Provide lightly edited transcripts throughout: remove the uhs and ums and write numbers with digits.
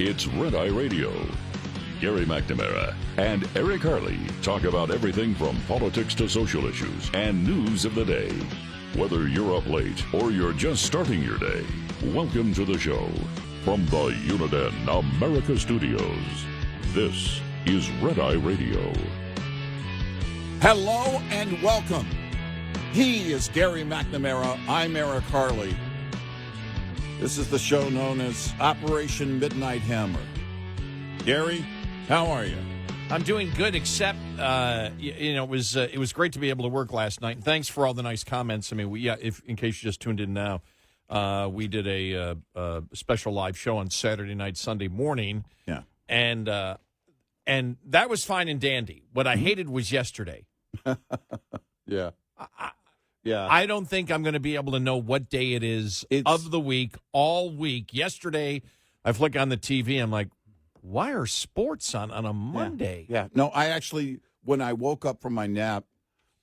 It's Red Eye Radio. Gary McNamara and Eric Harley talk about everything from politics to social issues and news of the day. Whether you're up late or you're just starting your day, welcome to the show. From the Uniden America Studios, this is Red Eye Radio. Hello and welcome. He is Gary McNamara. I'm Eric Harley. This is the show known as Operation Midnight Hammer. Gary, how are you? I'm doing good, except it was great to be able to work last night. And thanks for all the nice comments. I mean, in case you just tuned in now, we did a special live show on Saturday night, Sunday morning. Yeah, and that was fine and dandy. What I hated was yesterday. Yeah. I don't think I'm going to be able to know what day it is of the week, all week. Yesterday, I flick on the TV. I'm like, why are sports on a Monday? Yeah. No, I actually, when I woke up from my nap,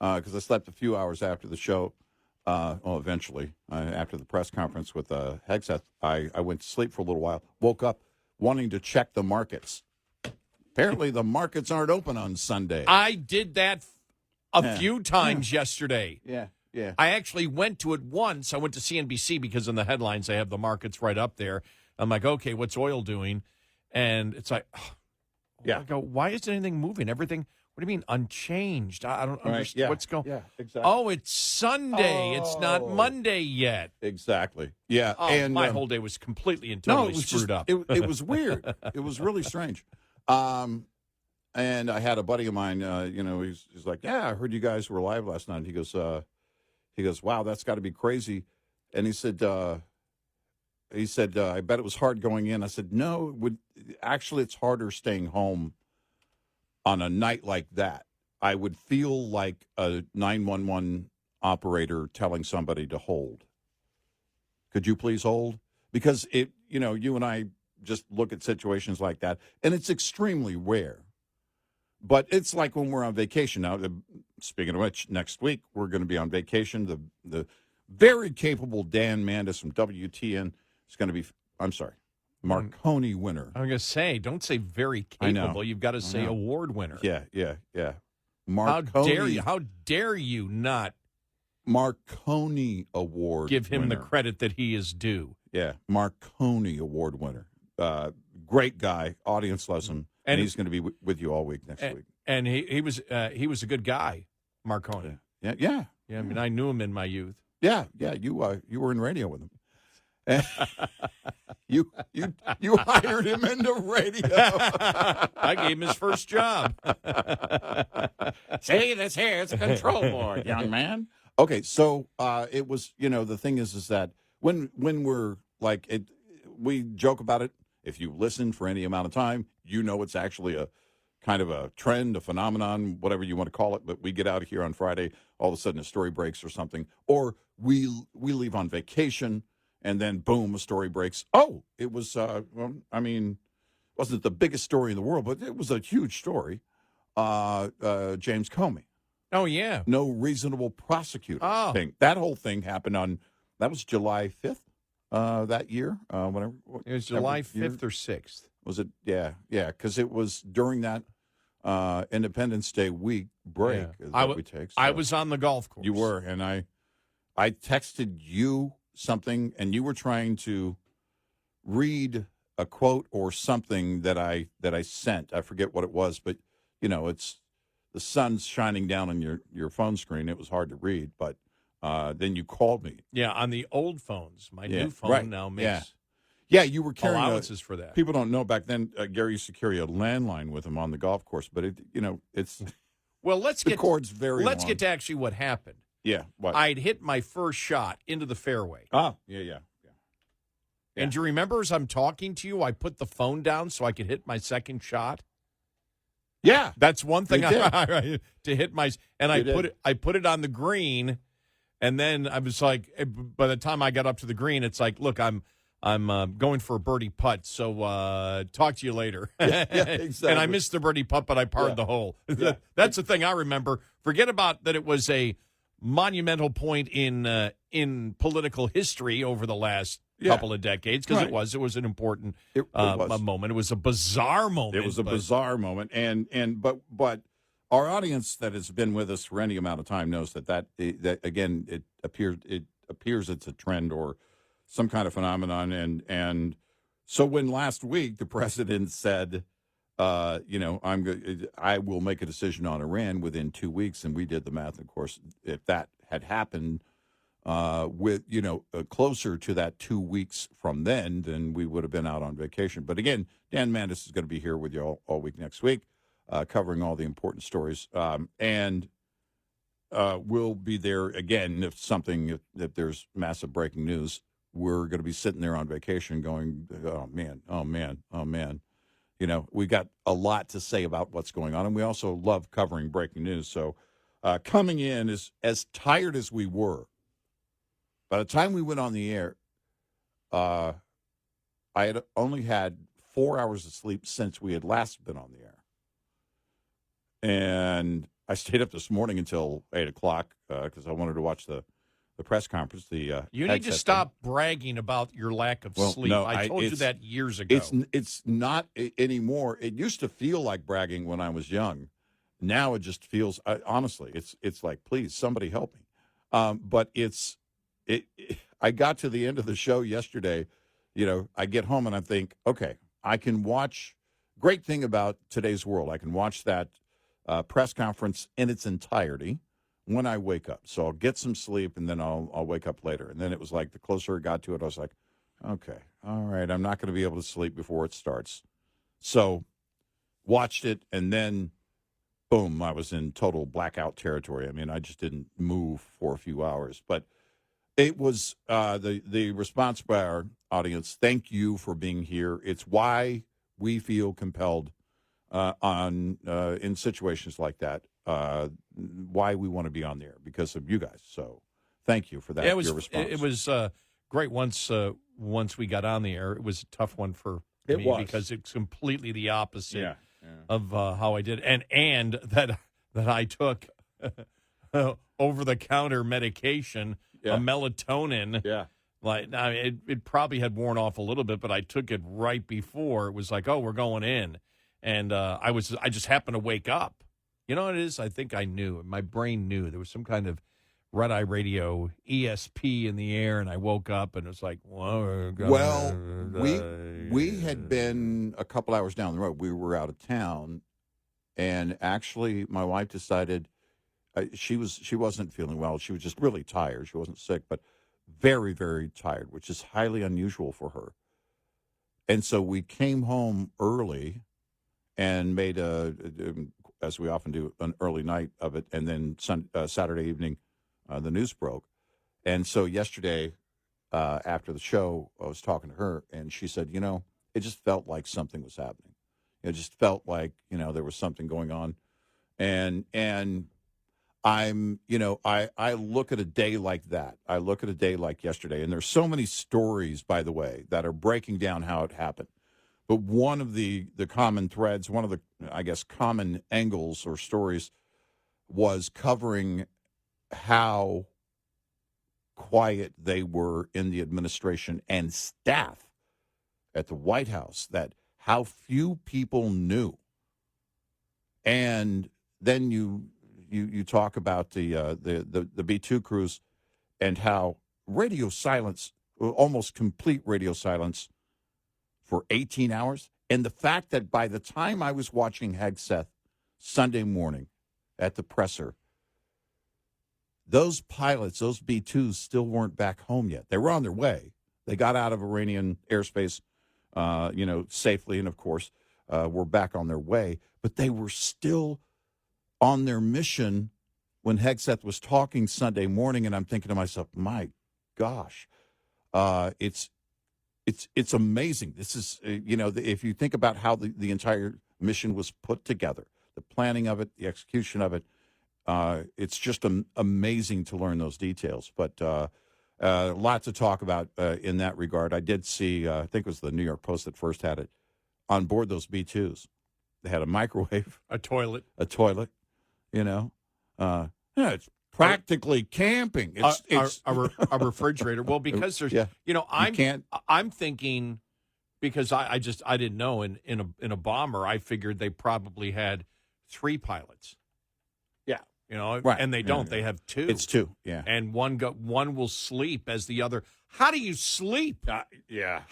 because I slept a few hours after the show, eventually, after the press conference with Hegseth, I went to sleep for a little while, woke up wanting to check the markets. Apparently, the markets aren't open on Sunday. I did that a few times yesterday. Yeah. Yeah. I actually went to it once. I went to CNBC because in the headlines they have the markets right up there. I'm like, okay, what's oil doing? And it's like, I go, why isn't anything moving? Everything, what do you mean unchanged? I don't understand what's going on. Yeah, exactly. Oh, it's Sunday. It's not Monday yet. Exactly. Yeah. Oh, and my whole day was completely and totally screwed up. It was weird. It was really strange. And I had a buddy of mine, he's like, yeah, I heard you guys were live last night. He goes, wow, that's got to be crazy. And he said, I bet it was hard going in. I said, no, actually, it's harder staying home on a night like that. I would feel like a 911 operator telling somebody to hold. Could you please hold? Because you and I just look at situations like that, and it's extremely rare. But it's like when we're on vacation. Now, speaking of which, next week we're going to be on vacation. The very capable Dan Mandis from WTN is going to be, Marconi winner. I'm going to say, don't say very capable. You've got to say award winner. Yeah. Marconi. How dare you not Marconi Award give him winner. The credit that he is due. Yeah, Marconi Award winner. Great guy. Audience loves him. And he's going to be with you all week next week. And he was a good guy, Marconi. Yeah. I mean, I knew him in my youth. Yeah. You were in radio with him. You hired him into radio. I gave him his first job. See, this here is a control board, young man. Okay, so it was, the thing is that when we're like it, we joke about it. If you listen for any amount of time, it's actually a kind of a trend, a phenomenon, whatever you want to call it. But we get out of here on Friday, all of a sudden a story breaks or something. Or we leave on vacation, and then, boom, a story breaks. Oh, it was, wasn't the biggest story in the world, but it was a huge story. James Comey. Oh, yeah. No reasonable prosecutor thing. That whole thing happened that was July 5th. That year, whatever. It was July 5th or 6th. Was it? Yeah, because it was during that Independence Day week break that we take. So I was on the golf course. You were, and I texted you something, and you were trying to read a quote or something that I sent. I forget what it was, but it's the sun's shining down on your phone screen. It was hard to read, but. Then you called me. Yeah, on the old phones. My new phone now makes you were carrying allowances for that. People don't know back then. Gary used to carry a landline with him on the golf course, but it's well. Let's get to actually what happened. Yeah, what? I'd hit my first shot into the fairway. Oh, yeah. And do you remember as I'm talking to you, I put the phone down so I could hit my second shot? Yeah, that's one thing to hit my. And I put it on the green. And then I was like, by the time I got up to the green, it's like, look, I'm going for a birdie putt, so talk to you later. Yeah, exactly. And I missed the birdie putt, but I parred the hole. Yeah. That's the thing I remember. Forget about that it was a monumental point in political history over the last couple of decades because Right. it was an important It was. a moment. It was a bizarre moment. It was a bizarre moment, but our audience that has been with us for any amount of time knows that again it appears it's a trend or some kind of phenomenon, and so when last week the president said, I will make a decision on Iran within 2 weeks, and we did the math. Of course, if that had happened closer to that 2 weeks from then we would have been out on vacation. But again, Dan Mandis is going to be here with you all week next week, covering all the important stories. And we'll be there again if there's massive breaking news. We're going to be sitting there on vacation going, oh, man. We got a lot to say about what's going on. And we also love covering breaking news. So coming in as tired as we were, by the time we went on the air, I had only had 4 hours of sleep since we had last been on the air. And I stayed up this morning until 8 o'clock because I wanted to watch the press conference. You need to stop bragging about your lack of sleep. No, I told you that years ago. It's not anymore. It used to feel like bragging when I was young. Now it just feels, honestly, it's like, please, somebody help me. But I got to the end of the show yesterday. I get home and I think, okay, I can watch. Great thing about today's world, I can watch that press conference in its entirety when I wake up. So I'll get some sleep and then I'll wake up later. And then it was like the closer it got to it, I was like, okay, all right, I'm not going to be able to sleep before it starts. So watched it and then boom, I was in total blackout territory. I mean, I just didn't move for a few hours, but it was the response by our audience. Thank you for being here. It's why we feel compelled in situations like that. Why we want to be on there because of you guys. So thank you for that. Yeah, your response. It was great once we got on the air. It was a tough one for me because it's completely the opposite of how I did, and that I took over the counter medication. A melatonin. Yeah. It probably had worn off a little bit, but I took it right before. It was like, oh, we're going in. And I just happened to wake up. You know what it is? I think I knew. My brain knew. There was some kind of red-eye radio ESP in the air, and I woke up, and it was like, whoa. Well, we had been a couple hours down the road. We were out of town, and actually my wife decided she wasn't feeling well. She was just really tired. She wasn't sick, but very, very tired, which is highly unusual for her. And so we came home early and made as we often do, an early night of it. And then Saturday evening, the news broke. And so yesterday, after the show, I was talking to her, and she said, it just felt like something was happening. It just felt like, there was something going on. And I'm, I look at a day like that. I look at a day like yesterday, and there's so many stories, by the way, that are breaking down how it happened. But one of the common threads, one of the, I guess, common angles or stories was covering how quiet they were in the administration and staff at the White House, that how few people knew. And then you talk about the B-2 crews and how radio silence, almost complete radio silence for 18 hours. And the fact that by the time I was watching Hegseth Sunday morning at the presser, those pilots, those B-2s still weren't back home yet. They were on their way. They got out of Iranian airspace, safely, and of course, were back on their way. But they were still on their mission when Hegseth was talking Sunday morning, and I'm thinking to myself, my gosh, it's amazing. This is, if you think about how the entire mission was put together, the planning of it, the execution of it, it's just amazing to learn those details. But a lot to talk about in that regard. I did see, I think it was the New York Post that first had it, on board those B-2s. They had a microwave. A toilet. It's practically camping. It's a refrigerator. Well, because there's, yeah. I'm thinking because I didn't know in a bomber, I figured they probably had 3 pilots. Yeah. Right. And they don't. Yeah. They have 2. It's 2. Yeah. And one will sleep as the other. How do you sleep? Yeah.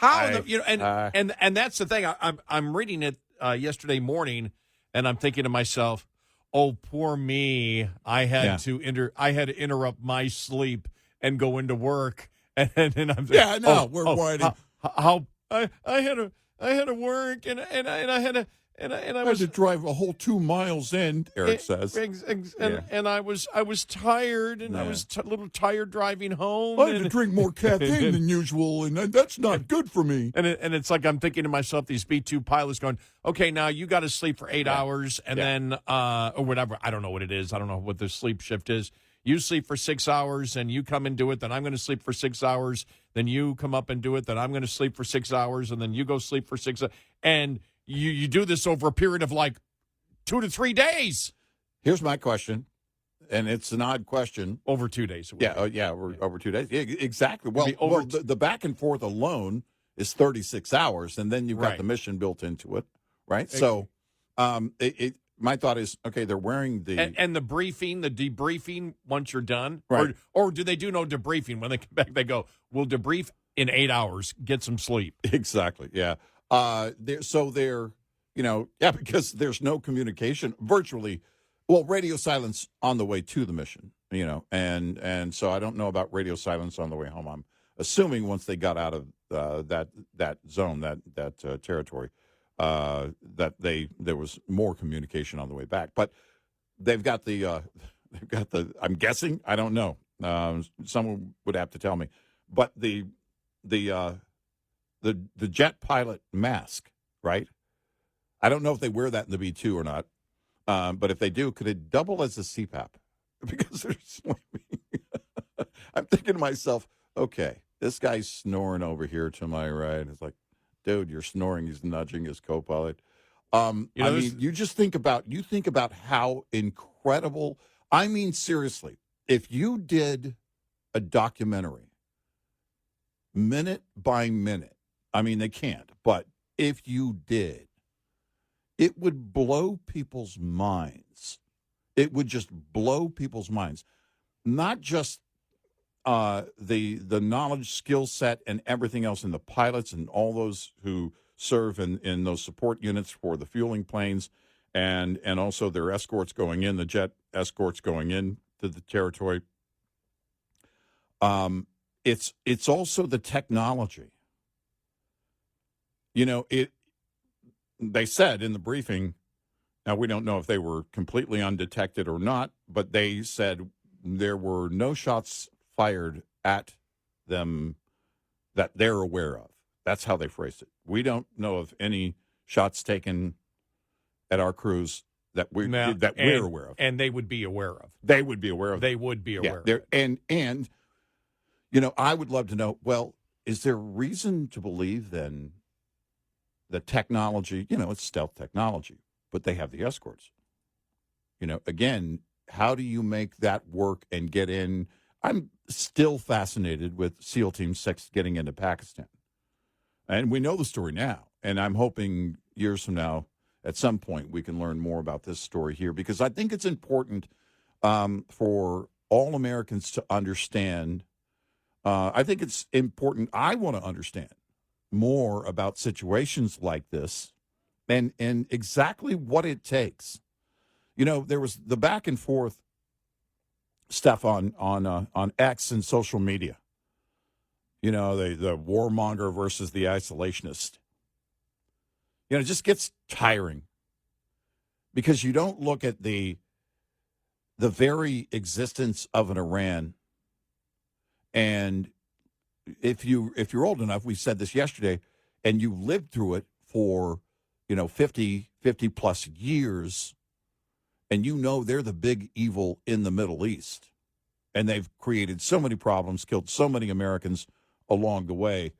And that's the thing. I'm reading it yesterday morning, and I'm thinking to myself, oh, poor me. I had to interrupt my sleep and go into work. And I'm thinking, we're waiting. How I had to work and I had to. And I had to drive a whole 2 miles in, Eric says. And I was tired, and I was a little tired driving home. I had to drink more caffeine than usual, and that's not good for me. And it's like I'm thinking to myself, these B-2 pilots going, okay, now you got to sleep for 8 hours, and then, or whatever. I don't know what it is. I don't know what the sleep shift is. You sleep for 6 hours, and you come and do it, then I'm going to sleep for 6 hours. Then you come up and do it, then I'm going to sleep for 6 hours, and then you go sleep for 6 hours. And you do this over a period of like 2 to 3 days. Here's my question, and it's an odd question. Over 2 days. Over 2 days. Yeah, exactly. Well, the back and forth alone is 36 hours, and then you've got the mission built into it, right? So my thought is, okay, they're wearing the... And the debriefing once you're done? Right. Or do they do no debriefing? When they come back, they go, we'll debrief in 8 hours, get some sleep. Exactly, yeah. They're because there's no communication virtually. Well, radio silence on the way to the mission, and so I don't know about radio silence on the way home. I'm assuming once they got out of that zone, that territory, that there was more communication on the way back. But they've got the I'm guessing, I don't know. Someone would have to tell me, but the jet pilot mask, right? I don't know if they wear that in the B-2 or not, but if they do, could it double as a CPAP? Because they're sleeping. I'm thinking to myself, okay, this guy's snoring over here to my right. It's like, dude, you're snoring. He's nudging his co-pilot. You think about how incredible. I mean, seriously, if you did a documentary minute by minute, I mean, they can't, but if you did, it would blow people's minds. It would just blow people's minds. Not just the knowledge, skill set, and everything else in the pilots and all those who serve in those support units for the fueling planes, and also their escorts going in, the jet escorts going in to the territory. It's also the technology. They said in the briefing, now we don't know if they were completely undetected or not, but they said there were no shots fired at them that they're aware of. That's how they phrased it. We don't know of any shots taken at our crews that we're aware of. And they would be aware of. They would be aware of. They would be aware of. And I would love to know, well, is there reason to believe then the technology, it's stealth technology, but they have the escorts. Again, how do you make that work and get in? I'm still fascinated with SEAL Team 6 getting into Pakistan. And we know the story now, and I'm hoping years from now, at some point, we can learn more about this story here, because I think it's important for all Americans to understand. I think it's important. I want to understand more about situations like this and exactly what it takes. There was the back and forth stuff on X and social media. The warmonger versus the isolationist. It just gets tiring because you don't look at the very existence of an Iran. And if you're old enough, we said this yesterday, and you lived through it for 50 plus years, and they're the big evil in the Middle East, and they've created so many problems, killed so many Americans along the way.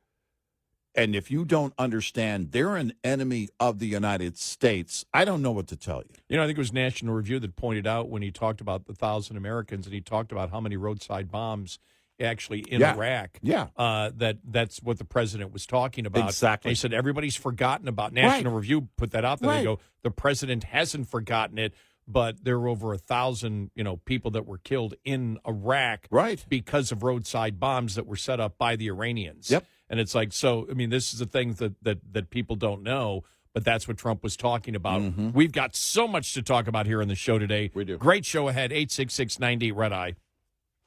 And if you don't understand they're an enemy of the United States, I don't know what to tell you. You know, I think it was National Review that pointed out when he talked about the 1,000 Americans, and he talked about how many roadside bombs actually in Iraq. Yeah. That's what the president was talking about. Exactly. And he said everybody's forgotten about. National Review put that out there. They go, the president hasn't forgotten it, but there were over 1,000, people that were killed in Iraq because of roadside bombs that were set up by the Iranians. Yep. And it's like, so, I mean, this is the thing that people don't know, but that's what Trump was talking about. Mm-hmm. We've got so much to talk about here on the show today. We do. Great show ahead, 866-98 Red Eye.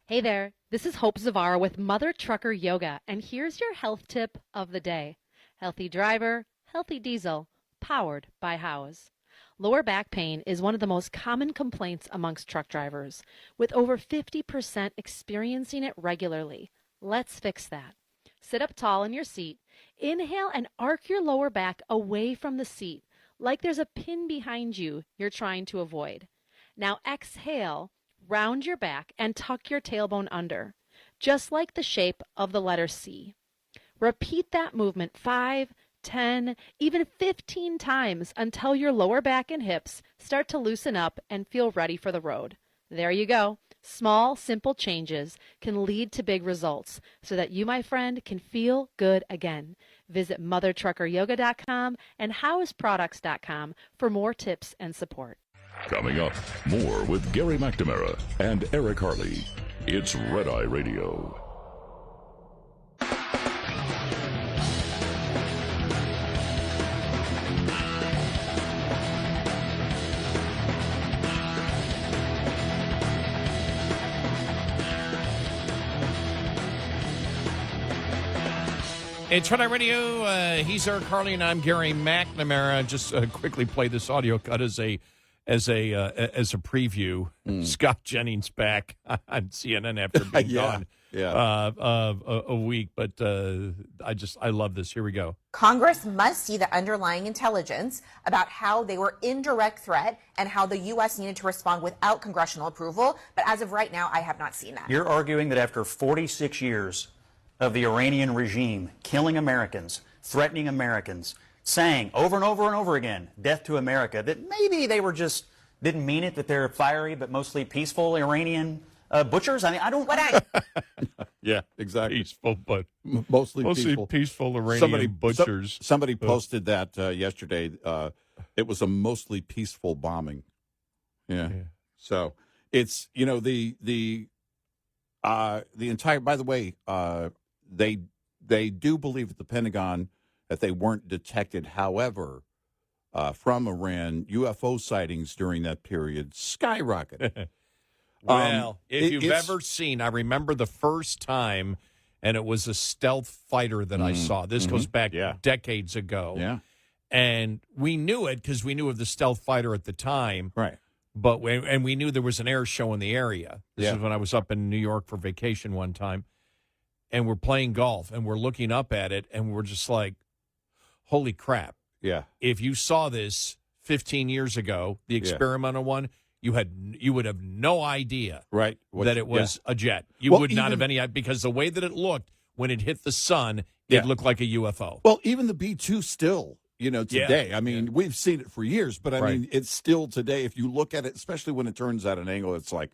Hey there, this is Hope Zavara with Mother Trucker Yoga, and here's your health tip of the day. Healthy driver, healthy diesel, powered by Howes. Lower back pain is one of the most common complaints amongst truck drivers, with over 50% experiencing it regularly. Let's fix that. Sit up tall in your seat, inhale and arc your lower back away from the seat, like there's a pin behind you you're trying to avoid. Now exhale, round your back and tuck your tailbone under, just like the shape of the letter C. Repeat that movement 5, 10, even 15 times until your lower back and hips start to loosen up and feel ready for the road. There you go. Small, simple changes can lead to big results so that you, my friend, can feel good again. Visit mothertruckeryoga.com and howesproducts.com for more tips and support. Coming up, more with Gary McNamara and Eric Harley. It's Red Eye Radio. It's Red Eye Radio. He's Eric Harley, and I'm Gary McNamara. Just quickly play this audio cut as a preview. Scott Jennings back on CNN after being gone a week, but I love this. Here we go. Congress must see the underlying intelligence about how they were indirect threat and how the U.S. needed to respond without congressional approval. But as of right now, I have not seen that. You're arguing that after 46 years of the Iranian regime killing Americans, threatening Americans, saying over and over and over again, death to America, that maybe they were just, didn't mean it, that they're fiery but mostly peaceful Iranian butchers? I mean, I don't... Yeah, exactly. Peaceful, but mostly peaceful Iranian butchers. Somebody posted that yesterday. It was a mostly peaceful bombing. Yeah. So it's, the entire, by the way, they do believe at the Pentagon that they weren't detected. However, from Iran, UFO sightings during that period skyrocketed. Well, if you've ever seen, I remember the first time, and it was a stealth fighter that I saw. This goes back decades ago. Yeah. And we knew it because we knew of the stealth fighter at the time. Right. But we knew there was an air show in the area. This is when I was up in New York for vacation one time. And we're playing golf, and we're looking up at it, and we're just like, holy crap. Yeah. If you saw this 15 years ago, the experimental one, you would have no idea that it was a jet. You would not have any idea, because the way that it looked when it hit the sun, it looked like a UFO. Well, even the B-2 still, today. I mean, we've seen it for years, but I mean, it's still today. If you look at it, especially when it turns at an angle, it's like,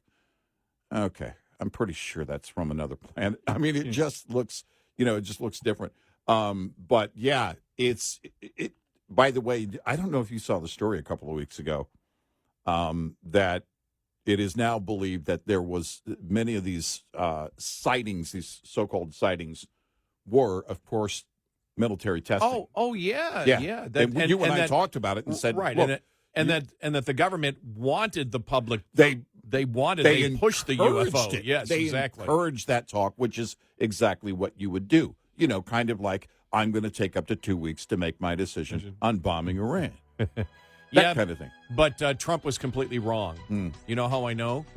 okay, I'm pretty sure that's from another planet. I mean, it just looks, it just looks different. But yeah, it. By the way, I don't know if you saw the story a couple of weeks ago, that it is now believed that there was many of these sightings, these so-called sightings, were, of course, military testing. Oh yeah. And you and I talked about it and said, right, and that the government wanted the public. They pushed the UFO. It. Yes, they exactly. encouraged that talk, which is exactly what you would do. Kind of like, I'm going to take up to 2 weeks to make my decision on bombing Iran. That kind of thing. But Trump was completely wrong. You know how I know?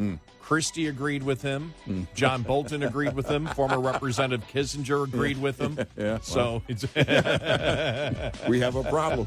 Christie agreed with him. John Bolton agreed with him. Former Representative Kissinger agreed with him. Yeah. So it's we have a problem.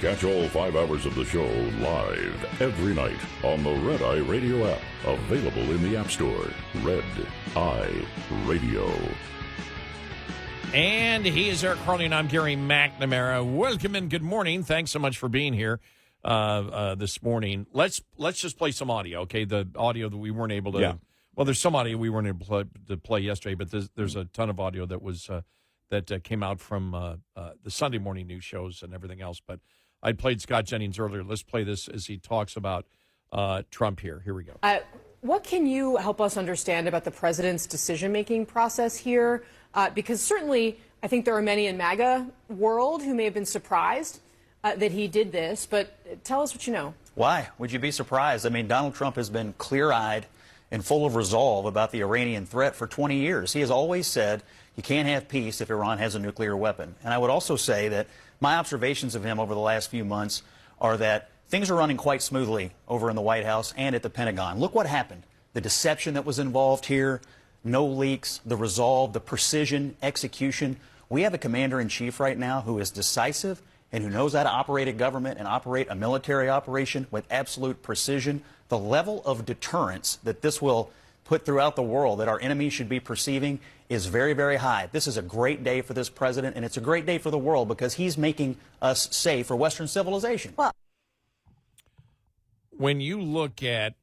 Catch all 5 hours of the show live every night on the Red Eye Radio app. Available in the App Store. Red Eye Radio. And he is Eric Harley, and I'm Gary McNamara. Welcome and good morning. Thanks so much for being here this morning. Let's just play some audio, okay? The audio that we weren't able to. Yeah. Well, there's some audio we weren't able to play yesterday, but there's a ton of audio that was that came out from the Sunday morning news shows and everything else. But I played Scott Jennings earlier. Let's play this as he talks about Trump here. Here we go. What can you help us understand about the president's decision-making process here? Because certainly I think there are many in MAGA world who may have been surprised that he did this, but tell us what you know. Why would you be surprised? I mean, Donald Trump has been clear-eyed and full of resolve about the Iranian threat for 20 years. He has always said you can't have peace if Iran has a nuclear weapon. And I would also say that my observations of him over the last few months are that things are running quite smoothly over in the White House and at the Pentagon. Look what happened. The deception that was involved here, no leaks, the resolve, the precision, execution. We have a commander-in-chief right now who is decisive and who knows how to operate a government and operate a military operation with absolute precision. The level of deterrence that this will put throughout the world that our enemies should be perceiving is very, very high. This is a great day for this president, and it's a great day for the world because he's making us safe for Western civilization. Well, when you look at,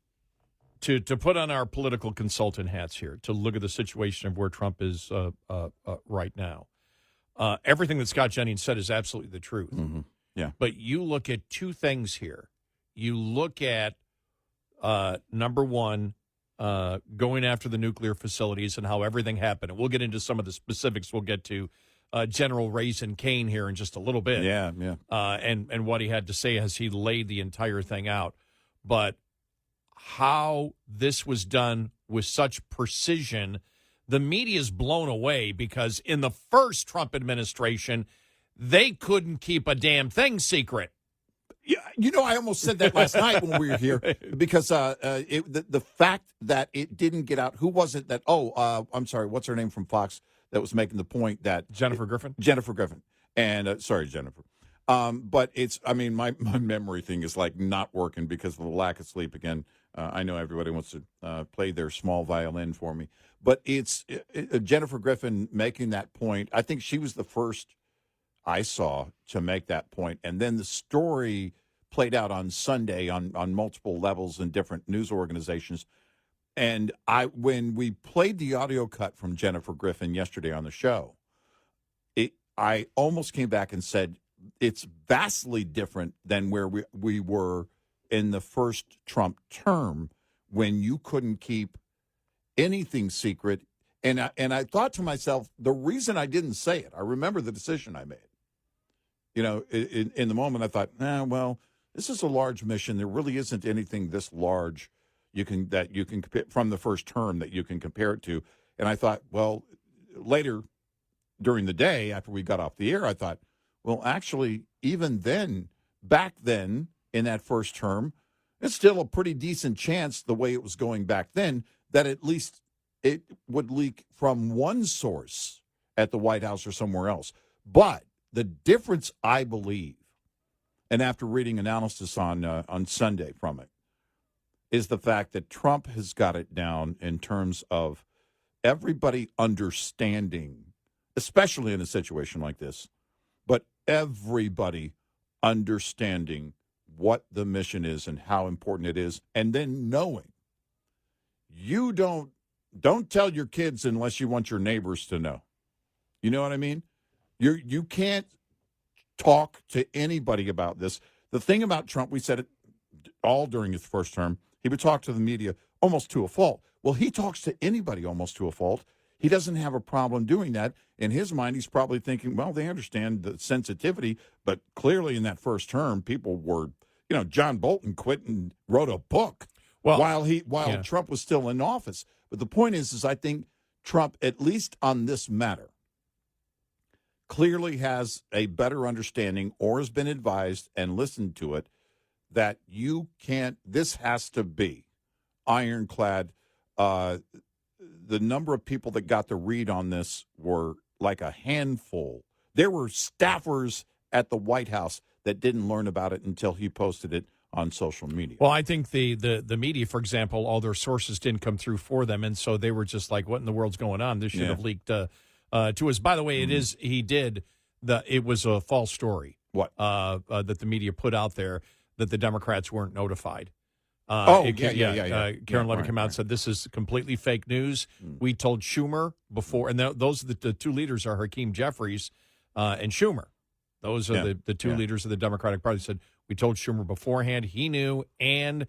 to put on our political consultant hats here, to look at the situation of where Trump is right now, everything that Scott Jennings said is absolutely the truth. Mm-hmm. Yeah. But you look at two things here. You look at, number one, going after the nuclear facilities and how everything happened. And we'll get into some of the specifics. We'll get to General Raisin Kane here in just a little bit. Yeah. And what he had to say as he laid the entire thing out. But how this was done with such precision, the media's blown away because in the first Trump administration, they couldn't keep a damn thing secret. Yeah, I almost said that last night when we were here because the fact that it didn't get out. Who was it that? I'm sorry. What's her name from Fox that was making the point that Jennifer Griffin. Jennifer Griffin, and sorry, Jennifer. But it's. I mean, my memory thing is like not working because of the lack of sleep again. I know everybody wants to play their small violin for me, but it's Jennifer Griffin making that point. I think she was the first I saw to make that point. And then the story played out on Sunday on multiple levels in different news organizations. And when we played the audio cut from Jennifer Griffin yesterday on the show, I almost came back and said it's vastly different than where we were in the first Trump term when you couldn't keep anything secret. And I thought to myself, the reason I didn't say it, I remember the decision I made. In the moment, I thought, well, this is a large mission. There really isn't anything this large that you can compare from the first term that you can compare it to. And I thought, well, later during the day after we got off the air, I thought, well, actually, even then, back then in that first term, it's still a pretty decent chance the way it was going back then that at least it would leak from one source at the White House or somewhere else. But the difference, I believe, and after reading analysis on Sunday from it, is the fact that Trump has got it down in terms of everybody understanding, especially in a situation like this, but everybody understanding what the mission is and how important it is, and then knowing you don't tell your kids unless you want your neighbors to know. You know what I mean? You can't talk to anybody about this. The thing about Trump, we said it all during his first term, he would talk to the media almost to a fault. Well, he talks to anybody almost to a fault. He doesn't have a problem doing that. In his mind, he's probably thinking, well, they understand the sensitivity, but clearly in that first term, people were, John Bolton quit and wrote a book while Trump was still in office. But the point is I think Trump, at least on this matter, clearly has a better understanding or has been advised and listened to it that this has to be ironclad. The number of people that got the read on this were like a handful. There were staffers at the White House that didn't learn about it until he posted it on social media. Well, I think the media, for example, all their sources didn't come through for them, and so they were just like, "What in the world's going on? This should have leaked to us." By the way, it was a false story. What that the media put out there that the Democrats weren't notified. Karen Levin came out and said this is completely fake news. We told Schumer before, and those are the two leaders are Hakeem Jeffries and Schumer. Those are the two leaders of the Democratic Party. Said we told Schumer beforehand. He knew, and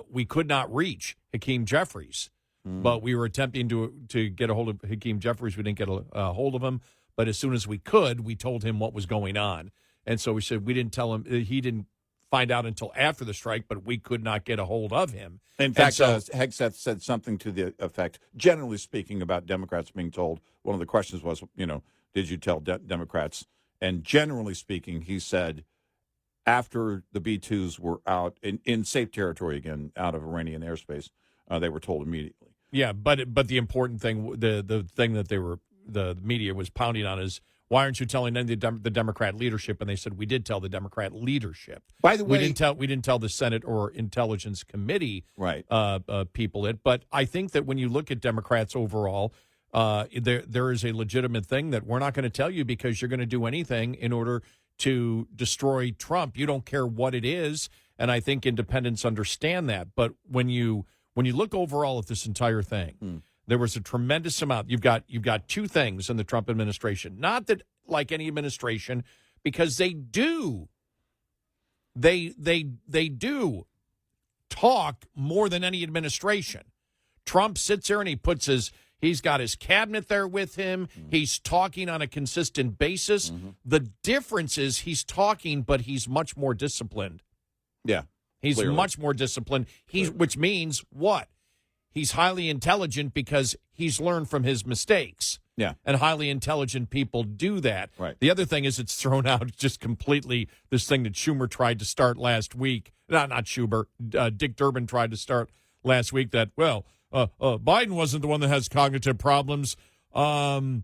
we could not reach Hakeem Jeffries, but we were attempting to get a hold of Hakeem Jeffries. We didn't get a hold of him, but as soon as we could, we told him what was going on, and so we said we didn't tell him. He didn't find out until after the strike, but we could not get a hold of him. In fact, Hegseth said something to the effect, generally speaking, about Democrats being told. One of the questions was, did you tell Democrats? And generally speaking, he said, after the B-2s were out in safe territory again, out of Iranian airspace, they were told immediately. Yeah, but the important thing, the thing that the media was pounding on is, why aren't you telling them the Democrat leadership? And they said we did tell the Democrat leadership. By the way, we didn't tell the Senate or Intelligence Committee people it. But I think that when you look at Democrats overall, there is a legitimate thing that we're not going to tell you because you're going to do anything in order to destroy Trump. You don't care what it is, and I think independents understand that. But when you look overall at this entire thing. There was a tremendous amount. You've got two things in the Trump administration. Not that like any administration, because they do talk more than any administration. Trump sits there and he's got his cabinet there with him. He's talking on a consistent basis. The difference is he's talking, but he's much more disciplined. Yeah. He's much more disciplined. Which means what? He's highly intelligent because he's learned from his mistakes. Yeah. And highly intelligent people do that. Right. The other thing is it's thrown out just completely this thing that Schumer tried to start last week. Not Schumer. Dick Durbin tried to start last week that, Biden wasn't the one that has cognitive problems. Trump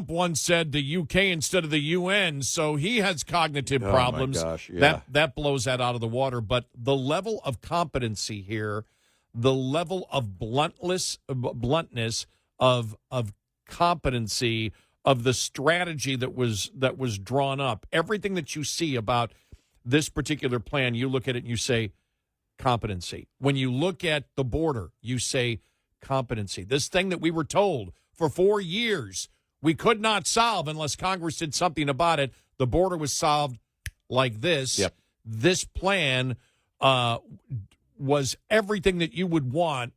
once said the UK instead of the UN, so he has cognitive problems. Oh, my gosh, yeah. That blows that out of the water. But the level of competency here, the level of bluntness of competency of the strategy that was drawn up, everything that you see about this particular plan, you look at it and you say competency. When you look at the border, you say competency. This thing that we were told for 4 years we could not solve unless Congress did something about it. The border was solved like this. Yep. This plan was everything that you would want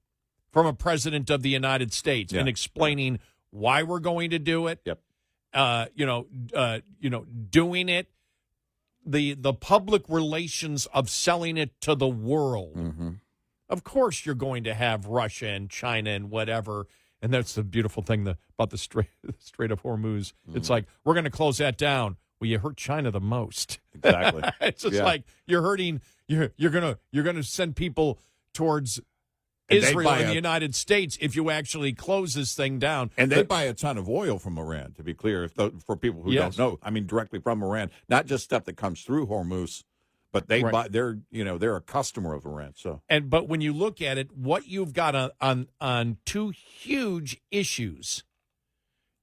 from a president of the United States in explaining why we're going to do it. Yep. Doing it, the public relations of selling it to the world. Of course, you're going to have Russia and China and whatever, and that's the beautiful thing about the Strait of Hormuz. It's like we're going to close that down. Well, you hurt China the most. Exactly. It's just like you're hurting. You're gonna send people towards Israel and the United States if you actually close this thing down. And they buy a ton of oil from Iran, to be clear, for people who don't know. I mean, directly from Iran, not just stuff that comes through Hormuz, but they buy. They're a customer of Iran. So but when you look at it, what you've got on two huge issues,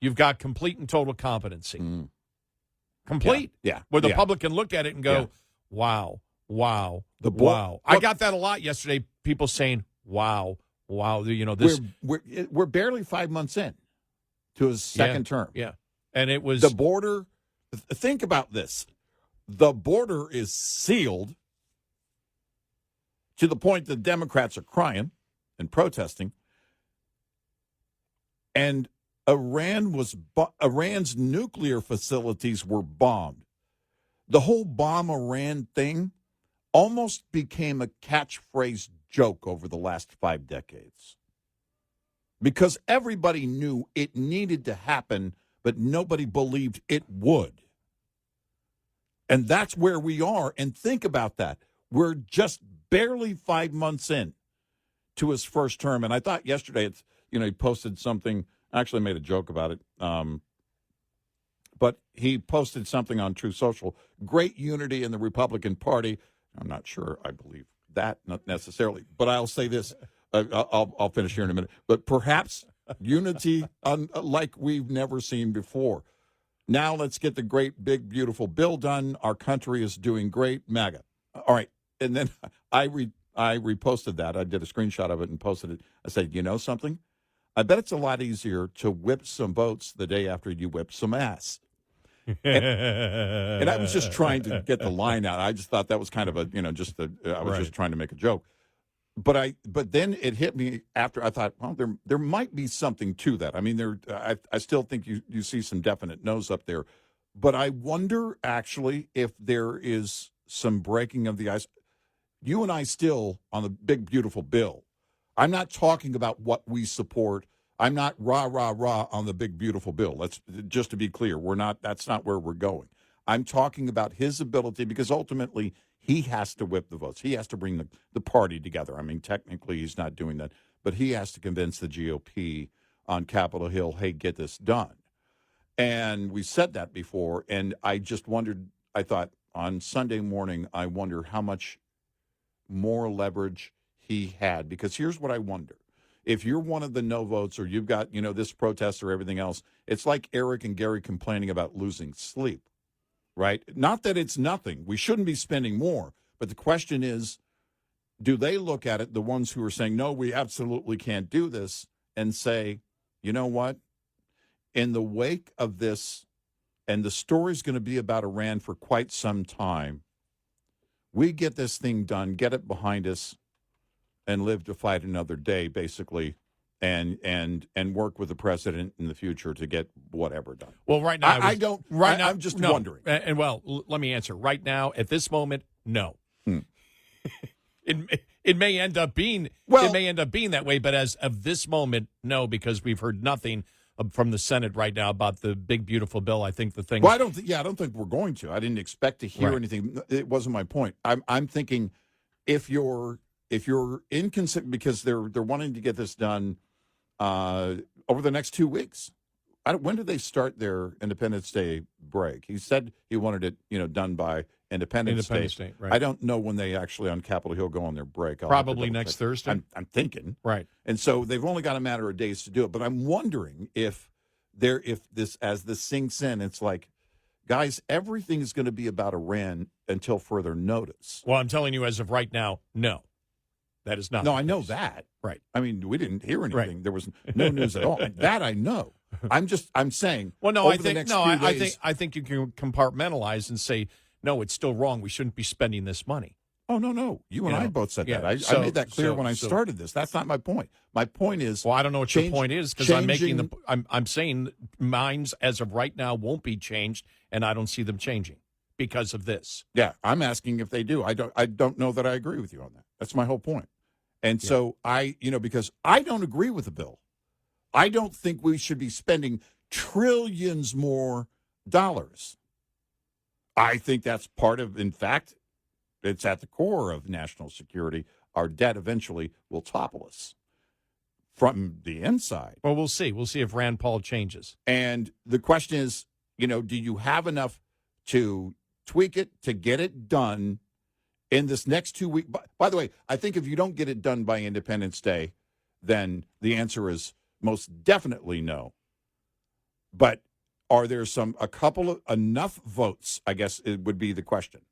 you've got complete and total competency. Complete, where the public can look at it and go, "Wow, wow, wow." I got that a lot yesterday. People saying, "Wow, wow." This we're barely 5 months in to his second term. Yeah, and it was the border. Think about this: the border is sealed to the point that Democrats are crying and protesting, and Iran's nuclear facilities were bombed. The whole bomb Iran thing almost became a catchphrase joke over the last 5 decades. Because everybody knew it needed to happen, but nobody believed it would. And that's where we are. And think about that. We're just barely 5 months in to his first term. And I thought yesterday, he posted something. I actually made a joke about it. But he posted something on True Social. Great unity in the Republican Party. I'm not sure I believe that, not necessarily. But I'll say this. I'll finish here in a minute. But perhaps unity like we've never seen before. Now let's get the great, big, beautiful bill done. Our country is doing great. MAGA. All right. And then I reposted that. I did a screenshot of it and posted it. I said, you know something? I bet it's a lot easier to whip some votes the day after you whip some ass. And I was just trying to get the line out. I just thought that was kind of I was just trying to make a joke. But then it hit me after I thought, well, there might be something to that. I mean, I still think you see some definite no's up there. But I wonder, actually, if there is some breaking of the ice. You and I still, on the big, beautiful bill, I'm not talking about what we support. I'm not rah, rah, rah on the big, beautiful bill. Let's just to be clear, that's not where we're going. I'm talking about his ability, because ultimately he has to whip the votes. He has to bring the party together. I mean, technically he's not doing that, but he has to convince the GOP on Capitol Hill, hey, get this done. And we said that before, and I just wondered, I thought on Sunday morning, I wonder how much more leverage he had, because here's what I wonder. If you're one of the no votes, or you've got, this protest or everything else, it's like Eric and Gary complaining about losing sleep, right? Not that it's nothing. We shouldn't be spending more. But the question is, do they look at it, the ones who are saying, no, we absolutely can't do this, and say, you know what? In the wake of this, and the story's going to be about Iran for quite some time, we get this thing done, get it behind us, and live to fight another day, basically, and work with the president in the future to get whatever done. Well, right now, I'm just wondering. And let me answer. Right now, at this moment, no. It may end up being that way, but as of this moment, no, because we've heard nothing from the Senate right now about the big, beautiful bill. I think the thing. Well, I don't think we're going to. I didn't expect to hear anything. It wasn't my point. I'm thinking if you're inconsistent, because they're wanting to get this done over the next 2 weeks. When do they start their Independence Day break? He said he wanted it, done by Independence Day. Right. I don't know when they actually on Capitol Hill go on their break. Probably next Thursday. I'm thinking. Right. And so they've only got a matter of days to do it. But I'm wondering if this sinks in, it's like, guys, everything is going to be about Iran until further notice. Well, I'm telling you, as of right now, no. That is not. No, I know that. Right. I mean, we didn't hear anything. Right. There was no news at all. That I know. I'm saying. Well, no, I think you can compartmentalize and say, no, it's still wrong. We shouldn't be spending this money. Oh, no. You and I both said that. I made that clear when I started this. That's not my point. My point is. Well, I don't know what your point is, because I'm saying minds as of right now won't be changed, and I don't see them changing because of this. Yeah, I'm asking if they do. I don't know that I agree with you on that. That's my whole point. And so because I don't agree with the bill. I don't think we should be spending trillions more dollars. I think that's part of, in fact, it's at the core of national security. Our debt eventually will topple us from the inside. Well, we'll see. We'll see if Rand Paul changes. And the question is, do you have enough to tweak it, to get it done in this next 2 weeks? By the way, I think if you don't get it done by Independence Day, then the answer is most definitely no. But are there enough votes, I guess it would be the question,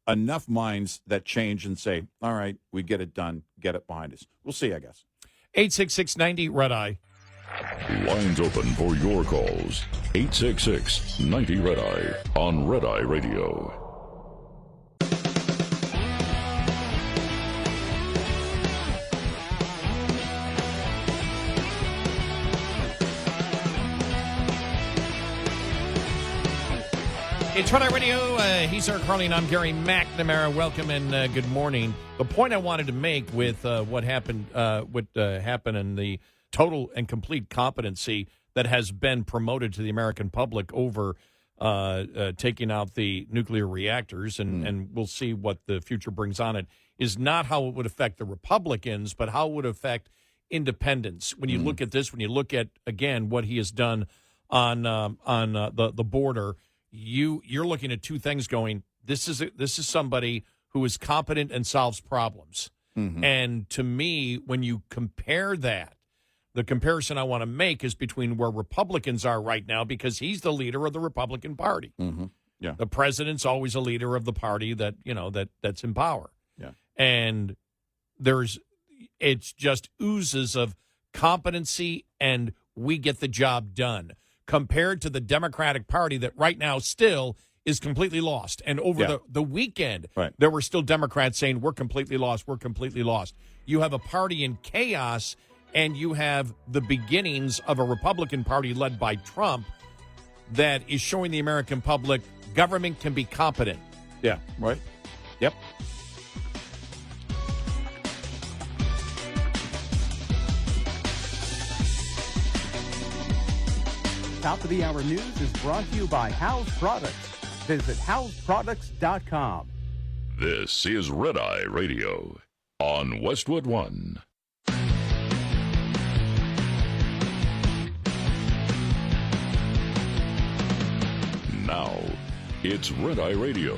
enough minds that change and say, all right, we get it done, get it behind us? We'll see, I guess. 866-90 Red Eye. Lines open for your calls. 866-90 Red Eye on Red Eye Radio. It's Red Eye Radio. He's Eric Harley, and I'm Gary McNamara. Welcome and good morning. The point I wanted to make with what happened in the total and complete competency that has been promoted to the American public over taking out the nuclear reactors, and we'll see what the future brings on it, is not how it would affect the Republicans, but how it would affect independents. When you look at this, when you look at, again, what he has done on the border, you're looking at two things going. This is somebody who is competent and solves problems. Mm-hmm. And to me, when you compare that, the comparison I want to make is between where Republicans are right now, because he's the leader of the Republican Party. Mm-hmm. Yeah. The president's always a leader of the party that's in power. Yeah. And it's just oozes of competency and we get the job done, compared to the Democratic Party that right now still is completely lost. And over the weekend, there were still Democrats saying, we're completely lost, we're completely lost. You have a party in chaos, and you have the beginnings of a Republican Party led by Trump that is showing the American public government can be competent. Yeah, right. Yep. Top of the Hour News is brought to you by House Products. Visit houseproducts.com. This is Red Eye Radio on Westwood One. Now, it's Red Eye Radio.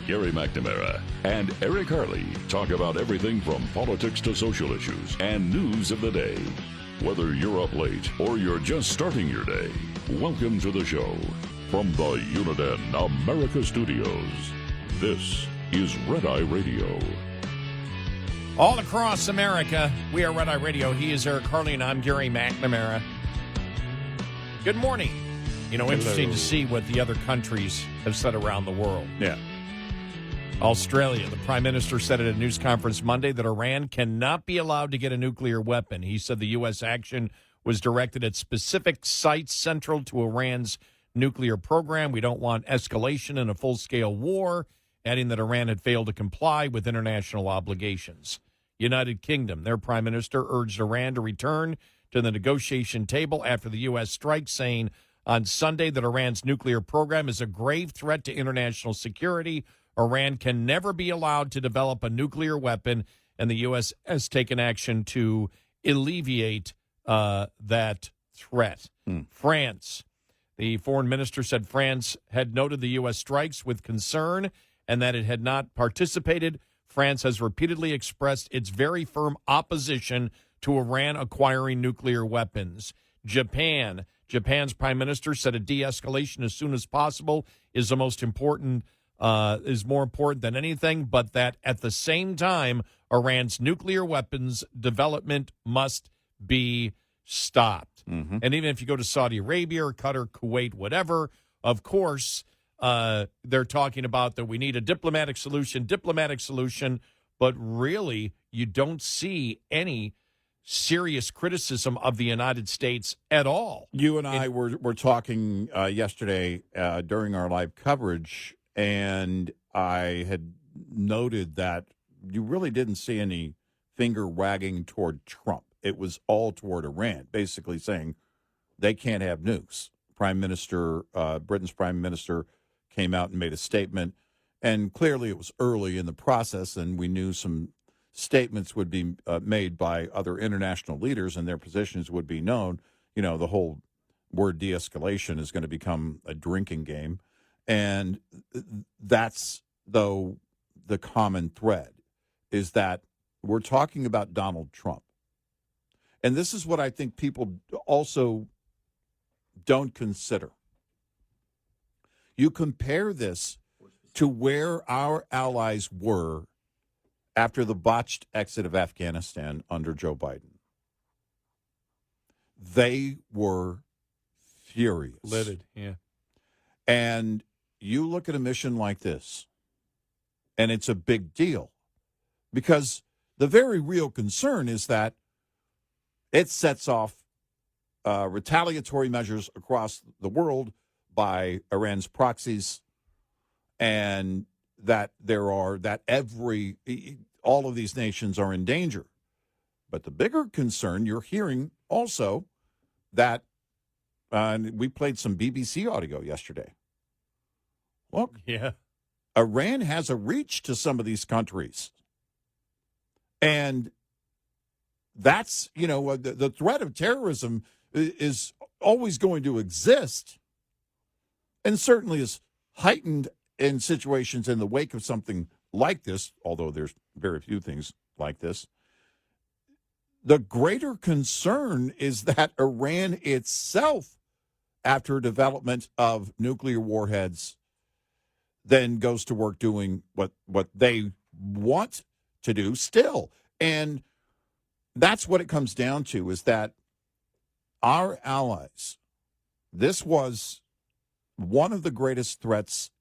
Gary McNamara and Eric Harley talk about everything from politics to social issues and news of the day. Whether you're up late or you're just starting your day, welcome to the show. From the Uniden America Studios, this is Red Eye Radio. All across America, we are Red Eye Radio. He is Eric Harley, and I'm Gary McNamara. Good morning. Interesting to see what the other countries have said around the world. Yeah. Australia, the prime minister said at a news conference Monday that Iran cannot be allowed to get a nuclear weapon. He said the U.S. action was directed at specific sites central to Iran's nuclear program. We don't want escalation in a full-scale war, adding that Iran had failed to comply with international obligations. United Kingdom, their prime minister urged Iran to return to the negotiation table after the U.S. strike, saying on Sunday that Iran's nuclear program is a grave threat to international security. Iran can never be allowed to develop a nuclear weapon, and the U.S. has taken action to alleviate that threat. France, the foreign minister said France had noted the U.S. strikes with concern and that it had not participated. France has repeatedly expressed its very firm opposition to Iran acquiring nuclear weapons. Japan's prime minister said a de-escalation as soon as possible is more important than anything, but that at the same time, Iran's nuclear weapons development must be stopped. Mm-hmm. And even if you go to Saudi Arabia or Qatar, Kuwait, whatever, of course, they're talking about that we need a diplomatic solution, but really you don't see any serious criticism of the United States at all. You and I were talking yesterday during our live coverage, and I had noted that you really didn't see any finger wagging toward Trump. It was all toward Iran, basically saying they can't have nukes. Britain's prime minister came out and made a statement, and clearly it was early in the process, and we knew some statements would be made by other international leaders and their positions would be known. The whole word de-escalation is going to become a drinking game. And that's, though, the common thread is that we're talking about Donald Trump. And this is what I think people also don't consider. You compare this to where our allies were after the botched exit of Afghanistan under Joe Biden. They were furious. Livid, yeah. And you look at a mission like this, and it's a big deal because the very real concern is that it sets off retaliatory measures across the world by Iran's proxies, and that all of these nations are in danger. But the bigger concern, you're hearing also that we played some BBC audio yesterday. Look, yeah, Iran has a reach to some of these countries. And that's, the threat of terrorism is always going to exist, and certainly is heightened in situations in the wake of something like this, although there's very few things like this. The greater concern is that Iran itself, after development of nuclear warheads, then goes to work doing what they want to do still. And that's what it comes down to, is that our allies, this was one of the greatest threats,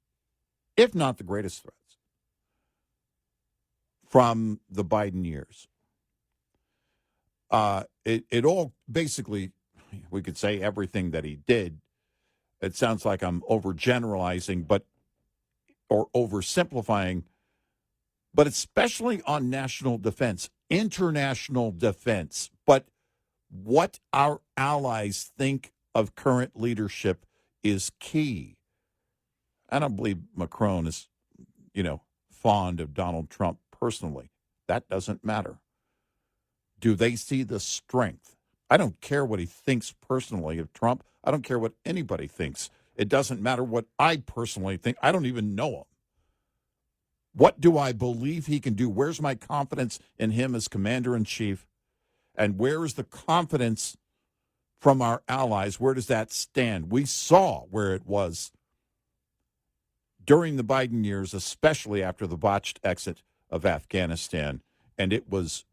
if not the greatest threats, from the Biden years. It all basically, we could say everything that he did. It sounds like I'm overgeneralizing, or oversimplifying, but especially on national defense, international defense. But what our allies think of current leadership is key. I don't believe Macron is, fond of Donald Trump personally. That doesn't matter. Do they see the strength? I don't care what he thinks personally of Trump. I don't care what anybody thinks. It doesn't matter what I personally think. I don't even know him. What do I believe he can do? Where's my confidence in him as commander-in-chief? And where is the confidence from our allies? Where does that stand? We saw where it was during the Biden years, especially after the botched exit of Afghanistan, and it was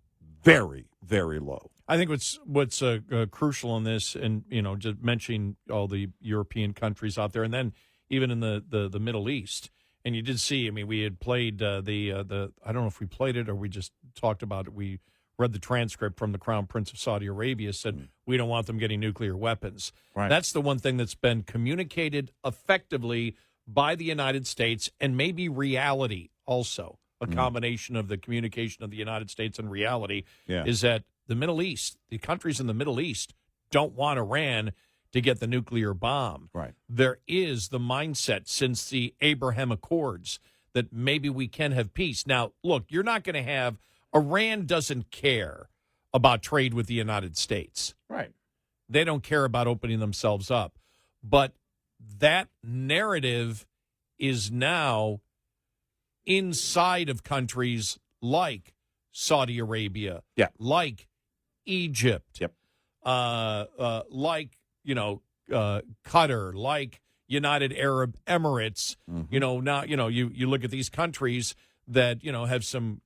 very, very low. I think what's crucial in this, and just mentioning all the European countries out there, and then even in the Middle East, and you did see. I mean, we had played the I don't know if we played it or we just talked about it. We read the transcript from the Crown Prince of Saudi Arabia, said we don't want them getting nuclear weapons. Right. That's the one thing that's been communicated effectively by the United States, and maybe reality also. A combination of the communication of the United States and reality is that the Middle East, the countries in the Middle East, don't want Iran to get the nuclear bomb. Right. There is the mindset since the Abraham Accords that maybe we can have peace. Now, look, you're not going to have Iran doesn't care about trade with the United States. Right. They don't care about opening themselves up. But that narrative is now inside of countries like Saudi Arabia, like Egypt, like, Qatar, like United Arab Emirates. Now, you look at these countries that, have some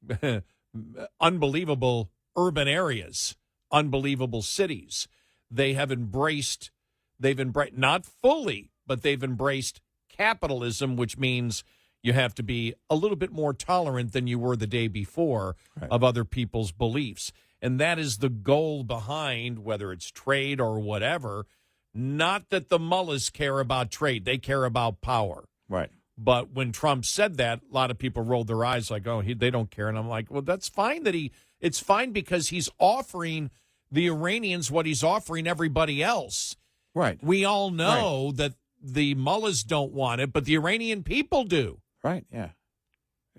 unbelievable urban areas, unbelievable cities. They've embraced, not fully, but they've embraced capitalism, which means you have to be a little bit more tolerant than you were the day before of other people's beliefs. And that is the goal behind, whether it's trade or whatever. Not that the mullahs care about trade. They care about power. Right. But when Trump said that, a lot of people rolled their eyes like, they don't care. And I'm like, well, that's fine it's fine because he's offering the Iranians what he's offering everybody else. Right. We all know that the mullahs don't want it, but the Iranian people do. Right, yeah.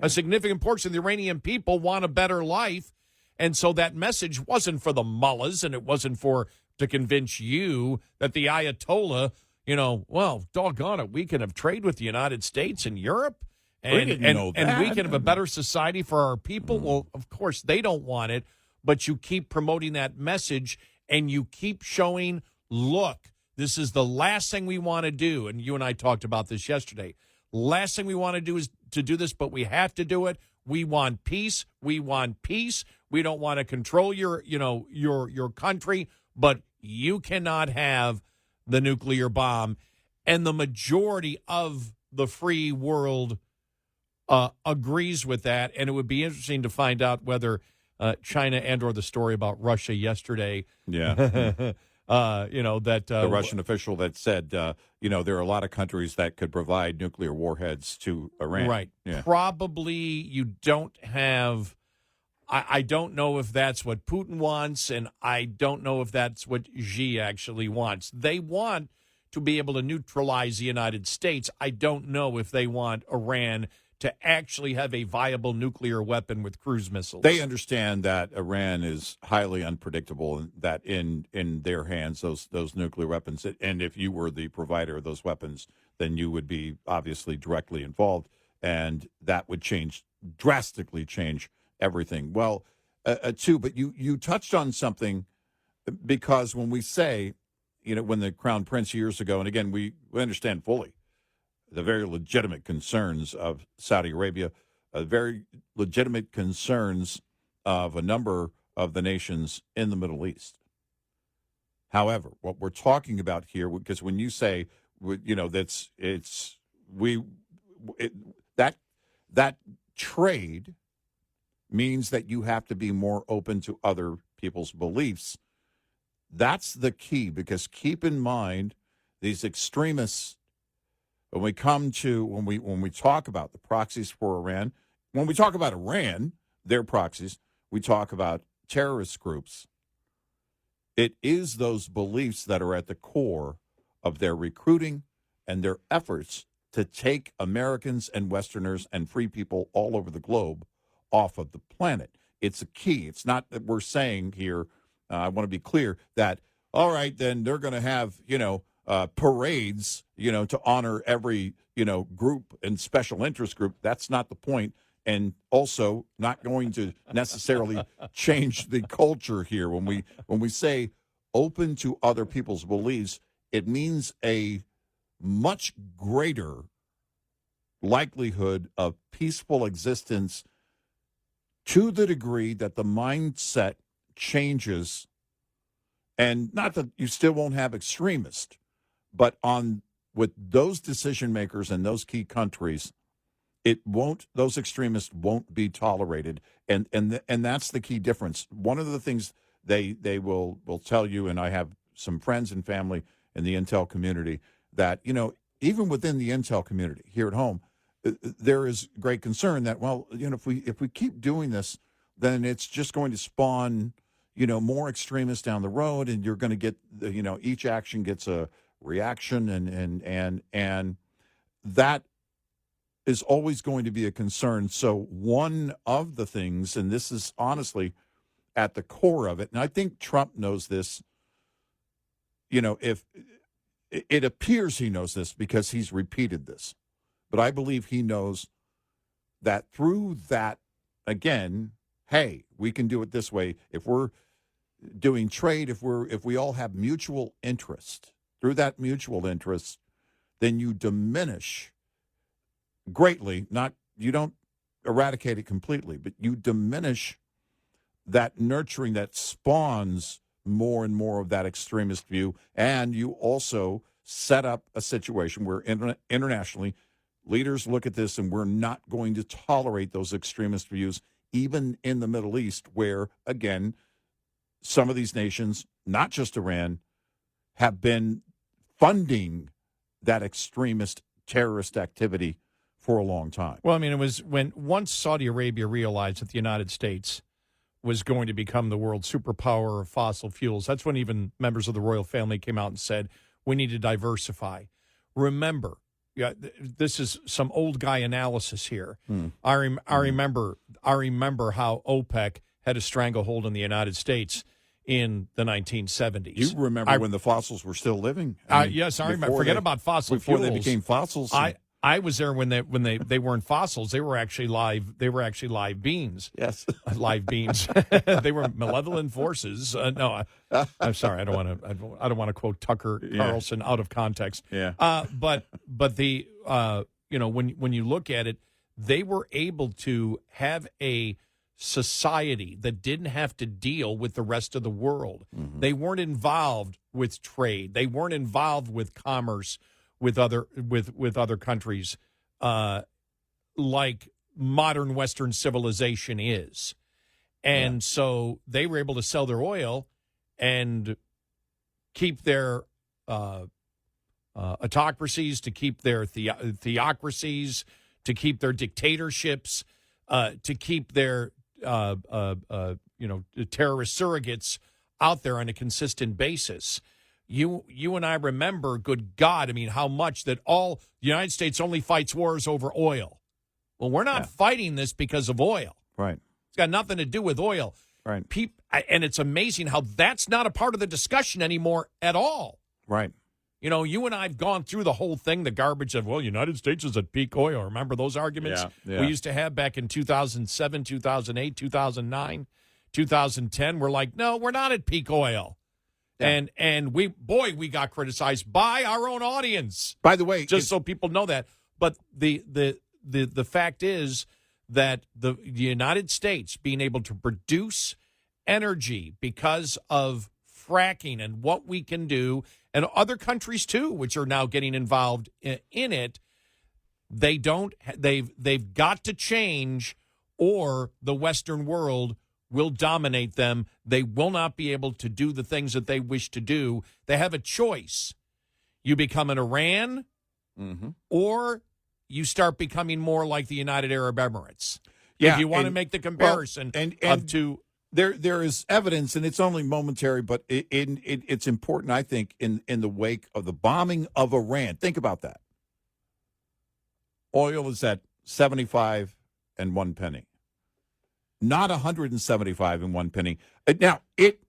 A significant portion of the Iranian people want a better life, and so that message wasn't for the mullahs, and it wasn't to convince you that the Ayatollah, well, doggone it, we can have trade with the United States and Europe, and we can have a better society for our people. Well, of course, they don't want it, but you keep promoting that message, and you keep showing, look, this is the last thing we want to do, and you and I talked about this yesterday. Last thing we want to do is to do this, but we have to do it. We want peace. We want peace. We don't want to control your country, but you cannot have the nuclear bomb. And the majority of the free world agrees with that. And it would be interesting to find out whether China and or the story about Russia yesterday. Yeah. The Russian official that said, there are a lot of countries that could provide nuclear warheads to Iran. Right. Yeah. Probably you don't have. I don't know if that's what Putin wants, and I don't know if that's what Xi actually wants. They want to be able to neutralize the United States. I don't know if they want Iran to actually have a viable nuclear weapon with cruise missiles. They understand that Iran is highly unpredictable, and that in their hands, those nuclear weapons, and if you were the provider of those weapons, then you would be obviously directly involved, and that would drastically change everything. Well, too, but you touched on something, because when we say, when the Crown Prince years ago, and again, we understand fully the very legitimate concerns of Saudi Arabia, very legitimate concerns of a number of the nations in the Middle East. However, what we're talking about here, because when you say, that trade means that you have to be more open to other people's beliefs. That's the key, because keep in mind, these extremists, when we talk about the proxies for Iran, when we talk about Iran, their proxies, we talk about terrorist groups. It is those beliefs that are at the core of their recruiting and their efforts to take Americans and Westerners and free people all over the globe off of the planet. It's a key. It's not that we're saying here, I want to be clear, that, all right, then they're going to have, parades, to honor every, group and special interest group. That's not the point. And also not going to necessarily change the culture here. When we say open to other people's beliefs, it means a much greater likelihood of peaceful existence, to the degree that the mindset changes. And not that you still won't have extremists, but with those decision makers in those key countries, those extremists won't be tolerated. And that's the key difference. One of the things they will tell you, and I have some friends and family in the Intel community, that, even within the Intel community here at home, there is great concern that, if we keep doing this, then it's just going to spawn, more extremists down the road, and you're going to get, each action gets a reaction, and that is always going to be a concern. So one of the things, and this is honestly at the core of it, and I think Trump knows this, if it appears he knows this because he's repeated this, but I believe he knows that through that, again, hey, we can do it this way. If we're doing trade, if we all have mutual interest, through that mutual interest, then you diminish greatly, you don't eradicate it completely, but you diminish that nurturing that spawns more and more of that extremist view, and you also set up a situation where internationally leaders look at this, and we're not going to tolerate those extremist views, even in the Middle East, where, again, some of these nations, not just Iran, have been funding that extremist terrorist activity for a long time. Well, I mean, it was once Saudi Arabia realized that the United States was going to become the world superpower of fossil fuels, that's when even members of the royal family came out and said, we need to diversify. Remember, this is some old guy analysis here. I remember how OPEC had a stranglehold on the United States in the 1970s. You remember when the fossils were still living? Yes, I remember. Forget about fossil before fuels. They became fossils. I was there when they weren't fossils. They were actually live. They were actually live beings. Yes, live beings. They were malevolent forces. No, I'm sorry. I don't want to quote Tucker Carlson out of context. Yeah. But the when you look at it, they were able to have a society that didn't have to deal with the rest of the world. Mm-hmm. They weren't involved with trade. They weren't involved with commerce with other countries like modern Western civilization is. And so they were able to sell their oil and keep their autocracies, to keep their theocracies, to keep their dictatorships, to keep their terrorist surrogates out there on a consistent basis. You and I remember, good God, I mean, how much that the United States only fights wars over oil. Well, we're not fighting this because of oil. Right. It's got nothing to do with oil. Right. And it's amazing how that's not a part of the discussion anymore at all. Right. You know, you and I have gone through the whole thing, the garbage of, well, United States is at peak oil. Remember those arguments we used to have back in 2007, 2008, 2009, 2010? We're like, no, we're not at peak oil. Yeah. And we got criticized by our own audience. By the way, just so people know that. But the fact is that the United States being able to produce energy because of fracking and what we can do, and other countries too, which are now getting involved in it, they've got to change, or the Western world will dominate them. They will not be able to do the things that they wish to do. They have a choice. You become an Iran, or you start becoming more like the United Arab Emirates. Yeah, if you want to make the comparison there is evidence, and it's only momentary, but it's important, I think, in the wake of the bombing of Iran. Think about that. Oil is at 75 and 1 penny. Not 175 and 1 penny. Now, it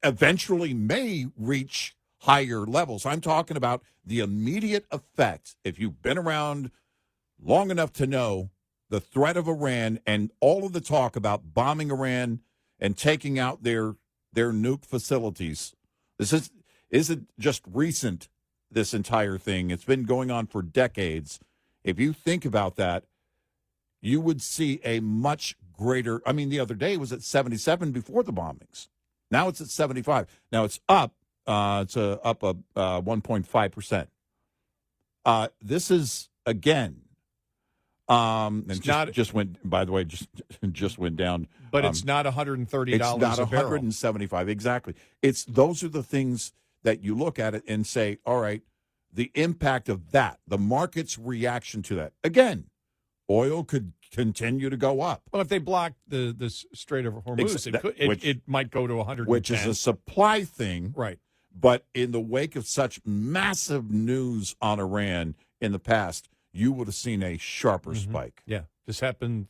eventually may reach higher levels. I'm talking about the immediate effects. If you've been around long enough to know the threat of Iran and all of the talk about bombing Iran and taking out their nuke facilities, this isn't just recent, this entire thing. It's been going on for decades. If you think about that, you would see a much greater, I mean, the other day it was at 77 before the bombings. Now it's at 75. Now it's up. It's up 1.5%. This is, again, and just went, by the way, just went down. But it's not $130 it's not a barrel. 175, exactly. Those are the things that you look at it and say, all right, the impact of that, the market's reaction to that. Again, oil could continue to go up. Well, if they block the Strait of Hormuz, it might go to 110. Which is a supply thing. Right. But in the wake of such massive news on Iran in the past, you would have seen a sharper spike. Yeah. This happened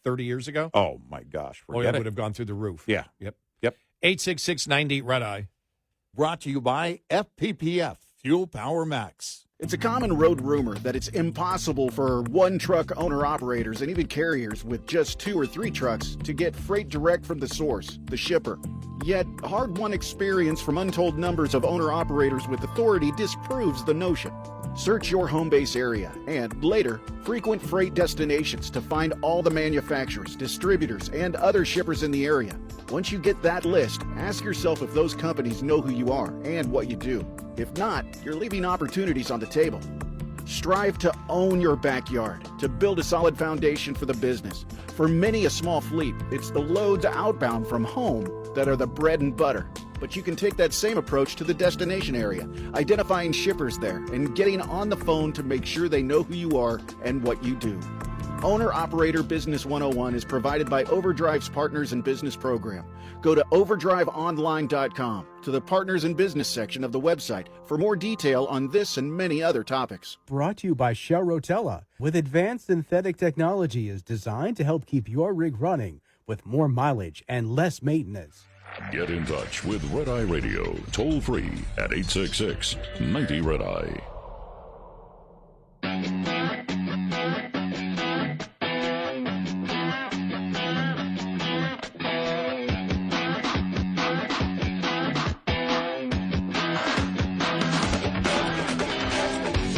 30 years ago? Oh, my gosh. Oil would have gone through the roof. Yeah. Yep. 866-98 Red Eye. Brought to you by FPPF, Fuel Power Max. It's a common road rumor that it's impossible for one-truck owner-operators and even carriers with just 2 or 3 trucks to get freight direct from the source, the shipper. Yet, hard-won experience from untold numbers of owner-operators with authority disproves the notion. Search your home base area and, later, frequent freight destinations to find all the manufacturers, distributors, and other shippers in the area. Once you get that list, ask yourself if those companies know who you are and what you do. If not, you're leaving opportunities on the table. Strive to own your backyard, to build a solid foundation for the business. For many a small fleet, it's the loads outbound from home that are the bread and butter. But you can take that same approach to the destination area, identifying shippers there and getting on the phone to make sure they know who you are and what you do. Owner-Operator Business 101 is provided by Overdrive's Partners in Business program. Go to overdriveonline.com to the Partners in Business section of the website for more detail on this and many other topics. Brought to you by Shell Rotella. With advanced synthetic technology is designed to help keep your rig running with more mileage and less maintenance. Get in touch with Red Eye Radio, toll free at 866-90-RED-EYE.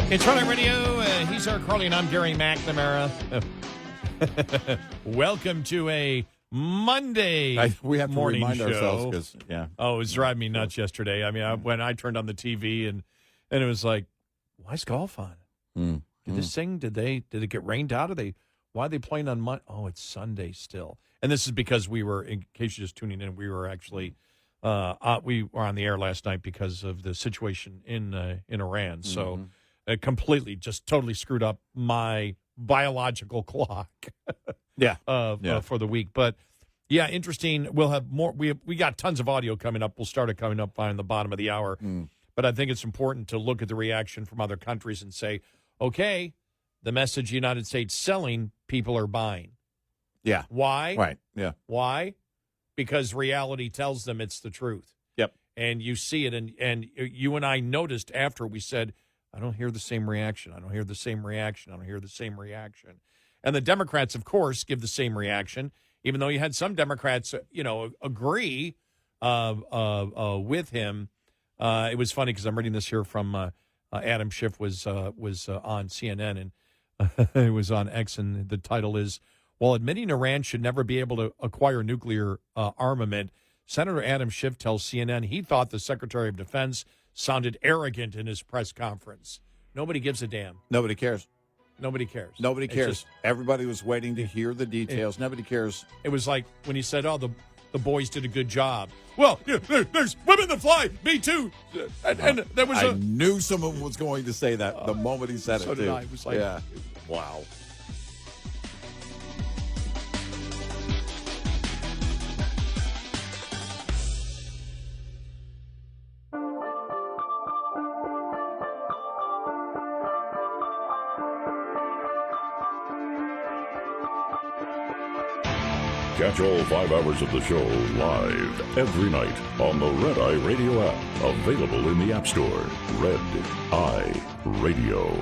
It's Red Eye Radio. He's our Carly, and I'm Gary McNamara. Welcome to a Monday we have to morning remind show. ourselves because, Oh, it was driving me nuts yesterday. I mean, when I turned on the TV and it was like, why is golf on? Did this thing, did it get rained out? Why are they playing on Monday? Oh, it's Sunday still. And this is because we were, in case you're just tuning in, we were actually, we were on the air last night because of the situation in Iran. So it completely, just totally screwed up my biological clock. For the week. But yeah, interesting. We'll have more. We got tons of audio coming up. We'll start it coming up by the bottom of the hour. But I think it's important to look at the reaction from other countries and say, okay, the message the United States selling, people are buying. Yeah. Why? Right. Yeah. Why? Because reality tells them it's the truth. Yep. And you see it, and you and I noticed after we said, I don't hear the same reaction. I don't hear the same reaction. I don't hear the same reaction. And the Democrats, of course, give the same reaction, even though you had some Democrats, agree with him. It was funny because I'm reading this here from Adam Schiff was on CNN, and it was on X, and the title is, while admitting Iran should never be able to acquire nuclear armament, Senator Adam Schiff tells CNN he thought the Secretary of Defense sounded arrogant in his press conference. Nobody gives a damn. Nobody cares. Nobody cares. Nobody cares. Everybody was waiting to hear the details. Nobody cares. It was like when he said, oh, the boys did a good job. Well, there's women that fly, me too. And there was I knew someone was going to say that the moment he said it, so too. did I. It was like, yeah. Wow. Catch all 5 hours of the show live every night on the Red Eye Radio app. Available in the App Store. Red Eye Radio.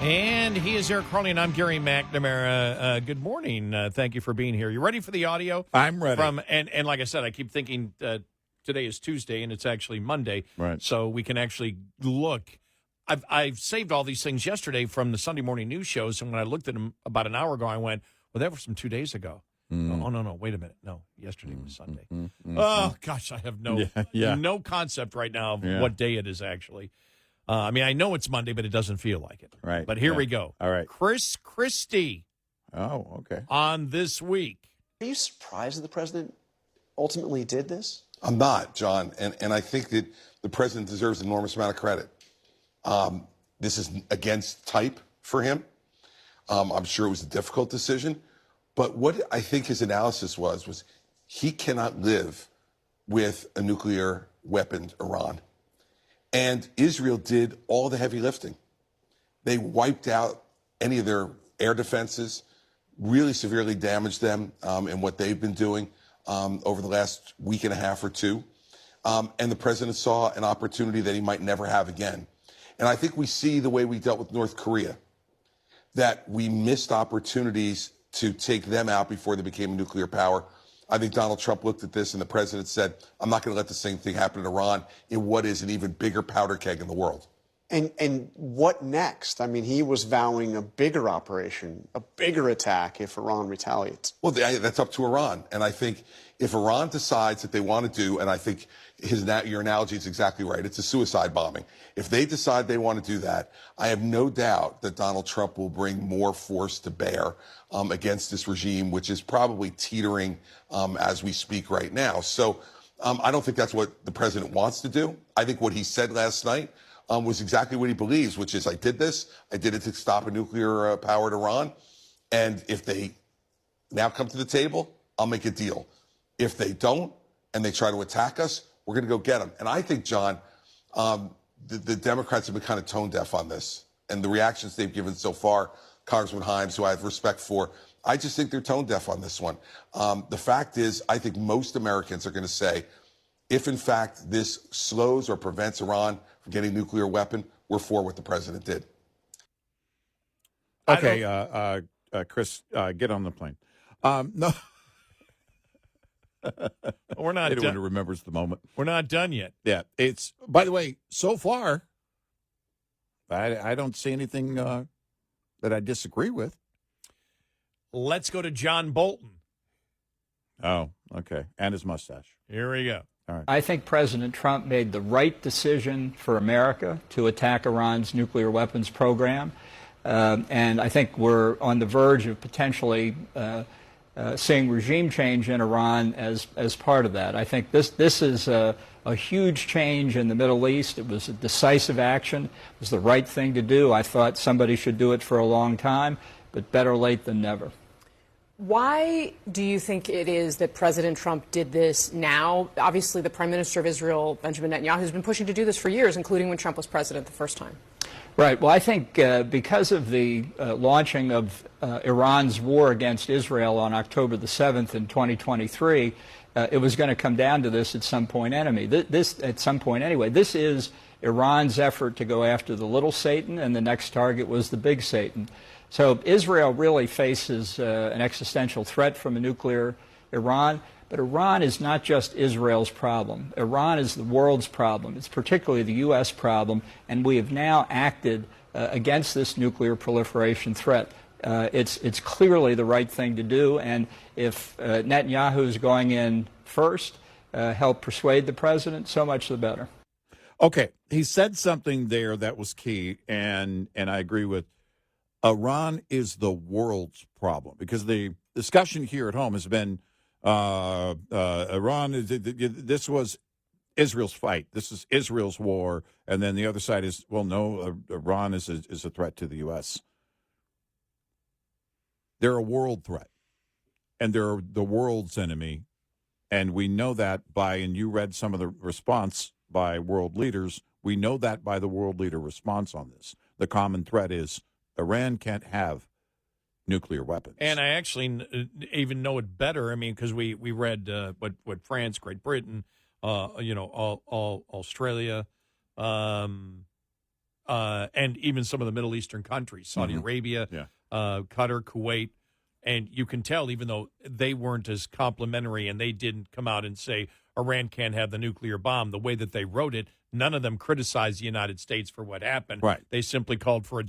And he is Eric Harley, and I'm Gary McNamara. Good morning. Thank you for being here. You ready for the audio? I'm ready. And like I said, I keep thinking today is Tuesday, and it's actually Monday. Right. So we can actually look. I've saved all these things yesterday from the Sunday morning news shows, and when I looked at them about an hour ago, I went, well, that was from 2 days ago. Oh, no, wait a minute. No, yesterday was Sunday. Oh, gosh, I have no concept right now of what day it is actually. I mean, I know it's Monday, but it doesn't feel like it. Right. But here we go. All right. Christie. Oh, okay. On this week. Are you surprised that the president ultimately did this? I'm not, John, and I think that the president deserves an enormous amount of credit. This is against type for him. I'm sure it was a difficult decision, but what I think his analysis was he cannot live with a nuclear weaponed Iran. And Israel did all the heavy lifting. They wiped out any of their air defenses, really severely damaged them in what they've been doing over the last week and a half or two. And the president saw an opportunity that he might never have again. And I think we see the way we dealt with North Korea, that we missed opportunities to take them out before they became a nuclear power. I think Donald Trump looked at this and the president said, I'm not going to let the same thing happen in Iran in what is an even bigger powder keg in the world. And what next? I mean, he was vowing a bigger operation, a bigger attack if Iran retaliates. Well, that's up to Iran. And I think if Iran decides that they want to do, and I think your analogy is exactly right, it's a suicide bombing. If they decide they want to do that, I have no doubt that Donald Trump will bring more force to bear against this regime, which is probably teetering as we speak right now. So I don't think that's what the president wants to do. I think what he said last night was exactly what he believes, which is I did it to stop a nuclear powered Iran. And if they now come to the table, I'll make a deal. If they don't and they try to attack us, we're going to go get them. And I think, John, the Democrats have been kind of tone deaf on this. And the reactions they've given so far, Congressman Himes, who I have respect for, I just think they're tone deaf on this one. The fact is, I think most Americans are going to say, if in fact this slows or prevents Iran from getting a nuclear weapon, we're for what the president did. Okay, Chris, get on the plane. No. We're not Anyone done. who remembers the moment. We're not done yet. Yeah, it's, by the way, so far, I don't see anything that I disagree with. Let's go to John Bolton. Oh, okay. And his mustache. Here we go. All right. I think President Trump made the right decision for America to attack Iran's nuclear weapons program. And I think we're on the verge of potentially seeing regime change in Iran as part of that. I think this is a huge change in the Middle East. It was a decisive action. It was the right thing to do. I thought somebody should do it for a long time, but better late than never. Why do you think it is that President Trump did this now? Obviously, the Prime Minister of Israel, Benjamin Netanyahu, has been pushing to do this for years, including when Trump was president the first time. Right. Well, I think because of the launching of Iran's war against Israel on October the 7th in 2023, it was going to come down to this at some point anyway. This is Iran's effort to go after the little Satan, and the next target was the big Satan. So Israel really faces an existential threat from a nuclear Iran. But Iran is not just Israel's problem. Iran is the world's problem. It's particularly the U.S. problem, and we have now acted against this nuclear proliferation threat. It's clearly the right thing to do, and if Netanyahu is going in first, help persuade the president, so much the better. Okay, he said something there that was key, and I agree with. Iran is the world's problem, because the discussion here at home has been Iran, this was Israel's fight. This is Israel's war. And then the other side is, well, no, Iran is a threat to the U.S. They're a world threat, and they're the world's enemy. And we know that by, and you read some of the response by world leaders, we know that by the world leader response on this. The common threat is Iran can't have nuclear weapons. And I actually even know it better. I mean, because we read what France, Great Britain, all Australia, and even some of the Middle Eastern countries, Saudi Arabia, Qatar, Kuwait. And you can tell, even though they weren't as complimentary and they didn't come out and say Iran can't have the nuclear bomb, the way that they wrote it, none of them criticized the United States for what happened. Right. They simply called for a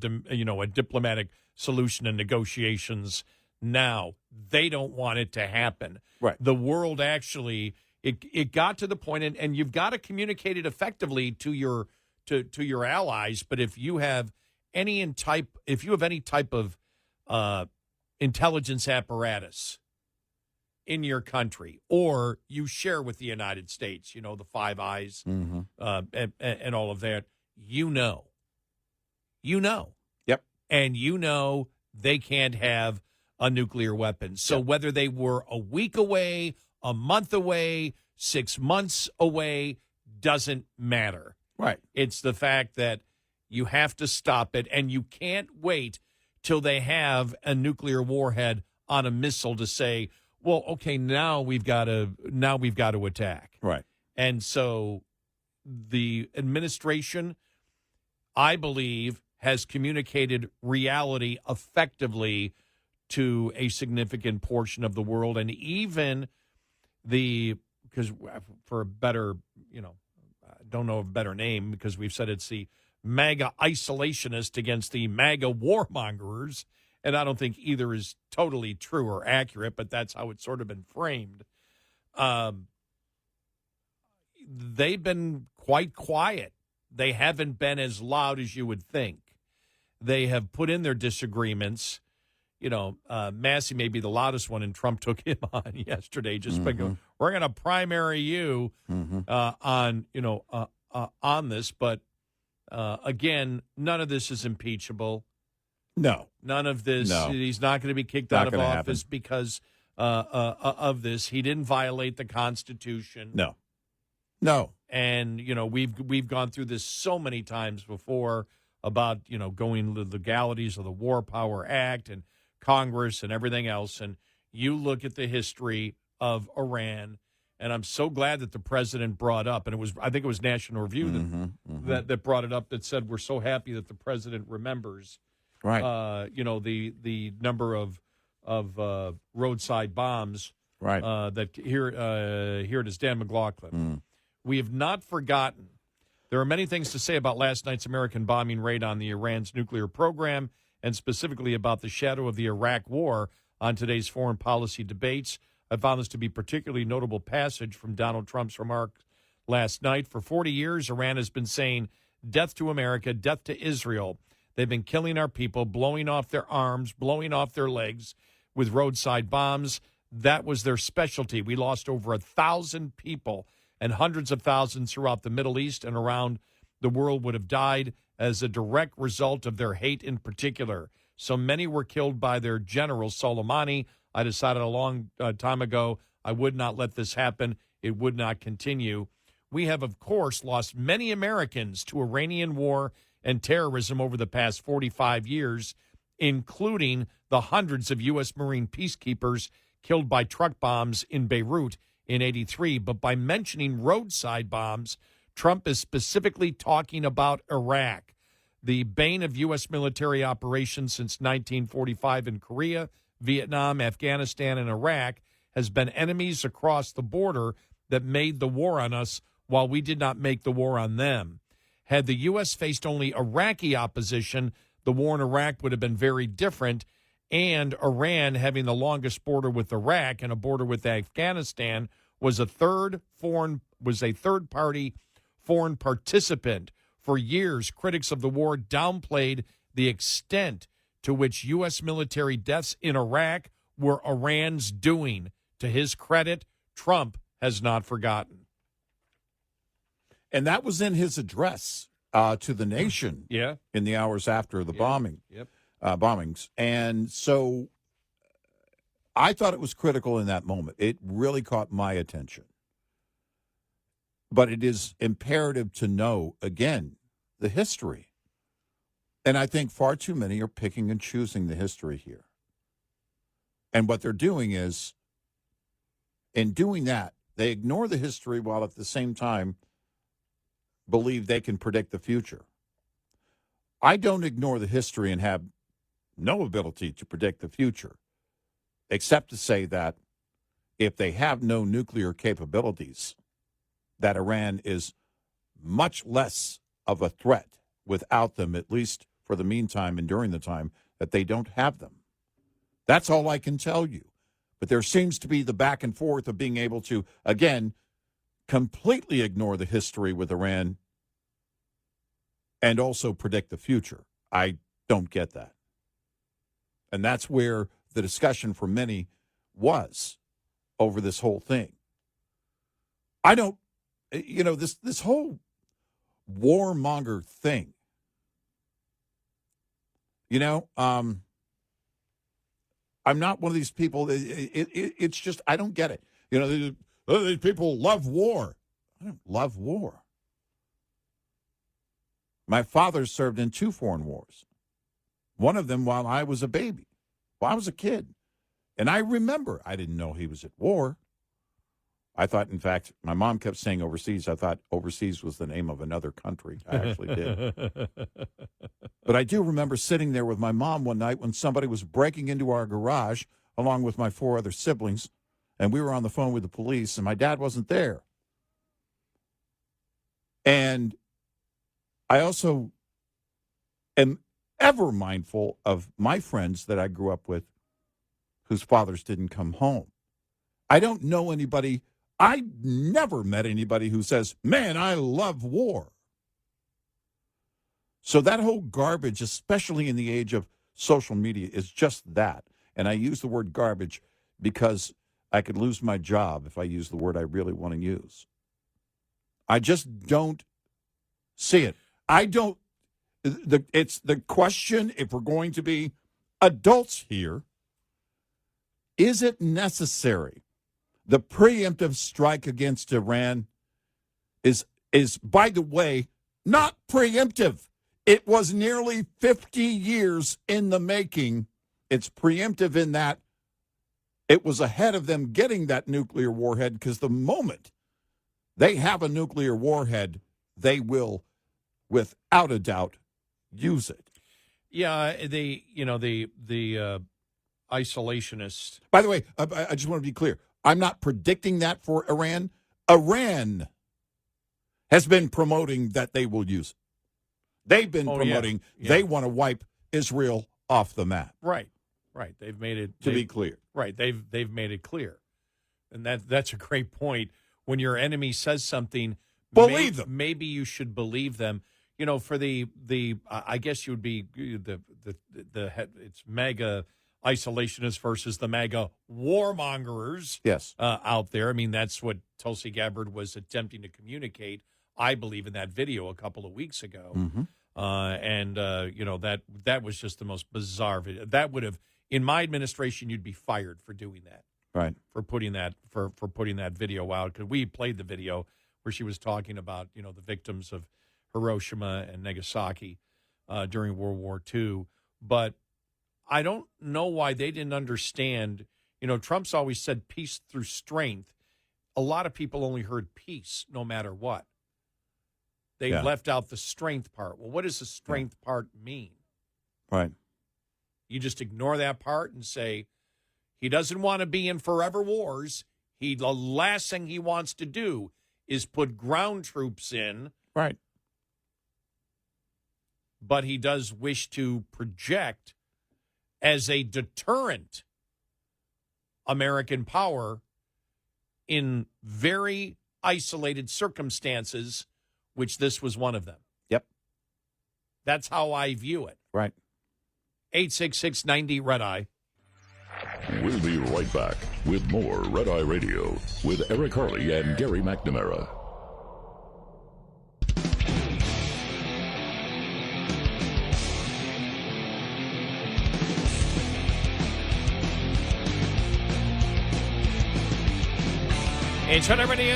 diplomatic solution and negotiations now. They don't want it to happen. Right. The world actually, it got to the point, and you've got to communicate it effectively to your allies. But if you have any type of intelligence apparatus in your country, or you share with the United States, the Five Eyes, and all of that, Yep. And they can't have a nuclear weapon. So whether they were a week away, a month away, 6 months away, doesn't matter. Right. It's the fact that you have to stop it, and you can't wait till they have a nuclear warhead on a missile to say, well, okay, now we've got to attack. Right. And so the administration, I believe, has communicated reality effectively to a significant portion of the world, and even because for a better, I don't know of a better name, because we've said it's the MAGA isolationist against the MAGA warmongers. And I don't think either is totally true or accurate, but that's how it's sort of been framed. They've been quite quiet. They haven't been as loud as you would think. They have put in their disagreements. Massey may be the loudest one, and Trump took him on yesterday. Just by going, we're going to primary you on this. But again, none of this is impeachable. No. None of this. No. He's not going to be kicked out of office because of this. He didn't violate the Constitution. No. And, we've gone through this so many times before about, going the legalities of the War Power Act and Congress and everything else. And you look at the history of Iran, and I'm so glad that the president brought up, and I think it was National Review that brought it up, that said, we're so happy that the president remembers. Right. The number of roadside bombs. Right. That here it is, Dan McLaughlin. We have not forgotten. There are many things to say about last night's American bombing raid on the Iran's nuclear program, and specifically about the shadow of the Iraq War on today's foreign policy debates. I found this to be a particularly notable passage from Donald Trump's remarks last night. For 40 years, Iran has been saying, death to America, death to Israel. They've been killing our people, blowing off their arms, blowing off their legs with roadside bombs. That was their specialty. We lost over 1,000 people, and hundreds of thousands throughout the Middle East and around the world would have died as a direct result of their hate in particular. So many were killed by their general, Soleimani, I decided a long time ago I would not let this happen. It would not continue. We have, of course, lost many Americans to Iranian war and terrorism over the past 45 years, including the hundreds of U.S. Marine peacekeepers killed by truck bombs in Beirut in '83. But by mentioning roadside bombs, Trump is specifically talking about Iraq, the bane of U.S. military operations since 1945 in Korea, Vietnam, Afghanistan, and Iraq, has been enemies across the border that made the war on us while we did not make the war on them. Had the U.S. faced only Iraqi opposition, the war in Iraq would have been very different, and Iran, having the longest border with Iraq and a border with Afghanistan, was a third-party foreign participant. For years, critics of the war downplayed the extent to which U.S. military deaths in Iraq were Iran's doing. To his credit, Trump has not forgotten. And that was in his address to the nation in the hours after the bombings. And so I thought it was critical in that moment. It really caught my attention. But it is imperative to know, again, the history. And I think far too many are picking and choosing the history here. And what they're doing is, in doing that, they ignore the history while at the same time believe they can predict the future. I don't ignore the history and have no ability to predict the future, except to say that if they have no nuclear capabilities, that Iran is much less of a threat without them, at least for the meantime and during the time that they don't have them. That's all I can tell you. But there seems to be the back and forth of being able to, again, completely ignore the history with Iran and also predict the future. I don't get that. And that's where the discussion for many was over this whole thing. I don't, this whole warmonger thing, I'm not one of these people. It's just, I don't get it. These people love war. I don't love war. My father served in 2 foreign wars. One of them while I was a baby, while I was a kid. And I remember, I didn't know he was at war. I thought, in fact, my mom kept saying overseas. I thought overseas was the name of another country. I actually did. But I do remember sitting there with my mom one night when somebody was breaking into our garage along with my 4 other siblings, and we were on the phone with the police, and my dad wasn't there. And I also am ever mindful of my friends that I grew up with whose fathers didn't come home. I don't know anybody. I never met anybody who says, man, I love war. So that whole garbage, especially in the age of social media, is just that. And I use the word garbage because I could lose my job if I use the word I really want to use. I just don't see it. I don't. It's the question, if we're going to be adults here, is it necessary? The preemptive strike against Iran is, by the way, not preemptive. It was nearly 50 years in the making. It's preemptive in that it was ahead of them getting that nuclear warhead, because the moment they have a nuclear warhead, they will, without a doubt, use it. Yeah, the isolationist. By the way, I just want to be clear. I'm not predicting that for Iran. Iran has been promoting that they will use it. They've been promoting they want to wipe Israel off the map. Right. They've made it to be clear. Right. They've made it clear, and that's a great point. When your enemy says something, believe them. Maybe you should believe them. For the I guess you would be the it's MAGA isolationists versus the MAGA warmongers. Yes. Out there. I mean, that's what Tulsi Gabbard was attempting to communicate, I believe, in that video a couple of weeks ago. Mm-hmm. That was just the most bizarre video. That would have, in my administration, you'd be fired for doing that. Right. For putting that video out, because we played the video where she was talking about the victims of Hiroshima and Nagasaki during World War II. But I don't know why they didn't understand. Trump's always said peace through strength. A lot of people only heard peace no matter what. They left out the strength part. Well, what does the strength part mean? Right. You just ignore that part and say he doesn't want to be in forever wars. The last thing he wants to do is put ground troops in. Right. But he does wish to project as a deterrent American power in very isolated circumstances, which this was one of them. Yep. That's how I view it. Right. 866-90-RED-EYE. We'll be right back with more Red Eye Radio with Eric Harley and Gary McNamara. It's Red Eye Radio.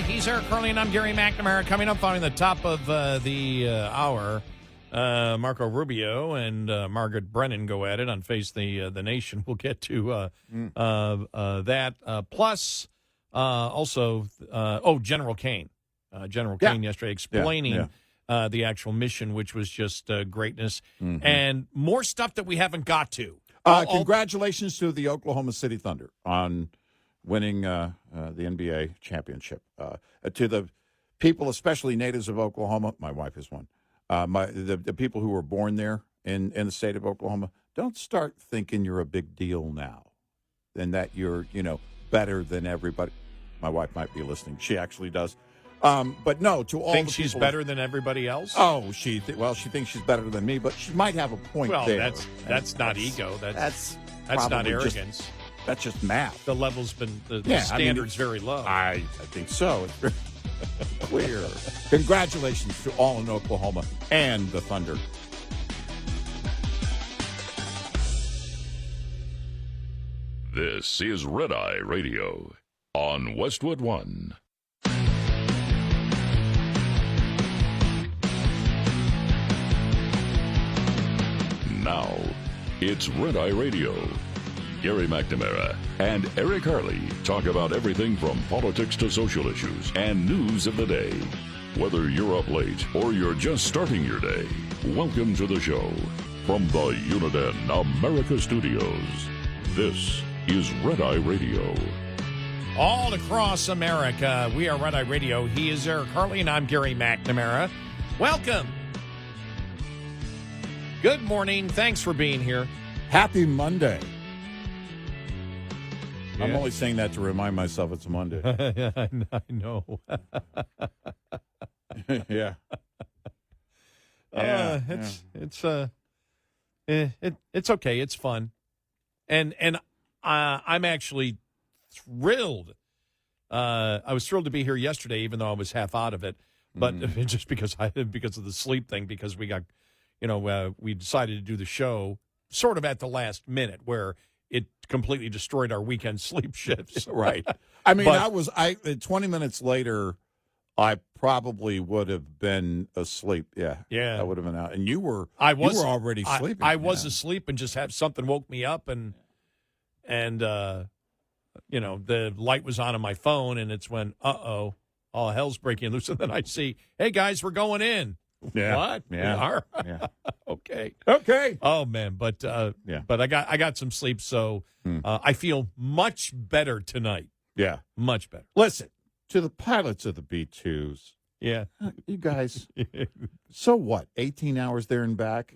He's Eric Harley and I'm Gary McNamara. Coming up following the top of the hour, Marco Rubio and Margaret Brennan go at it on Face the Nation. We'll get to that. Plus, also, General Kane. General Kane yesterday explaining the actual mission, which was just greatness. Mm-hmm. And more stuff that we haven't got to. Congratulations to the Oklahoma City Thunder on winning the NBA championship. To the people, especially natives of Oklahoma, my wife is one. The people who were born there in the state of Oklahoma, don't start thinking you're a big deal now, and that you're better than everybody. My wife might be listening; she actually does. But no, to all think the she's people, better than everybody else. Oh, she thinks she's better than me, but she might have a point. Well, there. that's not ego. That's not arrogance. That's just math. The level's been the standard's very low. I think so. It's very clear. Congratulations to all in Oklahoma and the Thunder. This is Red Eye Radio on Westwood One. Now, it's Red Eye Radio. Gary McNamara and Eric Harley talk about everything from politics to social issues and news of the day. Whether you're up late or you're just starting your day, welcome to the show. From the Uniden America Studios, this is Red Eye Radio. All across America, we are Red Eye Radio. He is Eric Harley, and I'm Gary McNamara. Welcome. Good morning. Thanks for being here. Happy Monday. Yeah. I'm only saying that to remind myself it's a Monday. I know. Yeah. It's okay. It's fun, and I'm actually thrilled. I was thrilled to be here yesterday, even though I was half out of it, but just because of the sleep thing. Because we got, we decided to do the show sort of at the last minute, where it completely destroyed our weekend sleep shifts. Right. I mean, 20 minutes later, I probably would have been asleep. Yeah. I would have been out. And you were already sleeping. I was asleep and just had something woke me up and the light was on my phone and it's when, all hell's breaking loose. And then I see, hey guys, we're going in. Yeah. What? Yeah. All right. Yeah. Okay. Oh man. But but I got some sleep. So I feel much better tonight. Yeah. Much better. Listen, to the pilots of the B-2s. Yeah. You guys, so what? 18 hours there and back?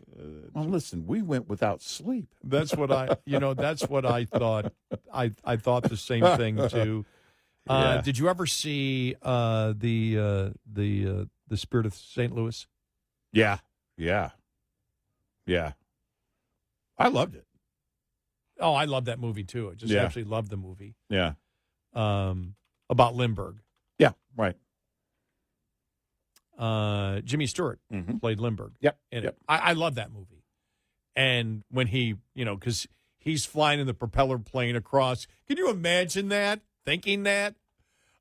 Well, listen, we went without sleep. That's what that's what I thought. I thought the same thing too. Yeah. Did you ever see the Spirit of St. Louis? Yeah. I loved it. Oh, I love that movie too. I just absolutely love the movie. Yeah. About Lindbergh. Yeah, right. Jimmy Stewart played Lindbergh. Yep. I love that movie. And when he, because he's flying in the propeller plane across. Can you imagine that? Thinking that?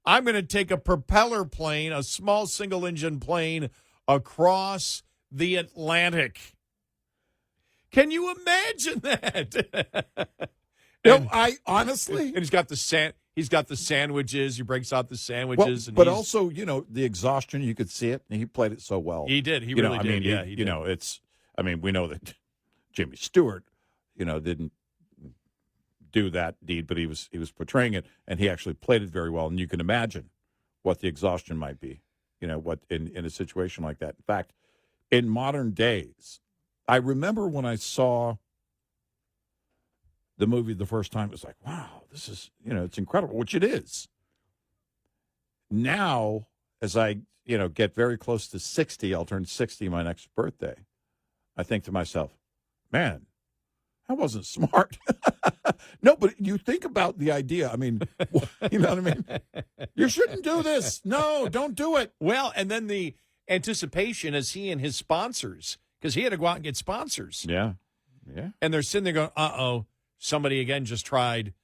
I'm going to take a propeller plane, a small single-engine plane, across the Atlantic. Can you imagine that? No, I honestly. And he's got the sandwiches. He breaks out the sandwiches. But also, the exhaustion, you could see it. And he played it so well. He did. He really did. He did. We know that Jimmy Stewart, didn't do that deed, but he was portraying it, and he actually played it very well. And you can imagine what the exhaustion might be, what in a situation like that. In fact, in modern days, I remember when I saw the movie the first time, it was like, wow, this is, it's incredible, which it is. Now, as I, get very close to 60, I'll turn 60 my next birthday, I think to myself, man, that wasn't smart. No, but you think about the idea. I mean, you know what I mean? You shouldn't do this. No, don't do it. Well, and then the anticipation as he and his sponsors, because he had to go out and get sponsors. Yeah. And they're sitting there going, uh-oh, somebody again just tried,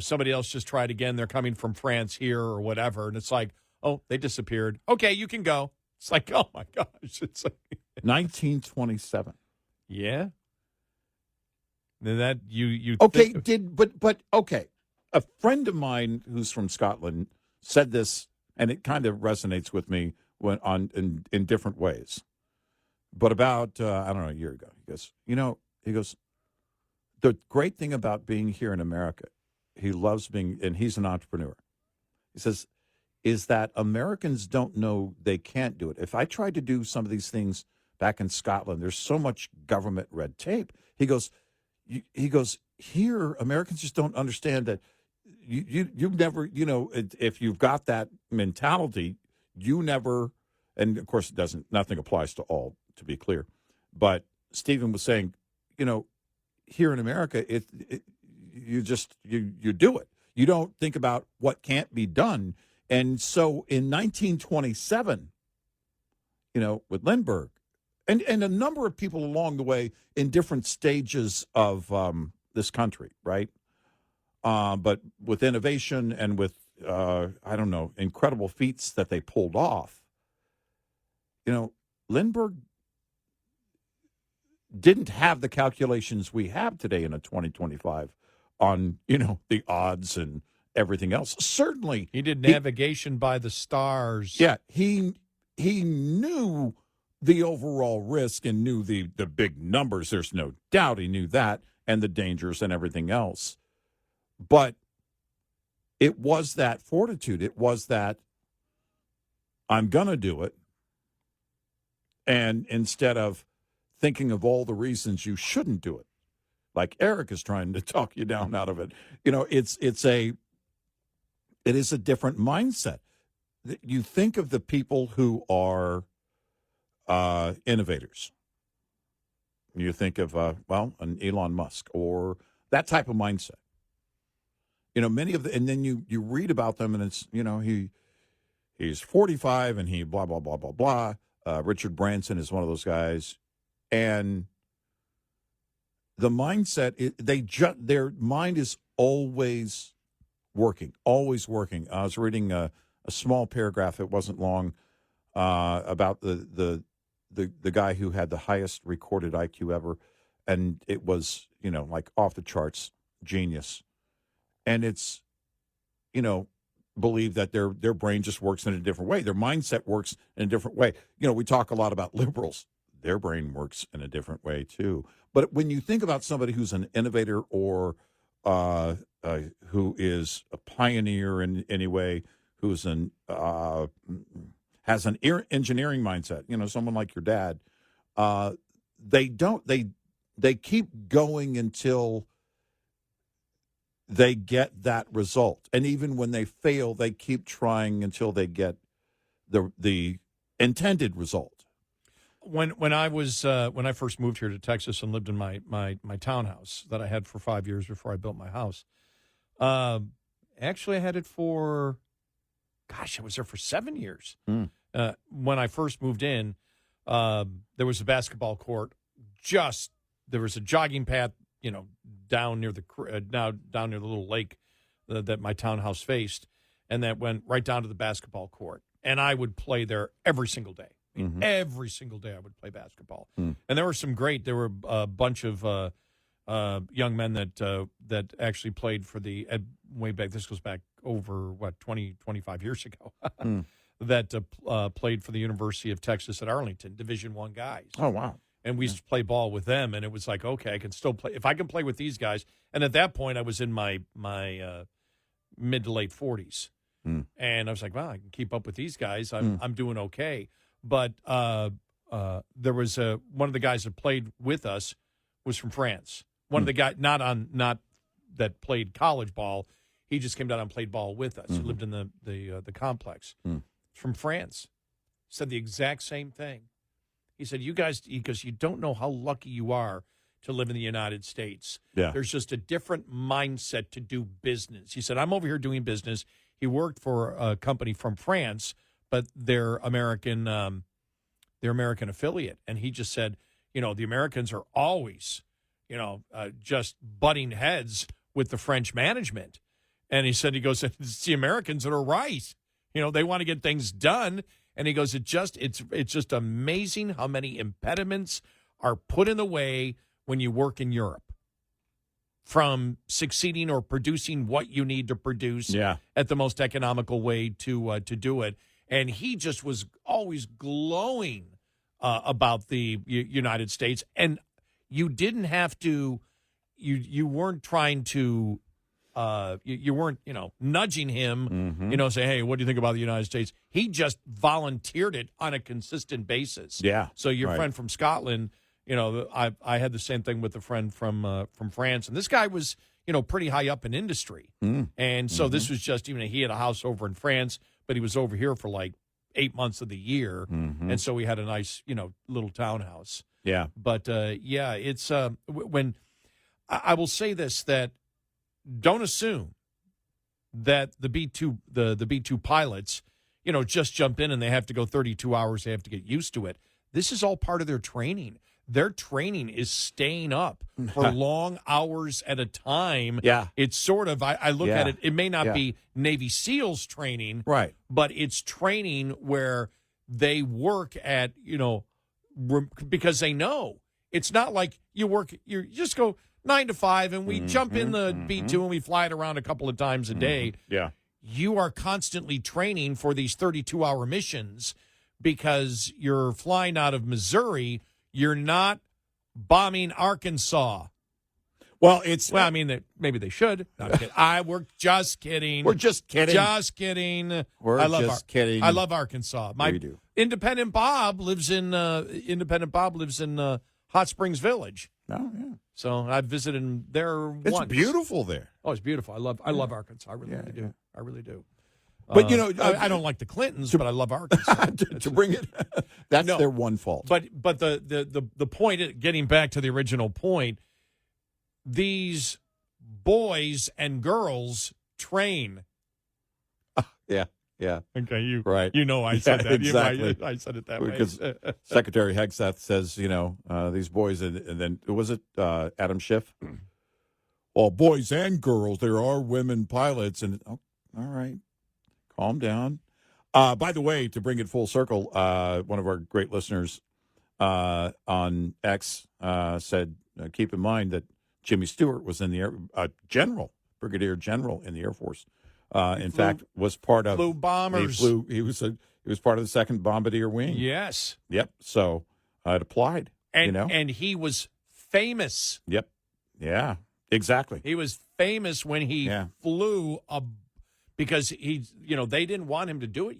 somebody else just tried again. They're coming from France here or whatever. And it's like, oh, they disappeared. Okay, you can go. It's like, oh, my gosh. It's like 1927. Yeah. Then that you okay think... but okay, a friend of mine who's from Scotland said this, and it kind of resonates with me in different ways. But about I don't know, a year ago, he goes, the great thing about being here in America, he loves being, and he's an entrepreneur. He says, is that Americans don't know they can't do it. If I tried to do some of these things back in Scotland, there's so much government red tape. He goes, here, Americans just don't understand that you've never, if you've got that mentality, you never, and of course nothing applies to all, to be clear. But Stephen was saying, here in America, you do it. You don't think about what can't be done. And so in 1927, with Lindbergh, and a number of people along the way in different stages of this country, right? But with innovation and with, incredible feats that they pulled off, Lindbergh didn't have the calculations we have today in a 2025 on, the odds and everything else. Certainly. He did navigation by the stars. Yeah, he knew the overall risk and knew the big numbers. There's no doubt he knew that, and the dangers and everything else. But it was that fortitude. It was that I'm going to do it. And instead of thinking of all the reasons you shouldn't do it, like Eric is trying to talk you down out of it, it is a different mindset. You think of the people who are innovators. You think of, an Elon Musk or that type of mindset. Many of and then you read about them and it's, he's 45 and he blah, blah, blah, blah, blah. Richard Branson is one of those guys. And the mindset, their mind is always working, always working. I was reading a small paragraph, it wasn't long, about the guy who had the highest recorded IQ ever, and it was, like off the charts, genius. And it's, believe that their brain just works in a different way. Their mindset works in a different way. We talk a lot about liberals. Their brain works in a different way, too. But when you think about somebody who's an innovator or who is a pioneer in any way, who's has an engineering mindset, someone like your dad, they keep going until they get that result. And even when they fail, they keep trying until they get the intended result. When I first moved here to Texas and lived in my townhouse that I had for 5 years before I built my house, actually I had it for, I was there for 7 years. When I first moved in, there was a basketball court. There was a jogging path, down near down near the little lake that my townhouse faced, and that went right down to the basketball court. And I would play there every single day. Every single day I would play basketball. And there were there were a bunch of young men that actually played for way back. This goes back over, 20, 25 years ago, that played for the University of Texas at Arlington, Division I guys. Oh, wow. And we used to play ball with them, and it was like, okay, I can still play. If I can play with these guys, and at that point I was in my mid to late 40s. And I was like, well, I can keep up with these guys. I'm doing okay. But there was one of the guys that played with us was from France. One of the guys, not that played college ball. He just came down and played ball with us. He lived in the complex. From France. Said the exact same thing. He said, you guys, because you don't know how lucky you are to live in the United States. Yeah. There's just a different mindset to do business. He said, I'm over here doing business. He worked for a company from France, but they're American affiliate. And he just said, the Americans are always, just butting heads with the French management. And he said, it's the Americans that are right. They want to get things done. And he goes, it's just amazing how many impediments are put in the way when you work in Europe from succeeding or producing what you need to produce at the most economical way to do it. And he just was always glowing about the United States. And you didn't have to, you weren't trying to, you weren't, nudging him, say, hey, what do you think about the United States? He just volunteered it on a consistent basis. Yeah. So your friend from Scotland, I had the same thing with a friend from France, and this guy was, pretty high up in industry. And so this was just, he had a house over in France, but he was over here for like 8 months of the year. And so we had a nice, little townhouse. Yeah. But, it's when I will say this, that don't assume that the B-2 pilots, just jump in and they have to go 32 hours. They have to get used to it. This is all part of their training. Their training is staying up for long hours at a time. Yeah. It's sort of, I look at it, it may not be Navy SEALs training, right? But it's training where they work at, because they know. It's not like you just go 9 to 5 and we jump in the B-2 and we fly it around a couple of times a day. Yeah. You are constantly training for these 32-hour missions because you're flying out of Missouri. You're not bombing Arkansas. Well, maybe they should. No, I'm kidding. We're just kidding. We're just kidding. Just kidding. We're just kidding. I love Arkansas. We do. Independent Bob lives in Hot Springs Village. Oh, yeah. So I've visited him there once. It's beautiful there. Oh, it's beautiful. I love Arkansas. I really do. I really do. But I don't like the Clintons, but I love Arkansas. to bring it, that's their one fault. But the point, getting back to the original point, these boys and girls train. Yeah. Okay, you right. I said that. Exactly. I said it that way. Because Secretary Hegseth says, these boys, and then was it Adam Schiff? Well, boys and girls, there are women pilots, and all right. Calm down. By the way, to bring it full circle, one of our great listeners on X said, keep in mind that Jimmy Stewart was in the brigadier general in the Air Force. In fact, was part of flew bombers. He was part of the 2nd Bombardier Wing. Yes. Yep. So it applied. And he was famous. Yep. Yeah. Exactly. He was famous when he flew because they didn't want him to do it,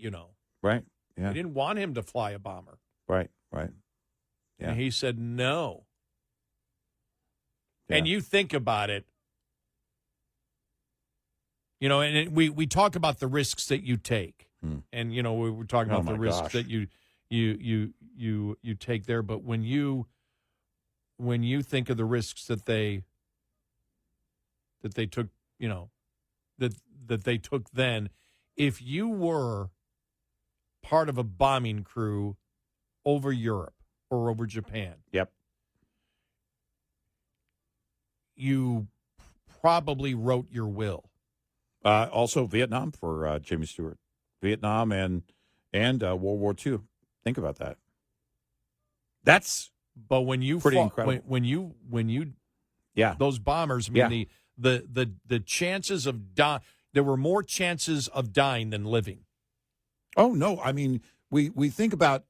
Right. Yeah. They didn't want him to fly a bomber. Right. Yeah. And he said no. Yeah. And you think about it, and we talk about the risks that you take. And we were talking about the risks that you take there, but when you think of the risks that they took, that they took then, if you were part of a bombing crew over Europe or over Japan. Yep. You probably wrote your will. Also, Vietnam for Jimmy Stewart. Vietnam and World War II. Think about that. That's when you pretty incredible. When you yeah, those bombers. I mean, the chances of there were more chances of dying than living. Oh no, I mean we think about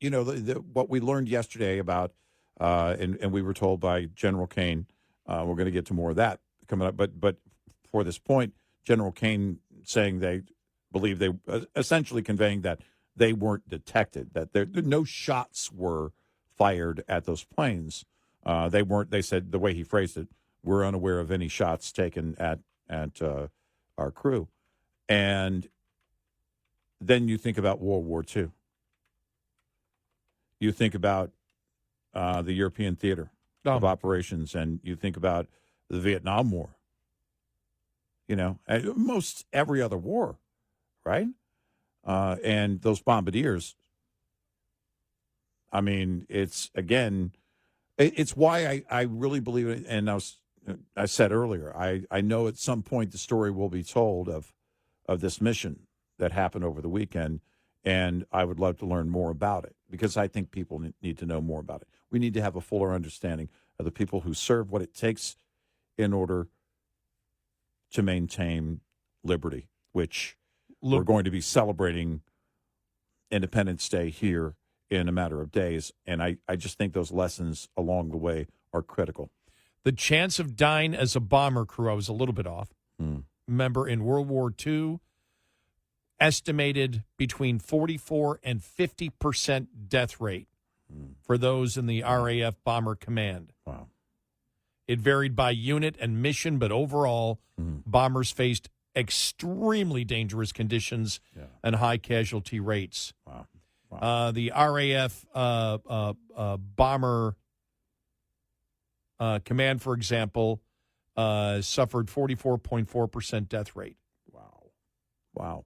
what we learned yesterday about and we were told by General Kane. We're going to get to more of that coming up, but for this point, General Kane saying they believe they essentially conveying that they weren't detected, that no shots were fired at those planes. They weren't. They said the way he phrased it, we're unaware of any shots taken at our crew. And then you think about World War II. You think about the European theater of operations, and you think about the Vietnam War. Most every other war, right? And those bombardiers. I mean, it's why I really believe it. And I said earlier, I know at some point the story will be told of this mission that happened over the weekend, and I would love to learn more about it because I think people need to know more about it. We need to have a fuller understanding of the people who serve, what it takes in order to maintain liberty, which we're going to be celebrating Independence Day here in a matter of days. And I just think those lessons along the way are critical. The chance of dying as a bomber crew, I was a little bit off. Remember, in World War II, estimated between 44 and 50% death rate for those in the RAF Bomber Command. Wow. It varied by unit and mission, but overall, bombers faced extremely dangerous conditions and high casualty rates. Wow. The RAF Bomber Command, for example, suffered 44.4% death rate. Wow.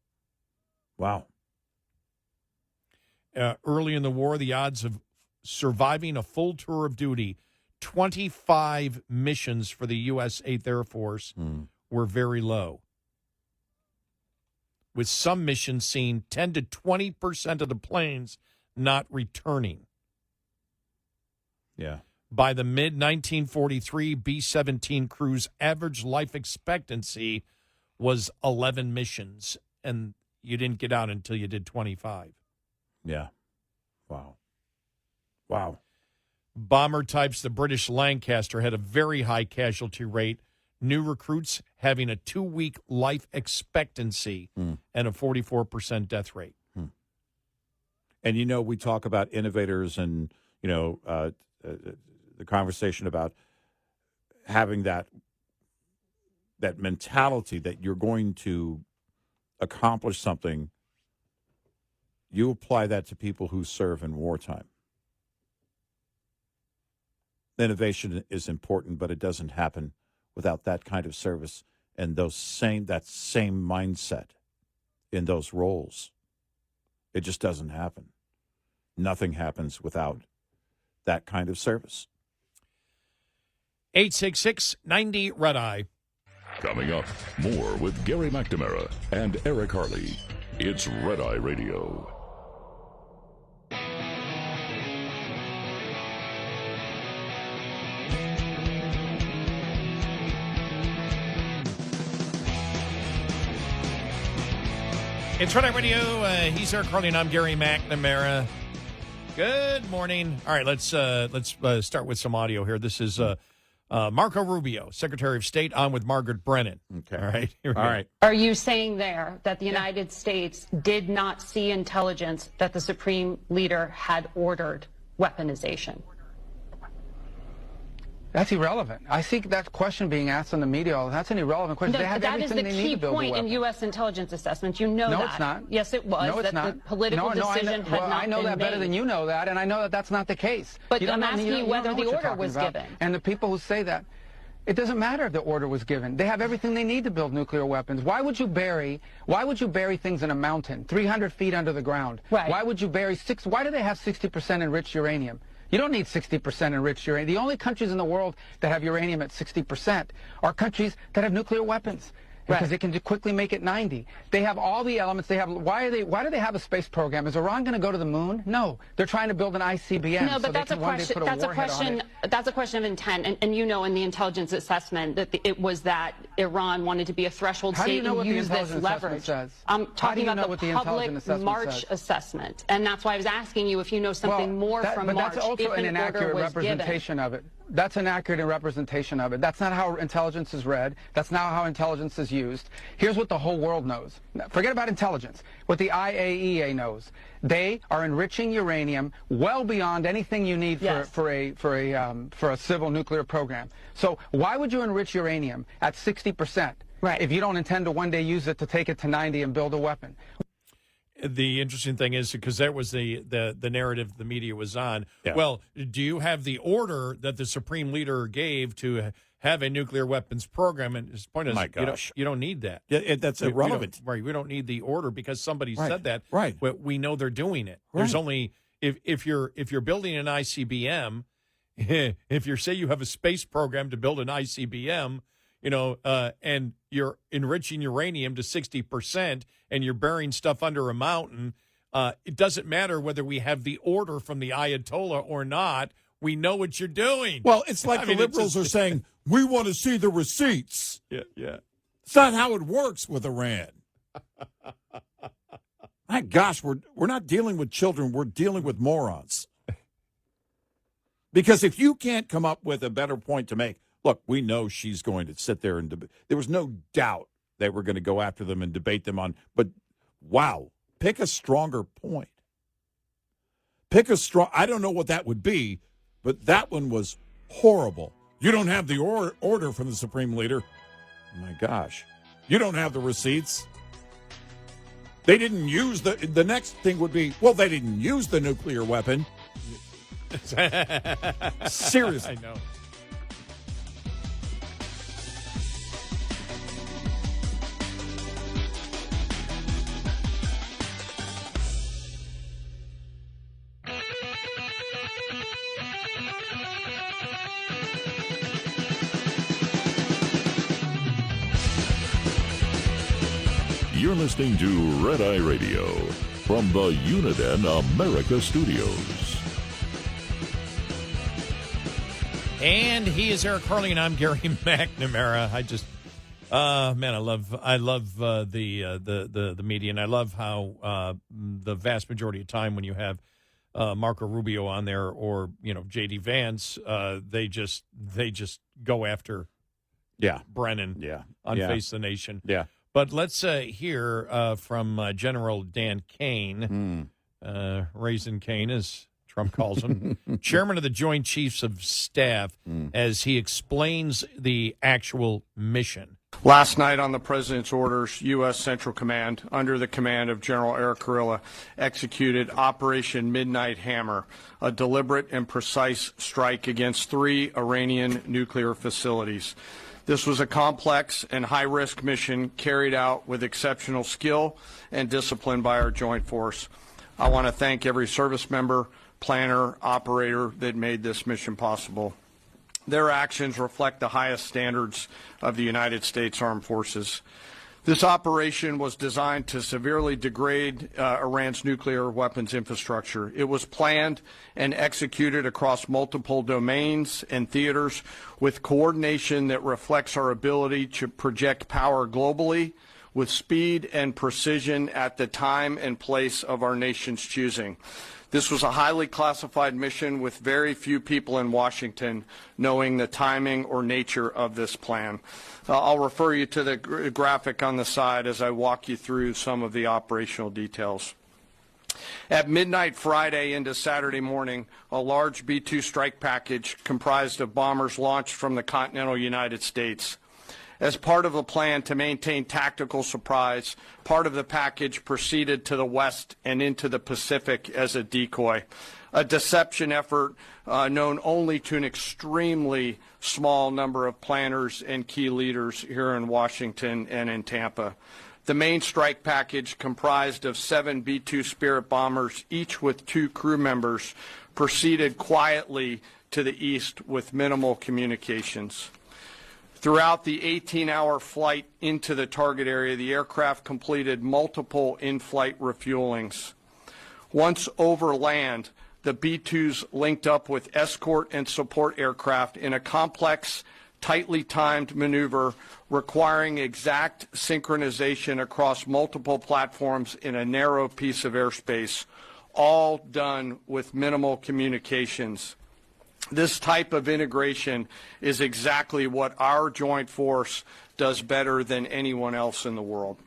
Early in the war, the odds of surviving a full tour of duty, 25 missions for the U.S. 8th Air Force, were very low, with some missions seeing 10 to 20% of the planes not returning. Yeah. By the mid-1943, B-17 crew's average life expectancy was 11 missions, and you didn't get out until you did 25. Yeah. Wow. Bomber types, the British Lancaster had a very high casualty rate, new recruits having a 2-week life expectancy and a 44% death rate. And, we talk about innovators and, the conversation about having that mentality that you're going to accomplish something. You apply that to people who serve in wartime. Innovation is important, but it doesn't happen without that kind of service and that same mindset in those roles. It just doesn't happen. Nothing happens without that kind of service. 866-90-RED-EYE. Coming up, more with Gary McNamara and Eric Harley. It's Red Eye Radio. It's Red Eye Radio. He's Eric Harley, and I'm Gary McNamara. Good morning. All right, let's start with some audio here. This is Marco Rubio, Secretary of State, on with Margaret Brennan. Okay. All right. All right. Are you saying there that the United States did not see intelligence that the Supreme Leader had ordered weaponization? That's irrelevant. I think that question being asked on the media, that's an irrelevant question. No, they have that is everything the they need key to build point a weapon. in U.S. intelligence assessments. You know no, that. No, it's not. Yes, it was. No, it's that not. The political decision had not been made. I know that better than you know that, and I know that that's not the case. But I'm asking you whether the order was given. And the people who say that, it doesn't matter if the order was given. They have everything they need to build nuclear weapons. Why would you bury things in a mountain, 300 feet under the ground? Right. Why would you bury why do they have 60% enriched uranium? You don't need 60% enriched uranium. The only countries in the world that have uranium at 60% are countries that have nuclear weapons. Because they can quickly make it 90. They have all the elements. They have. Why do they have a space program? Is Iran going to go to the moon? No. They're trying to build an ICBM. No, but that's a question. That's a question of intent. And you know, in the intelligence assessment, that it was that Iran wanted to be a threshold state and use this leverage. I'm talking about the public March assessment, and that's why I was asking you if you know something more from March. But that's also an inaccurate representation of it. That's an accurate representation of it. That's not how intelligence is read. That's not how intelligence is used. Here's what the whole world knows. Forget about intelligence. What the IAEA knows. They are enriching uranium well beyond anything you need for a civil nuclear program. So why would you enrich uranium at 60% if you don't intend to one day use it to take it to 90 and build a weapon? The interesting thing is, because that was the narrative the media was on. Yeah. Well, do you have the order that the Supreme Leader gave to have a nuclear weapons program? And his point is, you don't need that. Yeah, that's irrelevant. We don't need the order because somebody said that. Right. But we know they're doing it. Right. There's only if you're building an ICBM, if you say you have a space program to build an ICBM, and you're enriching uranium to 60% and you're burying stuff under a mountain, it doesn't matter whether we have the order from the Ayatollah or not. We know what you're doing. Well, it's like the liberals are saying, we want to see the receipts. Yeah. It's not how it works with Iran. My gosh, we're not dealing with children. We're dealing with morons. Because if you can't come up with a better point to make, look, we know she's going to sit there and debate. There was no doubt that we're going to go after them and debate them on. But, wow, pick a stronger point. I don't know what that would be, but that one was horrible. You don't have the order from the Supreme Leader. Oh, my gosh. You don't have the receipts. They didn't use the next thing would be, well, they didn't use the nuclear weapon. Seriously. I know. You're listening to Red Eye Radio from the Uniden America Studios. And he is Eric Harley, and I'm Gary McNamara. I love the media, and I love how the vast majority of time when you have Marco Rubio on there or J.D. Vance, they just go after Brennan on Face the Nation. Yeah. But let's hear from General Dan Kane, Raisin Kane, as Trump calls him, chairman of the Joint Chiefs of Staff, as he explains the actual mission. Last night, on the President's orders, U.S. Central Command, under the command of General Eric Kurilla, executed Operation Midnight Hammer, a deliberate and precise strike against 3 Iranian nuclear facilities. This was a complex and high-risk mission carried out with exceptional skill and discipline by our joint force. I want to thank every service member, planner, operator that made this mission possible. Their actions reflect the highest standards of the United States Armed Forces. This operation was designed to severely degrade Iran's nuclear weapons infrastructure. It was planned and executed across multiple domains and theaters with coordination that reflects our ability to project power globally with speed and precision at the time and place of our nation's choosing. This was a highly classified mission with very few people in Washington knowing the timing or nature of this plan. I'll refer you to the graphic on the side as I walk you through some of the operational details. At midnight Friday into Saturday morning, a large B-2 strike package comprised of bombers launched from the continental United States. As part of a plan to maintain tactical surprise, part of the package proceeded to the west and into the Pacific as a decoy, a deception effort known only to an extremely small number of planners and key leaders here in Washington and in Tampa. The main strike package comprised of 7 B-2 Spirit bombers, each with 2 crew members, proceeded quietly to the east with minimal communications. Throughout the 18-hour flight into the target area, the aircraft completed multiple in-flight refuelings. Once over land, the B-2s linked up with escort and support aircraft in a complex, tightly timed maneuver requiring exact synchronization across multiple platforms in a narrow piece of airspace, all done with minimal communications. This type of integration is exactly what our joint force does better than anyone else in the world.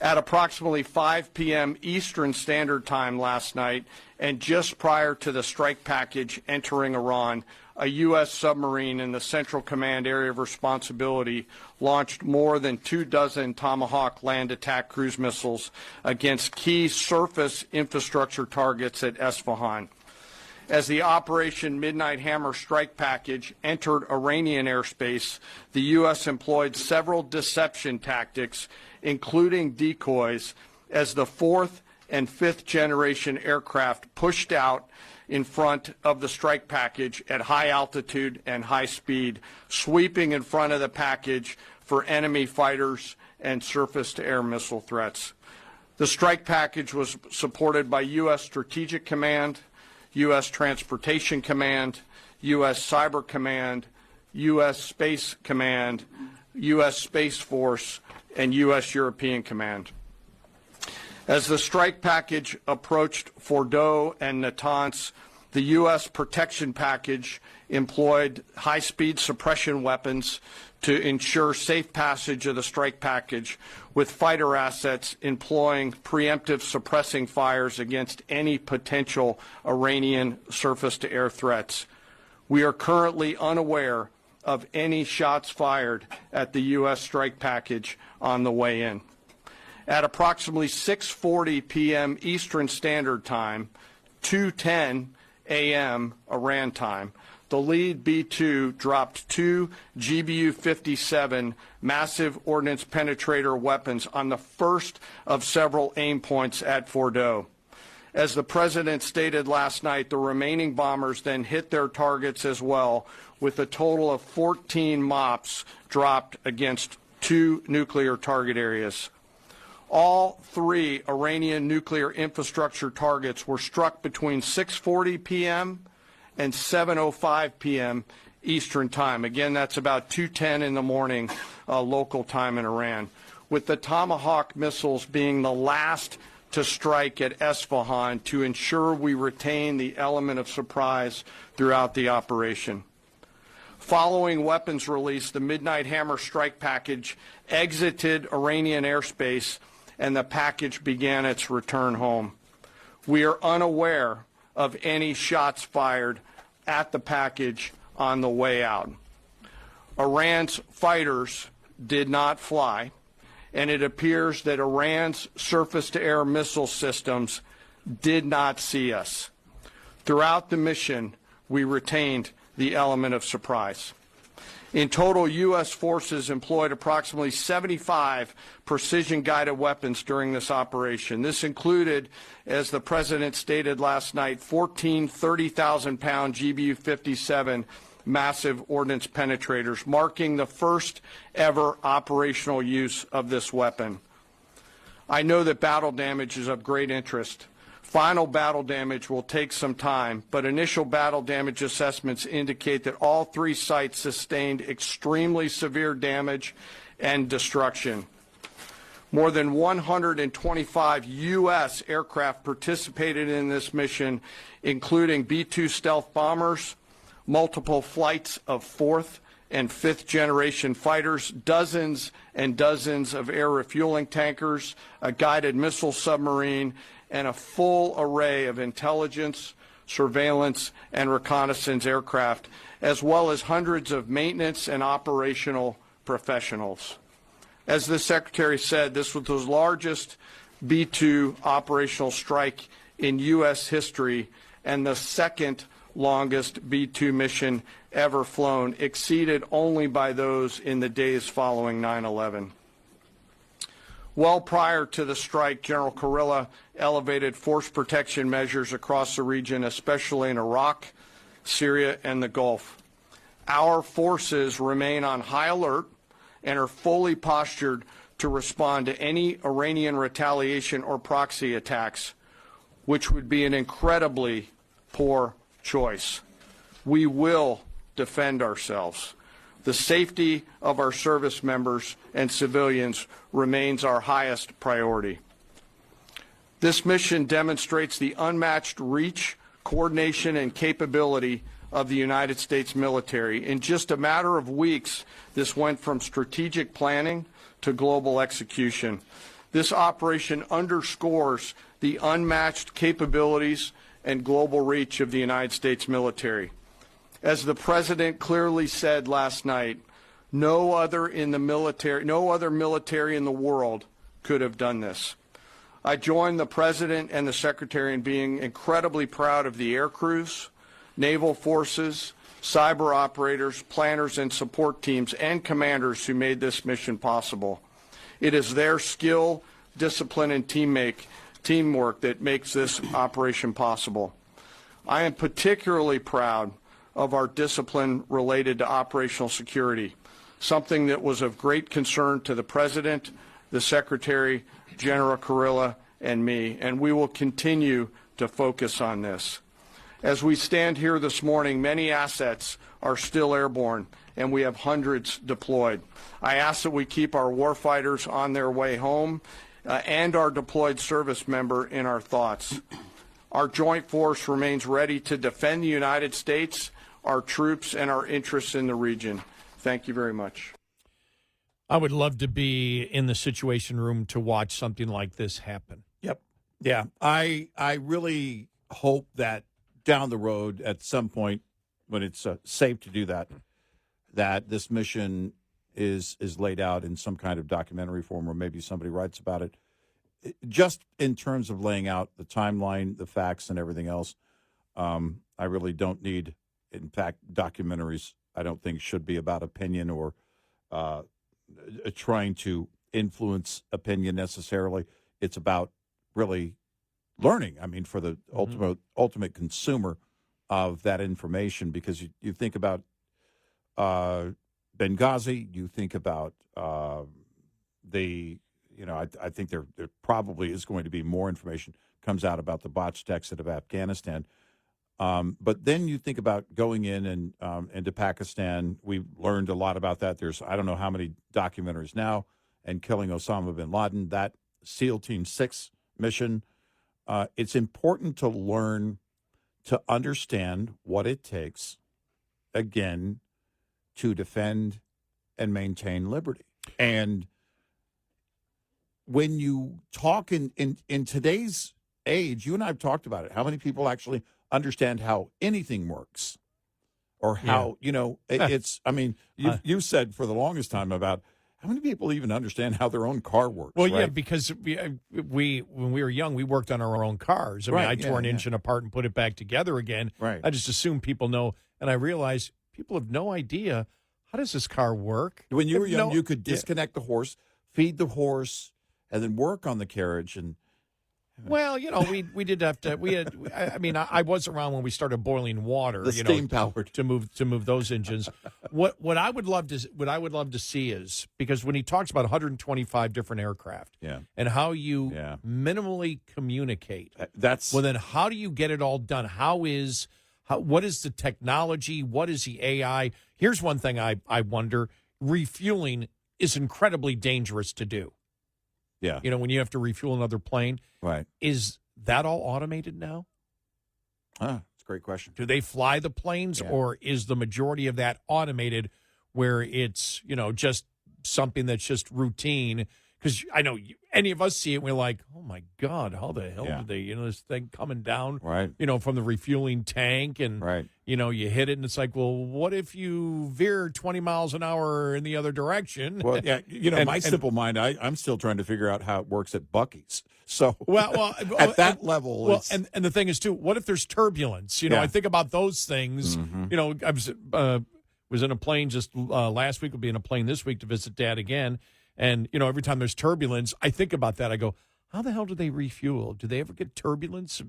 At approximately 5 p.m. Eastern Standard Time last night, and just prior to the strike package entering Iran, a U.S. submarine in the Central Command area of responsibility launched more than 24 Tomahawk land attack cruise missiles against key surface infrastructure targets at Esfahan. As the Operation Midnight Hammer strike package entered Iranian airspace, the U.S. employed several deception tactics, including decoys, as the 4th and 5th generation aircraft pushed out in front of the strike package at high altitude and high speed, sweeping in front of the package for enemy fighters and surface-to-air missile threats. The strike package was supported by U.S. Strategic Command, U.S. Transportation Command, U.S. Cyber Command, U.S. Space Command, U.S. Space Force, and U.S. European Command. As the strike package approached Fordow and Natanz, the U.S. protection package employed high-speed suppression weapons to ensure safe passage of the strike package, with fighter assets employing preemptive suppressing fires against any potential Iranian surface-to-air threats. We are currently unaware of any shots fired at the U.S. strike package on the way in. At approximately 6:40 p.m. Eastern Standard Time, 2:10 a.m. Iran time, the lead B-2 dropped 2 GBU-57 massive ordnance penetrator weapons on the first of several aim points at Fordow. As the President stated last night, the remaining bombers then hit their targets as well, with a total of 14 MOPs dropped against 2 nuclear target areas. All 3 Iranian nuclear infrastructure targets were struck between 6:40 p.m. and 7:05 p.m. Eastern Time. Again, that's about 2:10 in the morning local time in Iran, with the Tomahawk missiles being the last to strike at Esfahan to ensure we retain the element of surprise throughout the operation. Following weapons release, the Midnight Hammer strike package exited Iranian airspace and the package began its return home. We are unaware of any shots fired at the package on the way out. Iran's fighters did not fly, and it appears that Iran's surface-to-air missile systems did not see us. Throughout the mission, we retained the element of surprise. In total, U.S. forces employed approximately 75 precision-guided weapons during this operation. This included, as the President stated last night, 14 30,000-pound GBU-57 massive ordnance penetrators, marking the first ever operational use of this weapon. I know that battle damage is of great interest. Final battle damage will take some time, but initial battle damage assessments indicate that all 3 sites sustained extremely severe damage and destruction. More than 125 U.S. aircraft participated in this mission, including B-2 stealth bombers, multiple flights of 4th and 5th generation fighters, dozens and dozens of air refueling tankers, a guided missile submarine, and a full array of intelligence, surveillance, and reconnaissance aircraft, as well as hundreds of maintenance and operational professionals. As the Secretary said, this was the largest B-2 operational strike in U.S. history and the second longest B-2 mission ever flown, exceeded only by those in the days following 9/11. Well prior to the strike, General Kurilla elevated force protection measures across the region, especially in Iraq, Syria, and the Gulf. Our forces remain on high alert and are fully postured to respond to any Iranian retaliation or proxy attacks, which would be an incredibly poor choice. We will defend ourselves. The safety of our service members and civilians remains our highest priority. This mission demonstrates the unmatched reach, coordination, and capability of the United States military. In just a matter of weeks, this went from strategic planning to global execution. This operation underscores the unmatched capabilities and global reach of the United States military. As the President clearly said last night, no other military in the world could have done this. I join the President and the Secretary in being incredibly proud of the air crews, naval forces, cyber operators, planners, and support teams and commanders who made this mission possible. It is their skill, discipline, and teamwork that makes this operation possible. I am particularly proud of our discipline related to operational security, something that was of great concern to the President, the Secretary, General Kurilla, and me, and we will continue to focus on this. As we stand here this morning, many assets are still airborne, and we have hundreds deployed. I ask that we keep our warfighters on their way home and our deployed service member in our thoughts. Our joint force remains ready to defend the United States, our troops, and our interests in the region. Thank you very much. I would love to be in the Situation Room to watch something like this happen. Yep. Yeah. I really hope that down the road at some point when it's safe to do that, that this mission is laid out in some kind of documentary form, or maybe somebody writes about it. Just in terms of laying out the timeline, the facts, and everything else, I really don't need. In fact, documentaries, I don't think, should be about opinion or trying to influence opinion necessarily. It's about really learning. I mean, for the ultimate consumer of that information, because you think about Benghazi, you think about I think there probably is going to be more information comes out about the botched exit of Afghanistan. But then you think about going in and into Pakistan. We've learned a lot about that. There's I don't know how many documentaries now, and killing Osama bin Laden, that SEAL Team 6 mission. It's important to learn to understand what it takes, again, to defend and maintain liberty. And when you talk in today's age, you and I have talked about it, how many people actually understand how anything works, or how, it's, I mean, you said for the longest time about how many people even understand how their own car works. Well, right? yeah, because we when we were young, we worked on our own cars. I mean, I tore an engine apart and put it back together again. Right. I just assume people know, and I realize people have no idea, how does this car work? When you were young, you could disconnect the horse, feed the horse, and then work on the carriage. And well, we did have to. I was around when we started boiling water. The steam powered to move those engines. What I would love to see is, because when he talks about 125 different aircraft, and how you minimally communicate, well, then how do you get it all done? What is the technology? What is the AI? Here's one thing I wonder: refueling is incredibly dangerous to do. Yeah. When you have to refuel another plane. Right. Is that all automated now? That's a great question. Do they fly the planes, or is the majority of that automated where it's, just something that's just routine? Because I know any of us see it, and we're like, oh, my God, how the hell did they, this thing coming down, from the refueling tank, and, you hit it, and it's like, well, what if you veer 20 miles an hour in the other direction? Well, yeah, my simple mind, I'm still trying to figure out how it works at Buc-ee's. So, well at that level. Well, and the thing is, too, what if there's turbulence? I think about those things. I was in a plane just last week. We'll be in a plane this week to visit Dad again. And, every time there's turbulence, I think about that. I go, how the hell do they refuel? Do they ever get turbulence?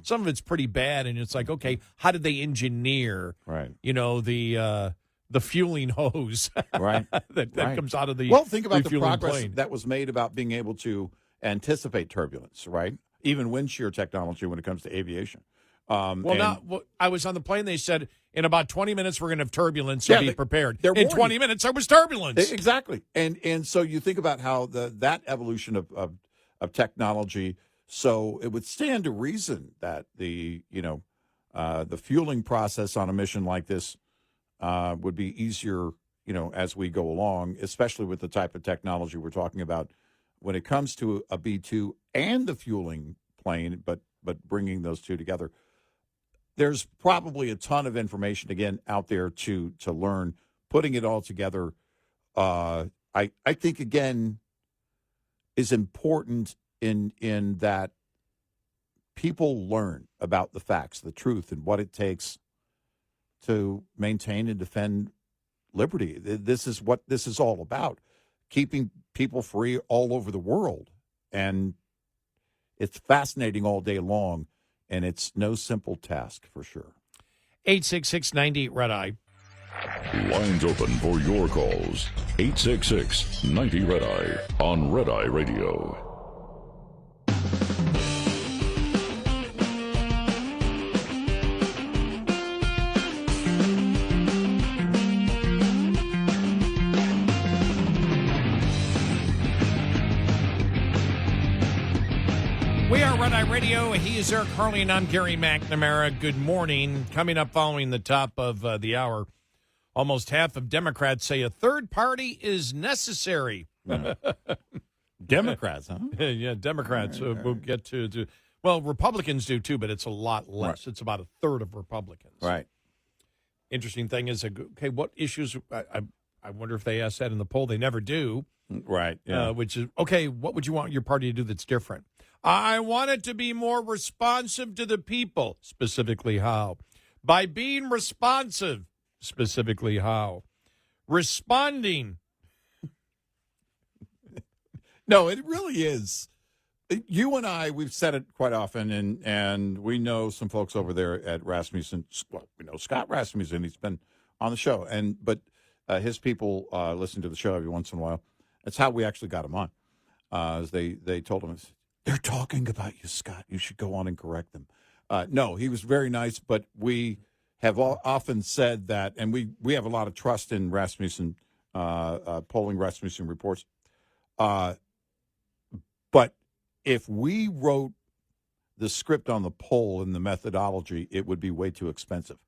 Some of it's pretty bad, and it's like, okay, how did they engineer, the fueling hose right. that comes out of the think about the progress plane. that was made about being able to anticipate turbulence, right? Even wind shear technology when it comes to aviation. I was on the plane. They said in about 20 minutes we're going to have turbulence, so be prepared. In 20 minutes there was turbulence. Exactly, and so you think about how that evolution of technology. So it would stand to reason that the fueling process on a mission like this would be easier, as we go along, especially with the type of technology we're talking about when it comes to a B-2 and the fueling plane, but bringing those two together. There's probably a ton of information, again, out there to learn. Putting it all together, I think, again, is important in that people learn about the facts, the truth, and what it takes to maintain and defend liberty. This is what this is all about, keeping people free all over the world. And it's fascinating all day long, and it's no simple task for sure. 866-98-RED-EYE. Lines open for your calls. 866-90-RED-EYE on Red Eye Radio. We are Red Eye Radio. He is Eric Harley, and I'm Gary McNamara. Good morning. Coming up following the top of the hour, almost half of Democrats say a third party is necessary. Democrats, huh? Yeah, Democrats. We'll get to. Well, Republicans do too, but it's a lot less. Right. It's about a third of Republicans. Right. Interesting thing is, okay, what issues? I wonder if they asked that in the poll. They never do. Right. Yeah. Which is, okay, what would you want your party to do that's different? I want it to be more responsive to the people. Specifically how? By being responsive. Specifically how? Responding. No, it really is. You and I, we've said it quite often, and we know some folks over there at Rasmussen. Well, we know Scott Rasmussen. He's been on the show, but his people listen to the show every once in a while. That's how we actually got him on. As they told him, they're talking about you, Scott. You should go on and correct them. No, he was very nice, but we have often said that, and we have a lot of trust in Rasmussen, polling Rasmussen reports. But if we wrote the script on the poll and the methodology, it would be way too expensive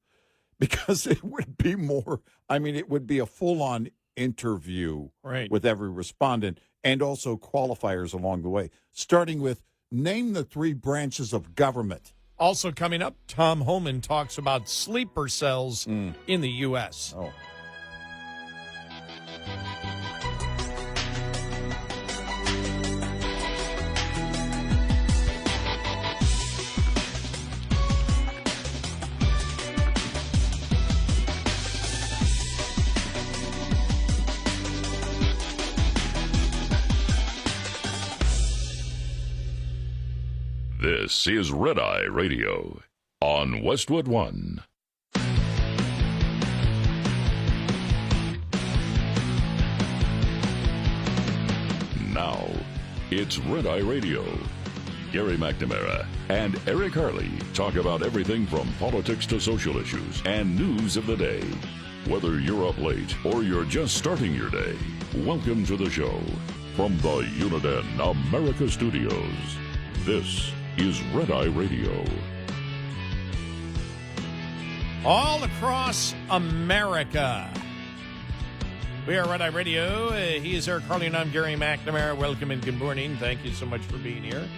because it would be more, it would be a full-on interview with every respondent and also qualifiers along the way, starting with name the 3 branches of government. Also coming up, Tom Homan talks about sleeper cells in the U.S. Oh. This is Red Eye Radio on Westwood One. Now, it's Red Eye Radio. Gary McNamara and Eric Harley talk about everything from politics to social issues and news of the day. Whether you're up late or you're just starting your day, welcome to the show. From the Uniden America Studios, this is Red Eye Radio. All across America. We are Red Eye Radio. He is Eric Harley, and I'm Gary McNamara. Welcome and good morning. Thank you so much for being here,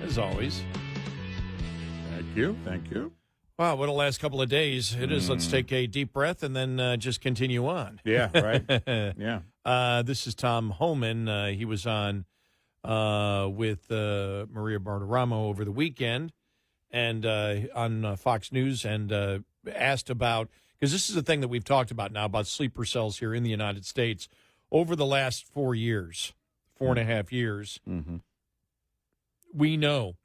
as always. Thank you. Wow, what a last couple of days it is. Let's take a deep breath and then just continue on. Yeah, right. Yeah. This is Tom Homan. He was on with Maria Bartiromo over the weekend and on Fox News and asked about, because this is the thing that we've talked about now about sleeper cells here in the United States. over the last 4 years, 4.5 years, we know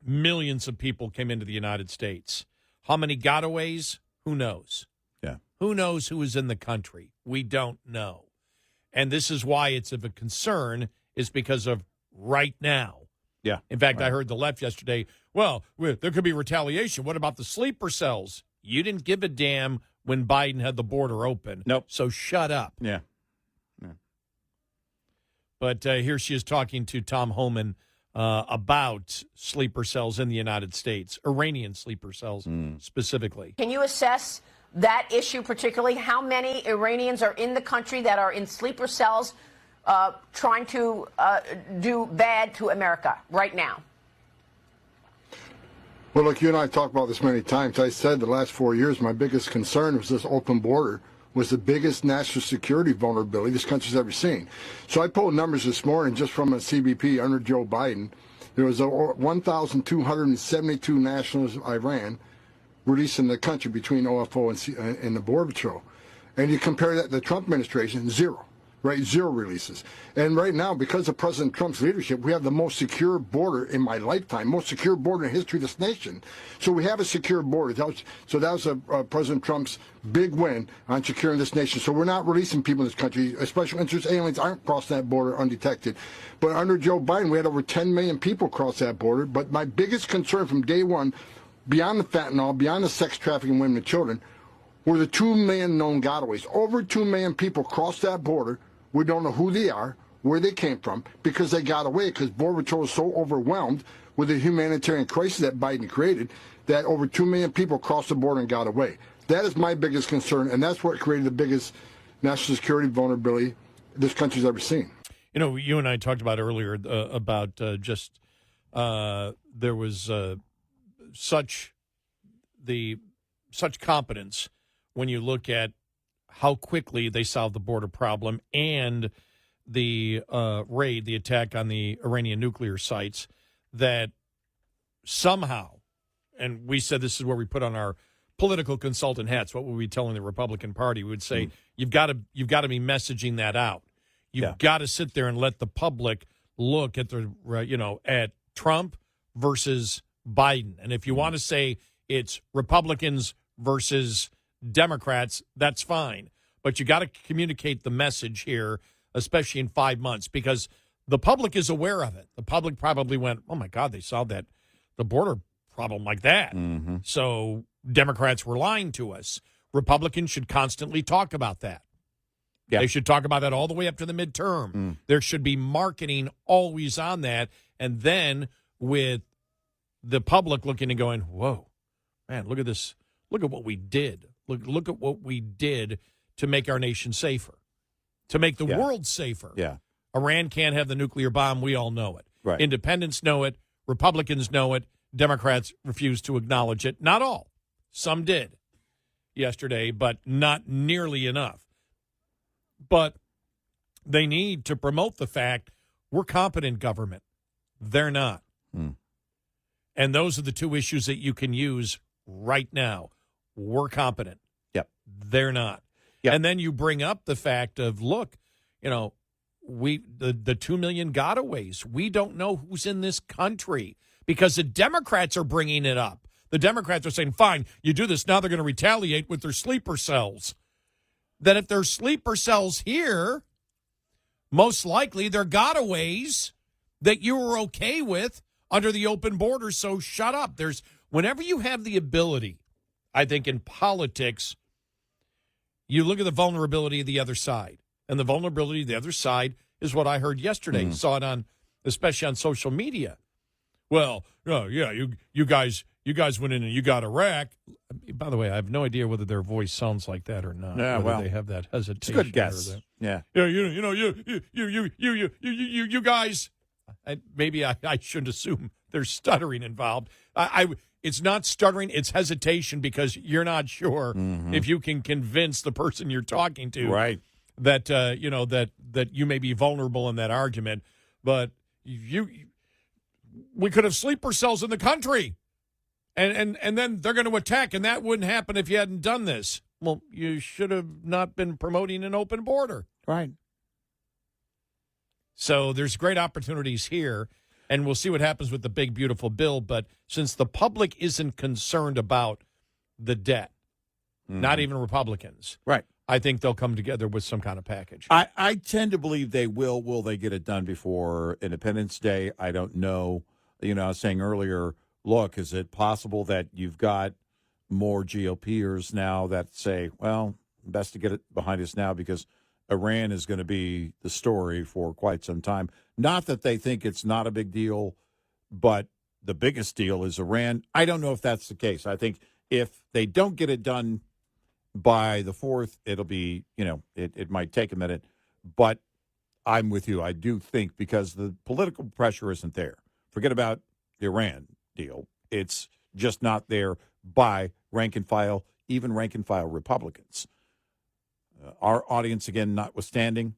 millions of people came into the United States. How many gotaways? Who knows? Yeah. Who knows who is in the country? We don't know. And this is why it's of a concern, is because of right now. Yeah. In fact, I heard the left yesterday, well, there could be retaliation. What about the sleeper cells? You didn't give a damn when Biden had the border open. Nope. So shut up. Yeah. But here she is talking to Tom Homan about sleeper cells in the United States, Iranian sleeper cells specifically. Can you assess that issue particularly? How many Iranians are in the country that are in sleeper cells trying to do bad to America right now? Well, look, you and I have talked about this many times. I said the last 4 years my biggest concern was this open border was the biggest national security vulnerability this country's ever seen. So I pulled numbers this morning just from a CBP under Joe Biden. There was 1,272 nationals of Iran released in the country between OFO and the Border Patrol. And you compare that to the Trump administration, zero. Right, zero releases. And right now, because of President Trump's leadership, we have the most secure border in my lifetime, most secure border in the history of this nation. So we have a secure border. That was President Trump's big win on securing this nation. So we're not releasing people in this country. Special interest aliens aren't crossing that border undetected. But under Joe Biden, we had over 10 million people cross that border. But my biggest concern from day one, beyond the fentanyl, beyond the sex trafficking women and children, were the 2 million known gotaways. Over 2 million people crossed that border. We don't know who they are, where they came from, because they got away, because Border Patrol was so overwhelmed with the humanitarian crisis that Biden created that over 2 million people crossed the border and got away. That is my biggest concern, and that's what created the biggest national security vulnerability this country's ever seen. You know, you and I talked about earlier about there was such competence when you look at how quickly they solved the border problem and the raid, the attack on the Iranian nuclear sites, that somehow, and we said this is where we put on our political consultant hats, what would we be telling the Republican Party? We would say, you've got to be messaging that out. You've got to sit there and let the public look at at Trump versus Biden. And if you want to say it's Republicans versus Democrats, that's fine. But you got to communicate the message here, especially in 5 months, because the public is aware of it. The public probably went, oh, my God, they solved the border problem like that. So Democrats were lying to us. Republicans should constantly talk about that. They should talk about that all the way up to the midterm. There should be marketing always on that. And then with the public looking and going, whoa, man, look at this. Look at what we did. Look at what we did to make our nation safer, to make the world safer. Iran can't have the nuclear bomb. We all know it. Right. Independents know it. Republicans know it. Democrats refuse to acknowledge it. Not all. Some did yesterday, but not nearly enough. But they need to promote the fact we're competent government. They're not. And those are the two issues that you can use right now. We're competent. They're not. And then you bring up the fact of, look, the 2 million gotaways. We don't know who's in this country because the Democrats are bringing it up. The Democrats are saying, fine, you do this. Now they're going to retaliate with their sleeper cells. Then if there's sleeper cells here, most likely they're gotaways that you were okay with under the open border. So shut up. Whenever you have the ability, I think in politics, you look at the vulnerability of the other side. And the vulnerability of the other side is what I heard yesterday. Saw it especially on social media. Well, you guys went in and you got Iraq. By the way, I have no idea whether their voice sounds like that or not. Yeah, whether they have that hesitation. It's a good guess. You guys. Maybe I shouldn't assume there's stuttering involved. It's not stuttering, it's hesitation because you're not sure if you can convince the person you're talking to that that you may be vulnerable in that argument. But we could have sleeper cells in the country, and then they're going to attack, and that wouldn't happen if you hadn't done this. Well, you should have not been promoting an open border. Right. So there's great opportunities here, and we'll see what happens with the big, beautiful bill. But since the public isn't concerned about the debt, not even Republicans, right? I think they'll come together with some kind of package. I tend to believe they will. Will they get it done before Independence Day? I don't know. I was saying earlier, look, is it possible that you've got more GOPers now that say, well, best to get it behind us now because Iran is going to be the story for quite some time. Not that they think it's not a big deal, but the biggest deal is Iran. I don't know if that's the case. I think if they don't get it done by the 4th, it'll be, it might take a minute. But I'm with you. I do think because the political pressure isn't there. Forget about the Iran deal. It's just not there by rank and file, even rank and file Republicans. Our audience, again, notwithstanding,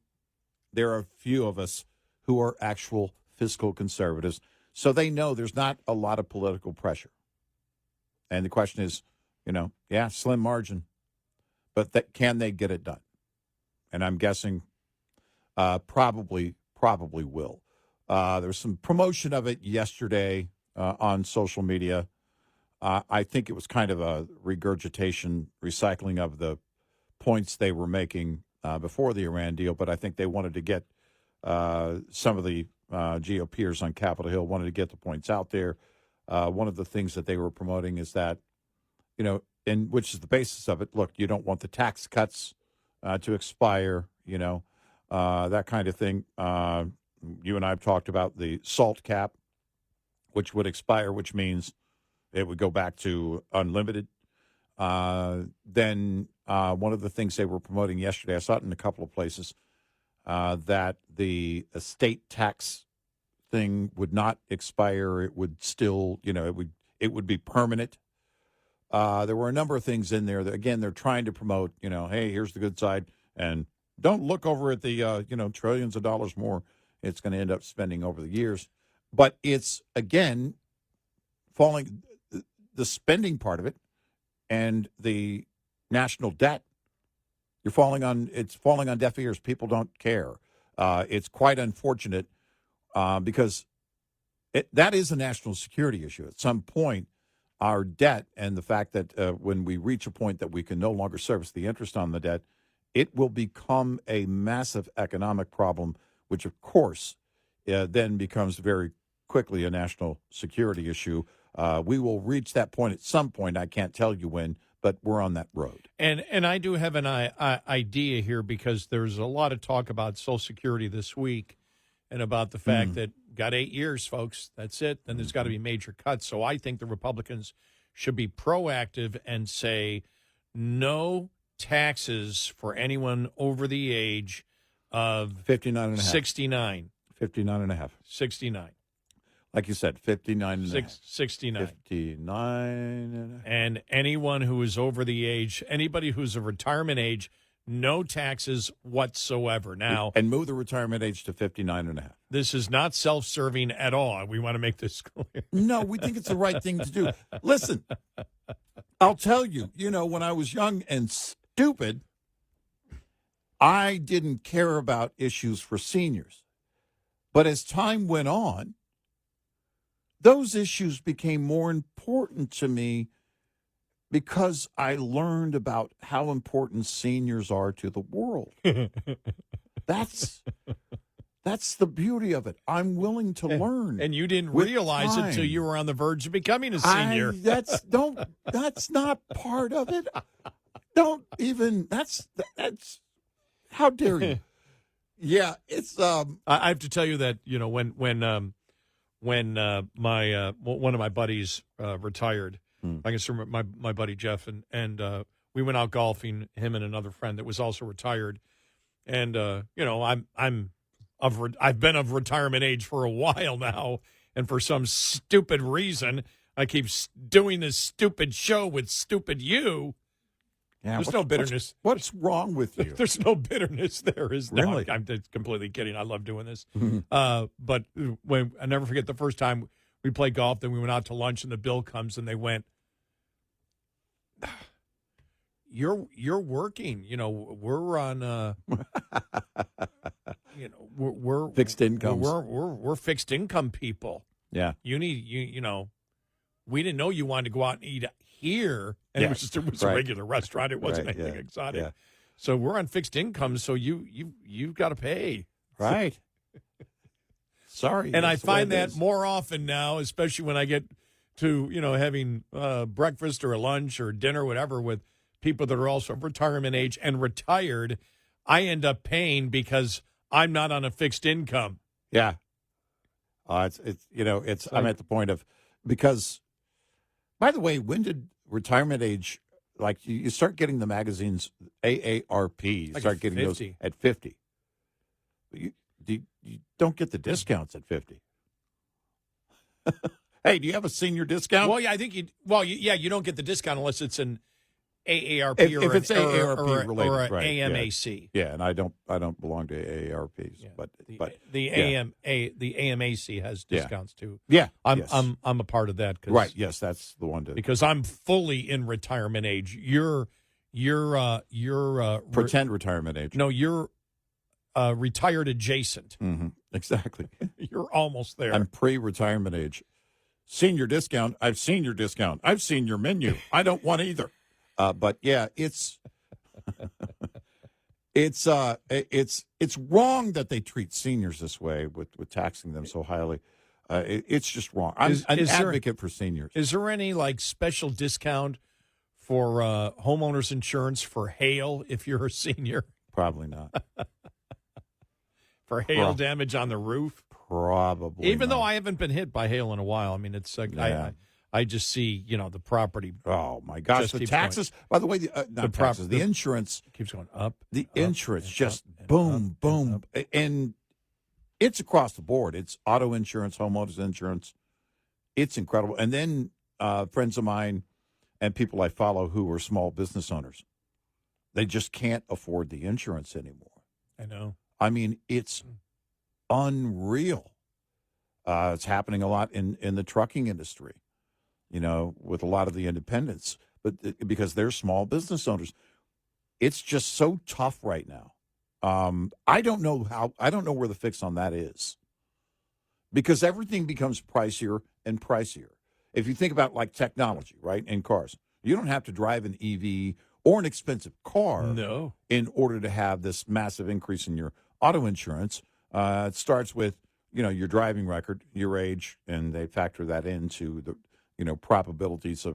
there are a few of us who are actual fiscal conservatives, so they know there's not a lot of political pressure. And the question is, slim margin, but can they get it done? And I'm guessing probably will. There's some promotion of it yesterday on social media. I think it was kind of a regurgitation, recycling of the points they were making before the Iran deal, but I think they wanted to get some of the GOPers on Capitol Hill wanted to get the points out there. One of the things that they were promoting is that, and which is the basis of it, look, you don't want the tax cuts to expire, that kind of thing. You and I have talked about the SALT cap, which would expire, which means it would go back to unlimited. Then one of the things they were promoting yesterday, I saw it in a couple of places, that the estate tax thing would not expire. It would still, it would be permanent. There were a number of things in there that, again, they're trying to promote, hey, here's the good side. And don't look over at the, trillions of dollars more it's going to end up spending over the years. But it's, again, falling, the spending part of it and the national debt, it's falling on deaf ears. People don't care. It's quite unfortunate because that is a national security issue. At some point, our debt and the fact that when we reach a point that we can no longer service the interest on the debt, it will become a massive economic problem, which, of course, then becomes very quickly a national security issue. We will reach that point at some point. I can't tell you when, but we're on that road. And I do have an idea here because there's a lot of talk about Social Security this week and about the fact that got 8 years, folks. That's it. Then there's got to be major cuts. So I think the Republicans should be proactive and say no taxes for anyone over the age of 59 and a half. 69. 59 and a half. 69. Like you said, 59 and a half. 69. 59 and a half. And anyone who is over the age, anybody who's of retirement age, no taxes whatsoever. Now, and move the retirement age to 59 and a half. This is not self-serving at all. We want to make this clear. No, we think it's the right thing to do. Listen, I'll tell you, when I was young and stupid, I didn't care about issues for seniors. But as time went on, those issues became more important to me because I learned about how important seniors are to the world. That's the beauty of it. I'm willing to learn. And you didn't realize it until you were on the verge of becoming a senior. That's not part of it. Don't even, that's, how dare you? Yeah, it's, I have to tell you that, when my one of my buddies retired, I can remember my buddy Jeff, and we went out golfing, him and another friend that was also retired, and I've been of retirement age for a while now, and for some stupid reason, I keep doing this stupid show with stupid you. Yeah, there's no bitterness. What's wrong with you? There's no bitterness there. Is no, really? I'm completely kidding. I love doing this. But when I never forget the first time we played golf, then we went out to lunch, and the bill comes, and they went, "You're working. We're on. we're fixed income. We're fixed income people. Yeah. You need we didn't know you wanted to go out and eat here, and Yes. it was Right. a regular restaurant. It wasn't Right, anything yeah, exotic. yeah. So we're on fixed income. So you've got to pay. Right. Sorry. And I that's the way find it that is. more often now, especially when I get to, having breakfast or a lunch or dinner, whatever, with people that are also of retirement age and retired, I end up paying because I'm not on a fixed income. Yeah. I'm at the point of, because, by the way, when did retirement age, like you start getting the magazines, AARP, you Like start at getting 50. those at 50. You don't get the discounts at 50. Hey, do you have a senior discount? Well, yeah, I think you don't get the discount unless it's an AARP if it's AARP related, or an right, AMAC. Yeah, and I don't belong to AARPs, but The AMAC has discounts too. Yeah, I'm a part of that. Right. Yes, that's the one to Because I'm fully in retirement age. You're pretend retirement age. No, you're retired adjacent. Mm-hmm. Exactly. You're almost there. I'm pre-retirement age. Senior discount. I've seen your discount. I've seen your menu. I don't want either. But yeah, it's wrong that they treat seniors this way with taxing them so highly. It's just wrong. I'm an advocate for seniors. Is there any special discount for homeowners insurance for hail if you're a senior? Probably not. For hail damage on the roof? Probably. Even though I haven't been hit by hail in a while. I mean, it's I just see, the property. Oh, my gosh. The taxes, by the way, the insurance keeps going up. The insurance just boom, boom. And it's across the board. It's auto insurance, homeowners insurance. It's incredible. And then friends of mine and people I follow who are small business owners, they just can't afford the insurance anymore. I know. I mean, it's unreal. It's happening a lot in the trucking industry, with a lot of the independents, but because they're small business owners, it's just so tough right now. I don't know where the fix on that is, because everything becomes pricier and pricier. If you think about technology, right, in cars, you don't have to drive an EV or an expensive car in order to have this massive increase in your auto insurance. It starts with, your driving record, your age, and they factor that into the, probabilities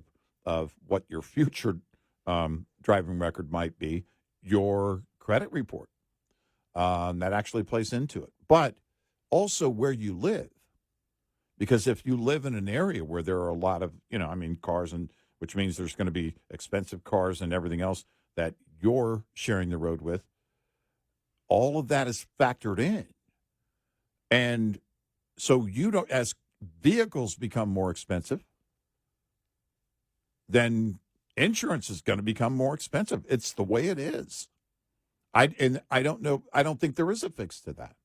of what your future driving record might be, your credit report. That actually plays into it. But also where you live. Because if you live in an area where there are a lot of, cars, and which means there's going to be expensive cars and everything else that you're sharing the road with, all of that is factored in. And so as vehicles become more expensive, then insurance is going to become more expensive. It's the way it is. I don't know. I don't think there is a fix to that,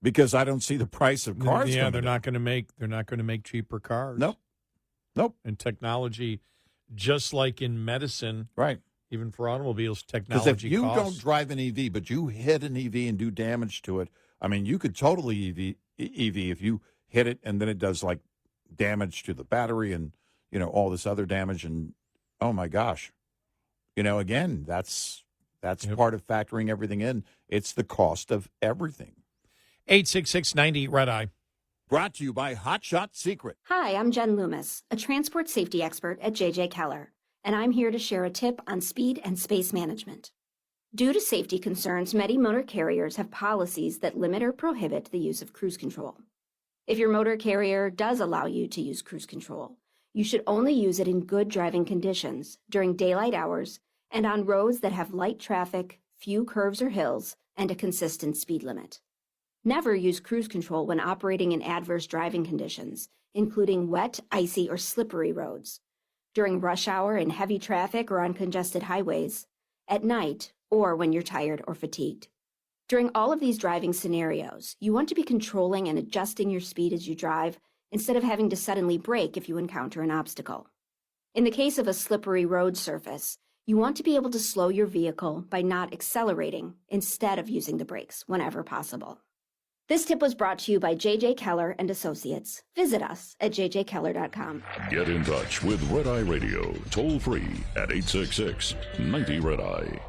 because I don't see the price of cars. Yeah, they're not going to make cheaper cars. Nope. And technology, just like in medicine, right? Even for automobiles, technology. Because if you don't drive an EV, but you hit an EV and do damage to it, you could totally EV if you hit it and then it does damage to the battery and all this other damage, and oh my gosh, again, that's part of factoring everything in. It's the cost of everything. 866-90 Red Eye. Brought to you by Hot Shot Secret. Hi, I'm Jen Loomis, a transport safety expert at J.J. Keller, and I'm here to share a tip on speed and space management. Due to safety concerns, many motor carriers have policies that limit or prohibit the use of cruise control. If your motor carrier does allow you to use cruise control, you should only use it in good driving conditions during daylight hours and on roads that have light traffic, few curves or hills, and a consistent speed limit. Never use cruise control when operating in adverse driving conditions, including wet, icy, or slippery roads, during rush hour in heavy traffic or on congested highways, at night, or when you're tired or fatigued. During all of these driving scenarios, you want to be controlling and adjusting your speed as you drive instead of having to suddenly brake if you encounter an obstacle. In the case of a slippery road surface, you You want to be able to slow your vehicle by not accelerating instead of using the brakes whenever possible. This tip was brought to you by J.J. Keller and Associates. Visit us at jjkeller.com. Get in touch with Red Eye Radio, toll free at 866-90-RED-EYE.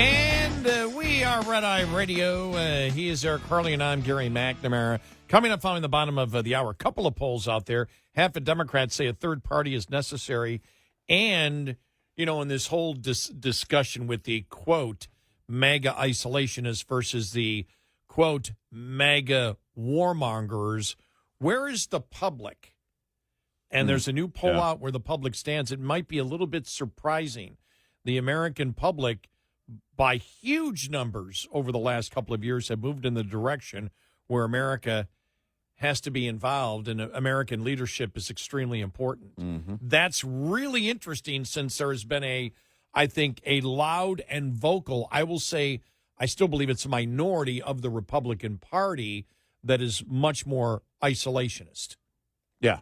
And we are Red Eye Radio. He is Eric Harley, and I'm Gary McNamara. Coming up following the bottom of the hour, a couple of polls out there. Half of Democrats say a third party is necessary. And, you know, in this whole discussion with the, quote, MAGA isolationists versus the, quote, MAGA warmongers, where is the public? And there's a new poll out where the public stands. It might be a little bit surprising. The American public, by huge numbers over the last couple of years, have moved in the direction where America has to be involved and American leadership is extremely important. That's really interesting since there has been I think, a loud and vocal, I will say, I still believe it's a minority of the Republican Party that is much more isolationist. Yeah,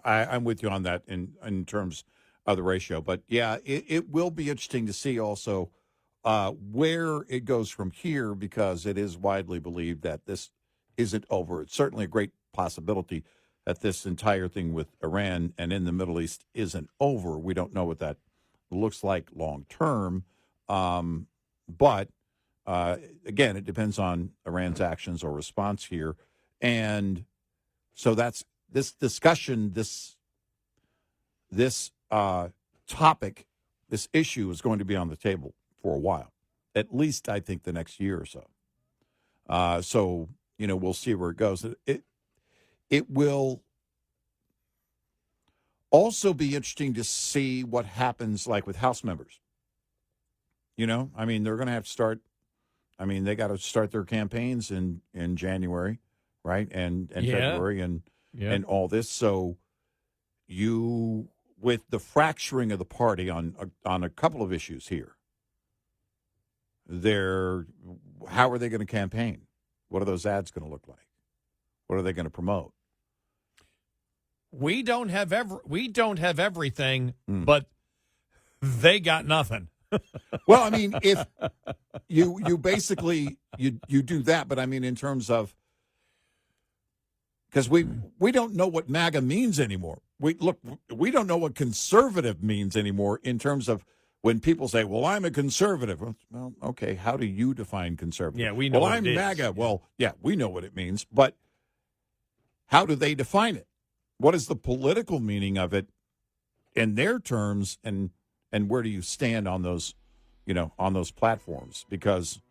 I'm with you on that in terms of the ratio. But, yeah, it will be interesting to see also where it goes from here, because it is widely believed that this isn't over. It's certainly a great possibility that this entire thing with Iran and in the Middle East isn't over. We don't know what that looks like long term. But, again, it depends on Iran's actions or response here. And so that's this discussion, this topic, this issue is going to be on the table for a while, at least I think the next year or so. So, you know, we'll see where it goes. It will also be interesting to see what happens, like with House members. You know, I mean, they're going to have to start. I mean, they got to start their campaigns in January, right, and February, and all this. So, with the fracturing of the party on a couple of issues here, how are they going to campaign? What are those ads going to look like? What are they going to promote? We don't have everything, but they got nothing. Well, I mean, if you basically you do that, but I mean in terms of, because we don't know what MAGA means anymore. We don't know what conservative means anymore in terms of when people say, well, I'm a conservative. Well, okay, how do you define conservative? Yeah, we know well, what I'm it is. MAGA. Yeah. Well, yeah, we know what it means, but how do they define it? What is the political meaning of it in their terms, and where do you stand on those, on those platforms? Because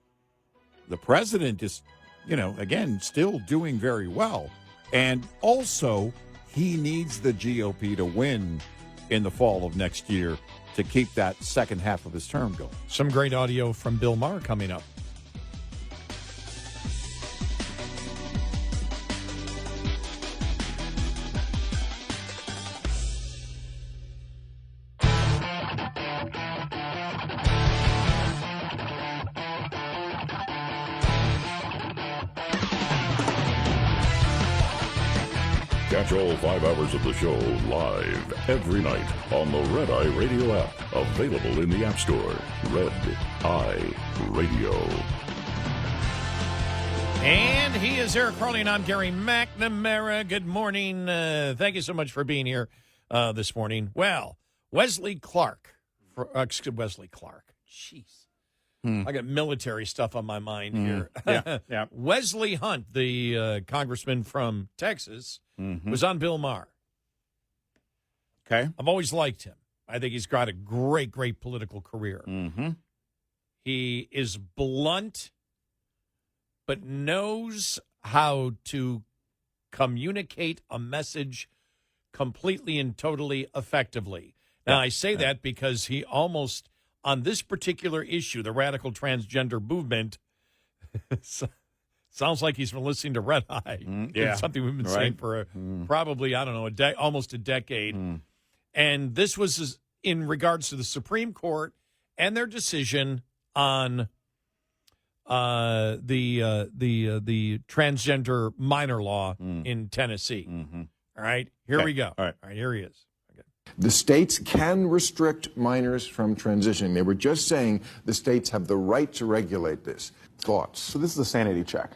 the president is, again, still doing very well. And also, he needs the GOP to win in the fall of next year to keep that second half of his term going. Some great audio from Bill Maher coming up. Catch all 5 hours of the show live every night on the Red Eye Radio app. Available in the App Store. Red Eye Radio. And he is Eric Harley, and I'm Gary McNamara. Good morning. Thank you so much for being here this morning. Well, Wesley Clark. Jeez. I got military stuff on my mind here. Yeah. Wesley Hunt, the congressman from Texas, was on Bill Maher. Okay. I've always liked him. I think he's got a great, great political career. He is blunt, but knows how to communicate a message completely and totally effectively. Now, I say that because he almost, on this particular issue, the radical transgender movement, sounds like he's been listening to Red Eye. Yeah. It's something we've been saying for probably, I don't know, almost a decade. And this was in regards to the Supreme Court and their decision on the transgender minor law in Tennessee. All right, here we go. All right, here he is. The states can restrict minors from transitioning. They were just saying the states have the right to regulate this. Thoughts? So this is a sanity check.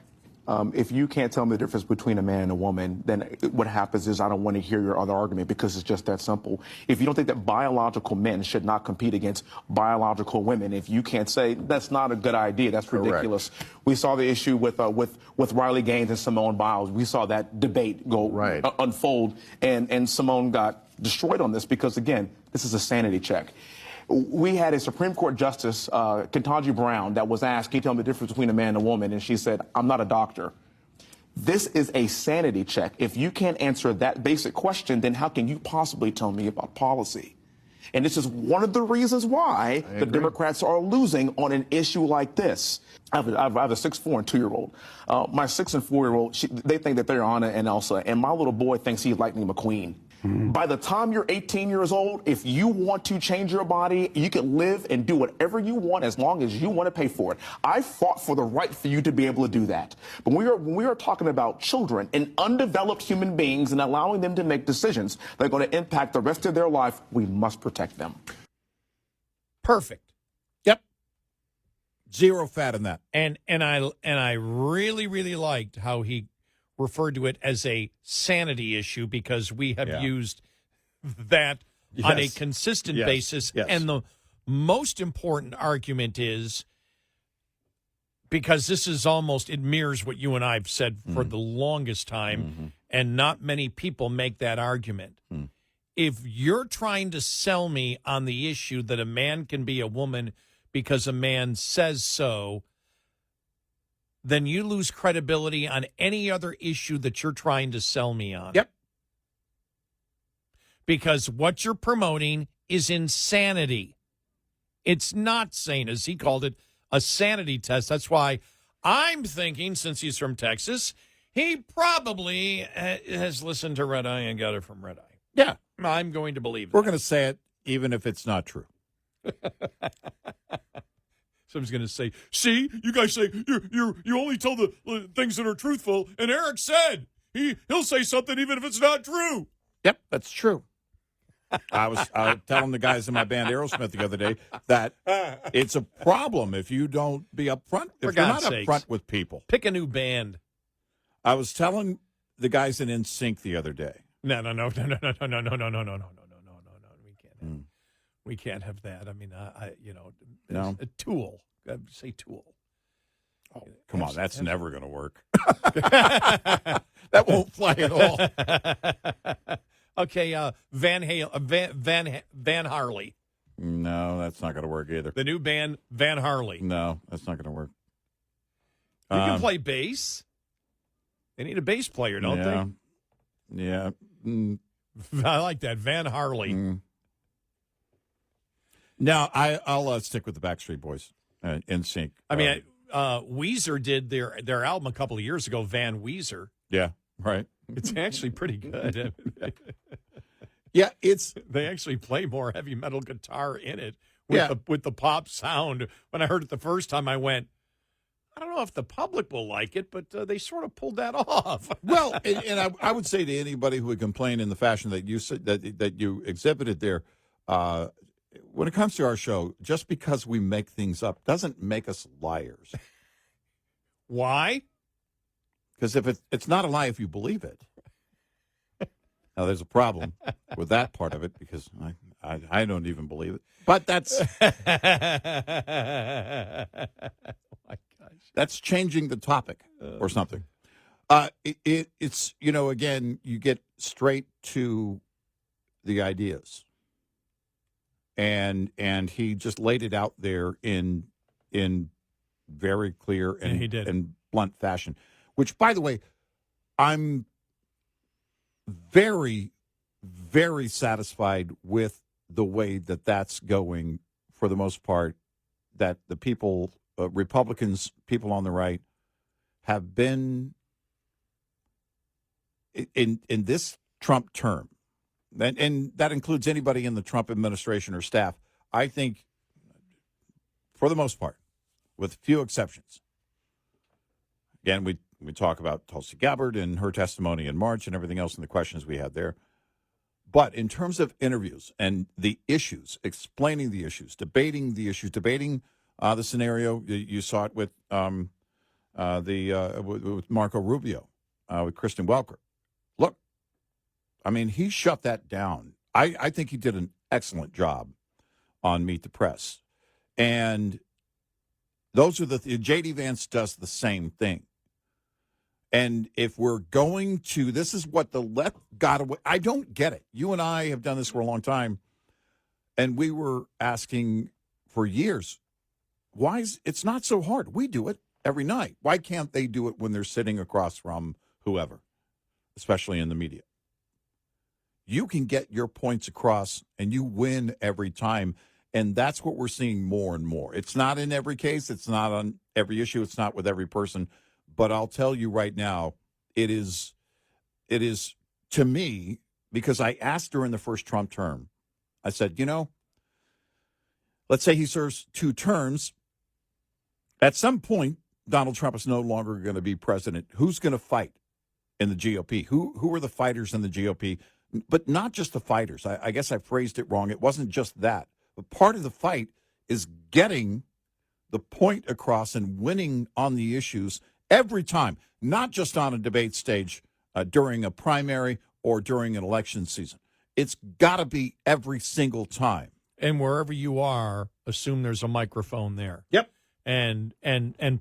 If you can't tell me the difference between a man and a woman, then what happens is I don't want to hear your other argument because it's just that simple. If you don't think that biological men should not compete against biological women, if you can't say that's not a good idea, that's ridiculous. Correct. We saw the issue with Riley Gaines and Simone Biles. We saw that debate go unfold, and Simone got destroyed on this because, again, this is a sanity check. We had a Supreme Court Justice, Ketanji Brown, that was asked, can you tell me the difference between a man and a woman? And she said, I'm not a doctor. This is a sanity check. If you can't answer that basic question, then how can you possibly tell me about policy? And this is one of the reasons why the Democrats are losing on an issue like this. I have a 6'4" and 2-year-old. My 6 and 4-year-old, they think that they're Anna and Elsa, and my little boy thinks he's Lightning McQueen. By the time you're 18 years old, if you want to change your body, you can live and do whatever you want as long as you want to pay for it. I fought for the right for you to be able to do that. But when we are talking about children and undeveloped human beings and allowing them to make decisions that are going to impact the rest of their life, we must protect them. Perfect. Yep. Zero fat in that. And I really, really liked how he referred to it as a sanity issue because we have used that on a consistent basis. And the most important argument is, because this is almost, it mirrors what you and I have said for the longest time, and not many people make that argument. If you're trying to sell me on the issue that a man can be a woman because a man says so, then you lose credibility on any other issue that you're trying to sell me on. Yep. Because what you're promoting is insanity. It's not sane, as he called it, a sanity test. That's why I'm thinking, since he's from Texas, he probably has listened to Red Eye and got it from Red Eye. Yeah. I'm going to believe that. We're going to say it, even if it's not true. Someone's going to say, see, you guys say you only tell the things that are truthful, and Eric said he'll say something even if it's not true. Yep, that's true. I was telling the guys in my band Aerosmith the other day that it's a problem if you don't be upfront. If you're not upfront with people. Pick a new band. I was telling the guys in NSYNC the other day. No. We can't have that. I mean, no. A Tool. I'd say Tool. Oh, come on, that's never going to work. That won't fly at all. Okay, Van Harley. No, that's not going to work either. The new band Van Harley. No, that's not going to work. You can play bass. They need a bass player, don't they? Yeah. I like that, Van Harley. Now, I'll stick with the Backstreet Boys in sync. I mean, Weezer did their album a couple of years ago, Van Weezer. Yeah, right. It's actually pretty good. Yeah, they actually play more heavy metal guitar in it with the pop sound. When I heard it the first time, I went, I don't know if the public will like it, but they sort of pulled that off. Well, and I would say to anybody who would complain in the fashion that you said that you exhibited there, when it comes to our show, just because we make things up doesn't make us liars. Why? Because if it's not a lie if you believe it. Now, there's a problem with that part of it because I don't even believe it. But that's oh my gosh, that's changing the topic or something. It's again, you get straight to the ideas. And he just laid it out there in very clear and blunt fashion. Which, by the way, I'm very, very satisfied with the way that's going for the most part. That the people, Republicans, people on the right, have been in this Trump term. and that includes anybody in the Trump administration or staff, I think, for the most part, with few exceptions. Again, we talk about Tulsi Gabbard and her testimony in March and everything else and the questions we had there. But in terms of interviews and the issues, explaining the issues, debating the issues, debating the scenario, you saw it with with Marco Rubio, with Kristen Welker. Look, I mean, he shut that down. I think he did an excellent job on Meet the Press. And those are J.D. Vance does the same thing. And if we're going to, this is what the left got away. I don't get it. You and I have done this for a long time. And we were asking for years, it's not so hard. We do it every night. Why can't they do it when they're sitting across from whoever, especially in the media? You can get your points across and you win every time. And that's what we're seeing more and more. It's not in every case. It's not on every issue. It's not with every person. But I'll tell you right now, it is to me, because I asked during the first Trump term, I said, let's say he serves 2 terms. At some point, Donald Trump is no longer going to be president. Who's going to fight in the GOP? Who are the fighters in the GOP? But not just the fighters. I guess I phrased it wrong. It wasn't just that. But part of the fight is getting the point across and winning on the issues every time, not just on a debate stage during a primary or during an election season. It's got to be every single time. And wherever you are, assume there's a microphone there. Yep. And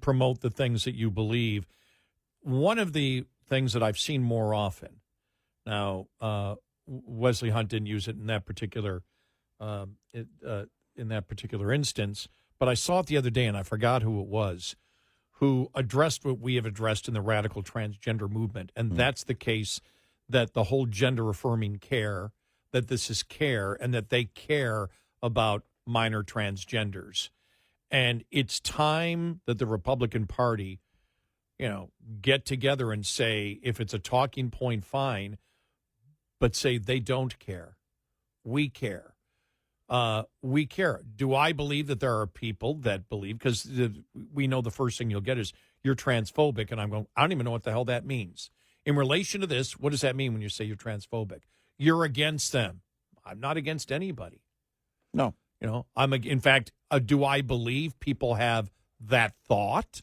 promote the things that you believe. One of the things that I've seen more often, now Wesley Hunt didn't use it in that particular instance, but I saw it the other day and I forgot who it was, who addressed what we have addressed in the radical transgender movement. And that's the case that the whole gender affirming care, that this is care and that they care about minor transgenders. And it's time that the Republican Party, get together and say, if it's a talking point, fine, but say they don't care. We care. We care. Do I believe that there are people that believe, because we know the first thing you'll get is you're transphobic, and I'm going, I don't even know what the hell that means. In relation to this, what does that mean when you say you're transphobic? You're against them. I'm not against anybody. No. In fact, do I believe people have that thought?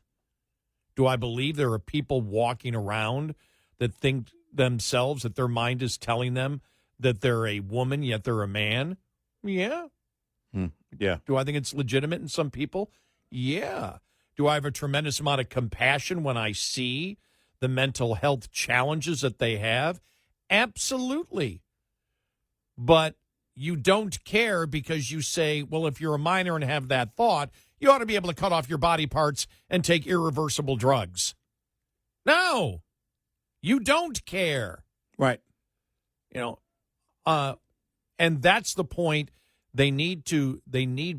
Do I believe there are people walking around that think themselves, that their mind is telling them that they're a woman, yet they're a man? Yeah. Yeah. Do I think it's legitimate in some people? Yeah. Do I have a tremendous amount of compassion when I see the mental health challenges that they have? Absolutely. But you don't care because you say, well, if you're a minor and have that thought, you ought to be able to cut off your body parts and take irreversible drugs. No. You don't care. Right. And that's the point. They need,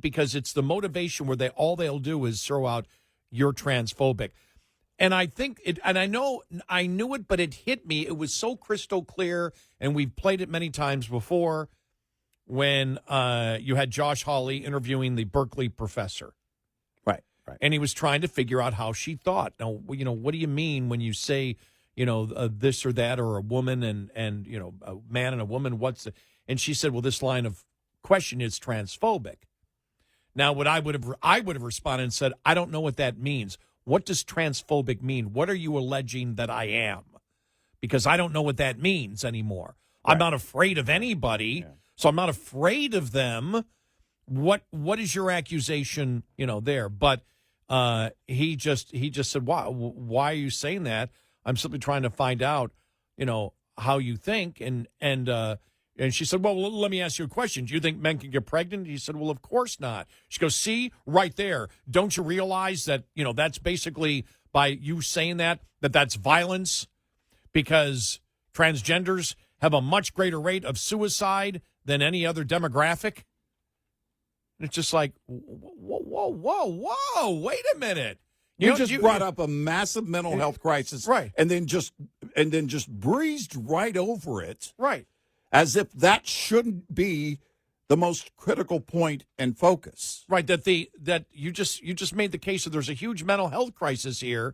because it's the motivation where all they'll do is throw out, you're transphobic. And I think I knew it, but it hit me. It was so crystal clear, and we've played it many times before, when you had Josh Hawley interviewing the Berkeley professor. Right. And he was trying to figure out how she thought. Now, what do you mean when you say, this or that, or a woman and a man and a woman? And she said, well, this line of question is transphobic. Now, what I would have responded and said, I don't know what that means. What does transphobic mean? What are you alleging that I am? Because I don't know what that means anymore. Right. I'm not afraid of anybody, so I'm not afraid of them. What is your accusation, there? But he just said, why are you saying that? I'm simply trying to find out, how you think. And she said, well, let me ask you a question. Do you think men can get pregnant? He said, well, of course not. She goes, see, right there. Don't you realize that, that's basically, by you saying that's violence? Because transgenders have a much greater rate of suicide than any other demographic. And it's just like, whoa, wait a minute. You just brought up a massive mental health crisis. Right. And then just breezed right over it. Right. as if that shouldn't be the most critical point and focus. Right, that you just made the case that there's a huge mental health crisis here,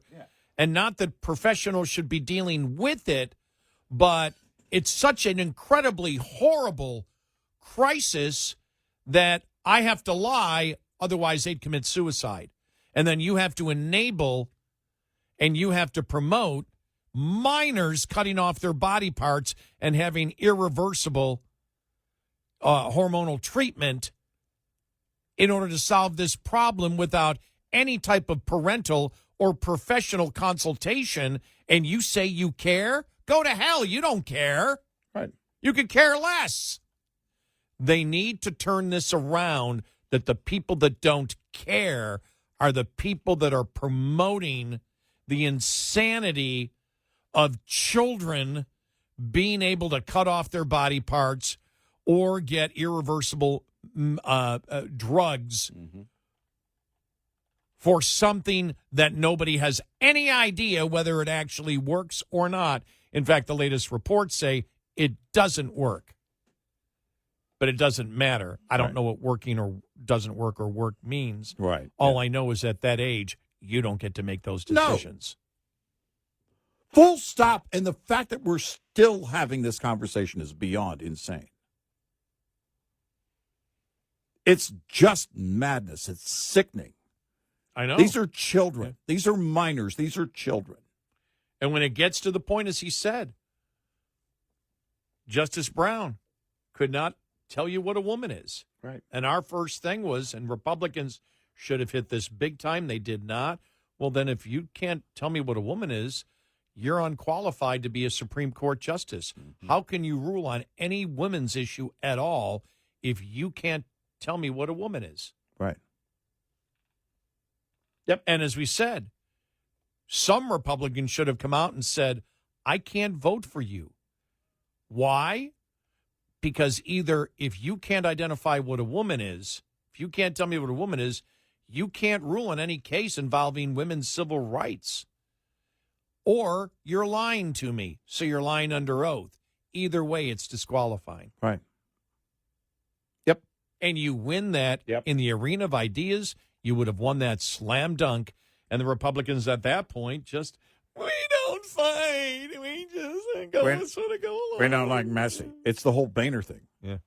and not that professionals should be dealing with it, but it's such an incredibly horrible crisis that I have to lie, otherwise they'd commit suicide. And then you have to enable and you have to promote minors cutting off their body parts and having irreversible hormonal treatment in order to solve this problem without any type of parental or professional consultation. And you say you care? Go to hell. You don't care. Right. You could care less. They need to turn this around, that the people that don't care are the people that are promoting the insanity of children being able to cut off their body parts or get irreversible drugs for something that nobody has any idea whether it actually works or not. In fact, the latest reports say it doesn't work. But it doesn't matter. I don't know what working or doesn't work or work means. Right. All I know is at that age, you don't get to make those decisions. No. Full stop. And the fact that we're still having this conversation is beyond insane. It's just madness. It's sickening. I know. These are children. These are minors. These are children. And when it gets to the point, as he said, Justice Brown could not tell you what a woman is. Right. And our first thing was, and Republicans should have hit this big time, they did not. Well, then if you can't tell me what a woman is, you're unqualified to be a Supreme Court justice. How can you rule on any women's issue at all if you can't tell me what a woman is? Right. Yep. And as we said, some Republicans should have come out and said, I can't vote for you. Why? Because either if you can't identify what a woman is, if you can't tell me what a woman is, you can't rule on any case involving women's civil rights. Or you're lying to me, so you're lying under oath. Either way, it's disqualifying. Right. Yep. And you win that in the arena of ideas, you would have won that slam dunk. And the Republicans at that point just, we don't fight. We just sort of go along. We don't like messy. It's the whole Boehner thing. Yeah.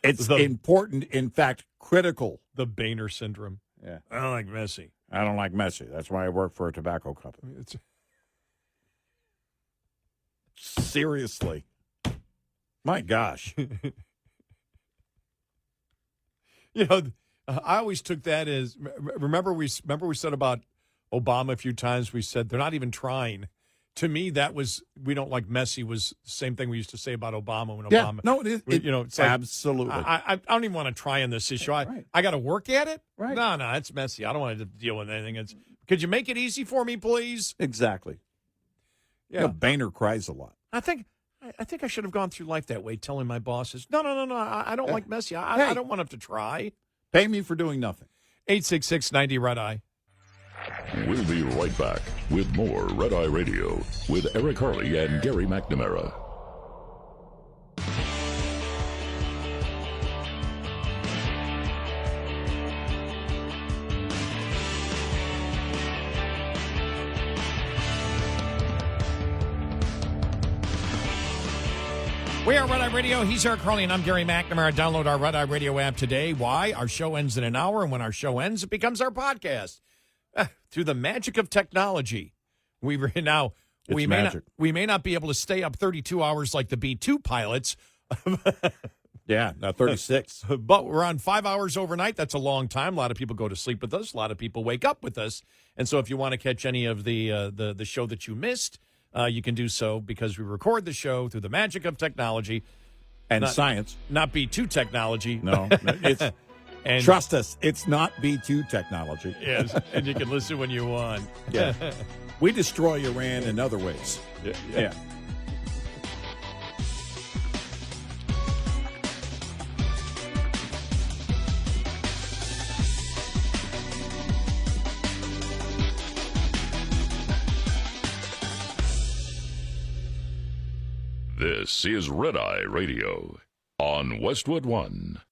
It's important, in fact, critical. The Boehner syndrome. Yeah. I don't like messy. I don't like messy. That's why I work for a tobacco company. Seriously. My gosh. You know, I always took that as, remember we said about Obama a few times, we said they're not even trying. To me, that was, we don't like messy was the same thing we used to say about Obama when Obama. No, it is. It's like, absolutely. I don't even want to try on this issue. I got to work at it? Right. No, it's messy. I don't want to deal with anything. Could you make it easy for me, please? Exactly. Yeah. You know, Boehner cries a lot. I think I should have gone through life that way, telling my bosses, no, I don't like messy. I don't want to have to try. Pay me for doing nothing. 866-90-RED-I. We'll be right back with more Red Eye Radio with Eric Harley and Gary McNamara. We are Red Eye Radio. He's Eric Harley, and I'm Gary McNamara. Download our Red Eye Radio app today. Why? Our show ends in an hour, and when our show ends, it becomes our podcast. Through the magic of technology, we may not be able to stay up 32 hours like the B-2 pilots. Yeah, now 36. But we're on 5 hours overnight. That's a long time. A lot of people go to sleep with us. A lot of people wake up with us. And so if you want to catch any of the show that you missed, you can do so because we record the show through the magic of technology. And science. Not B-2 technology. No, it's... And trust us, it's not B-2 technology. Yes, and you can listen when you want. Yeah. We destroy Iran in other ways. Yeah. This is Red Eye Radio on Westwood One.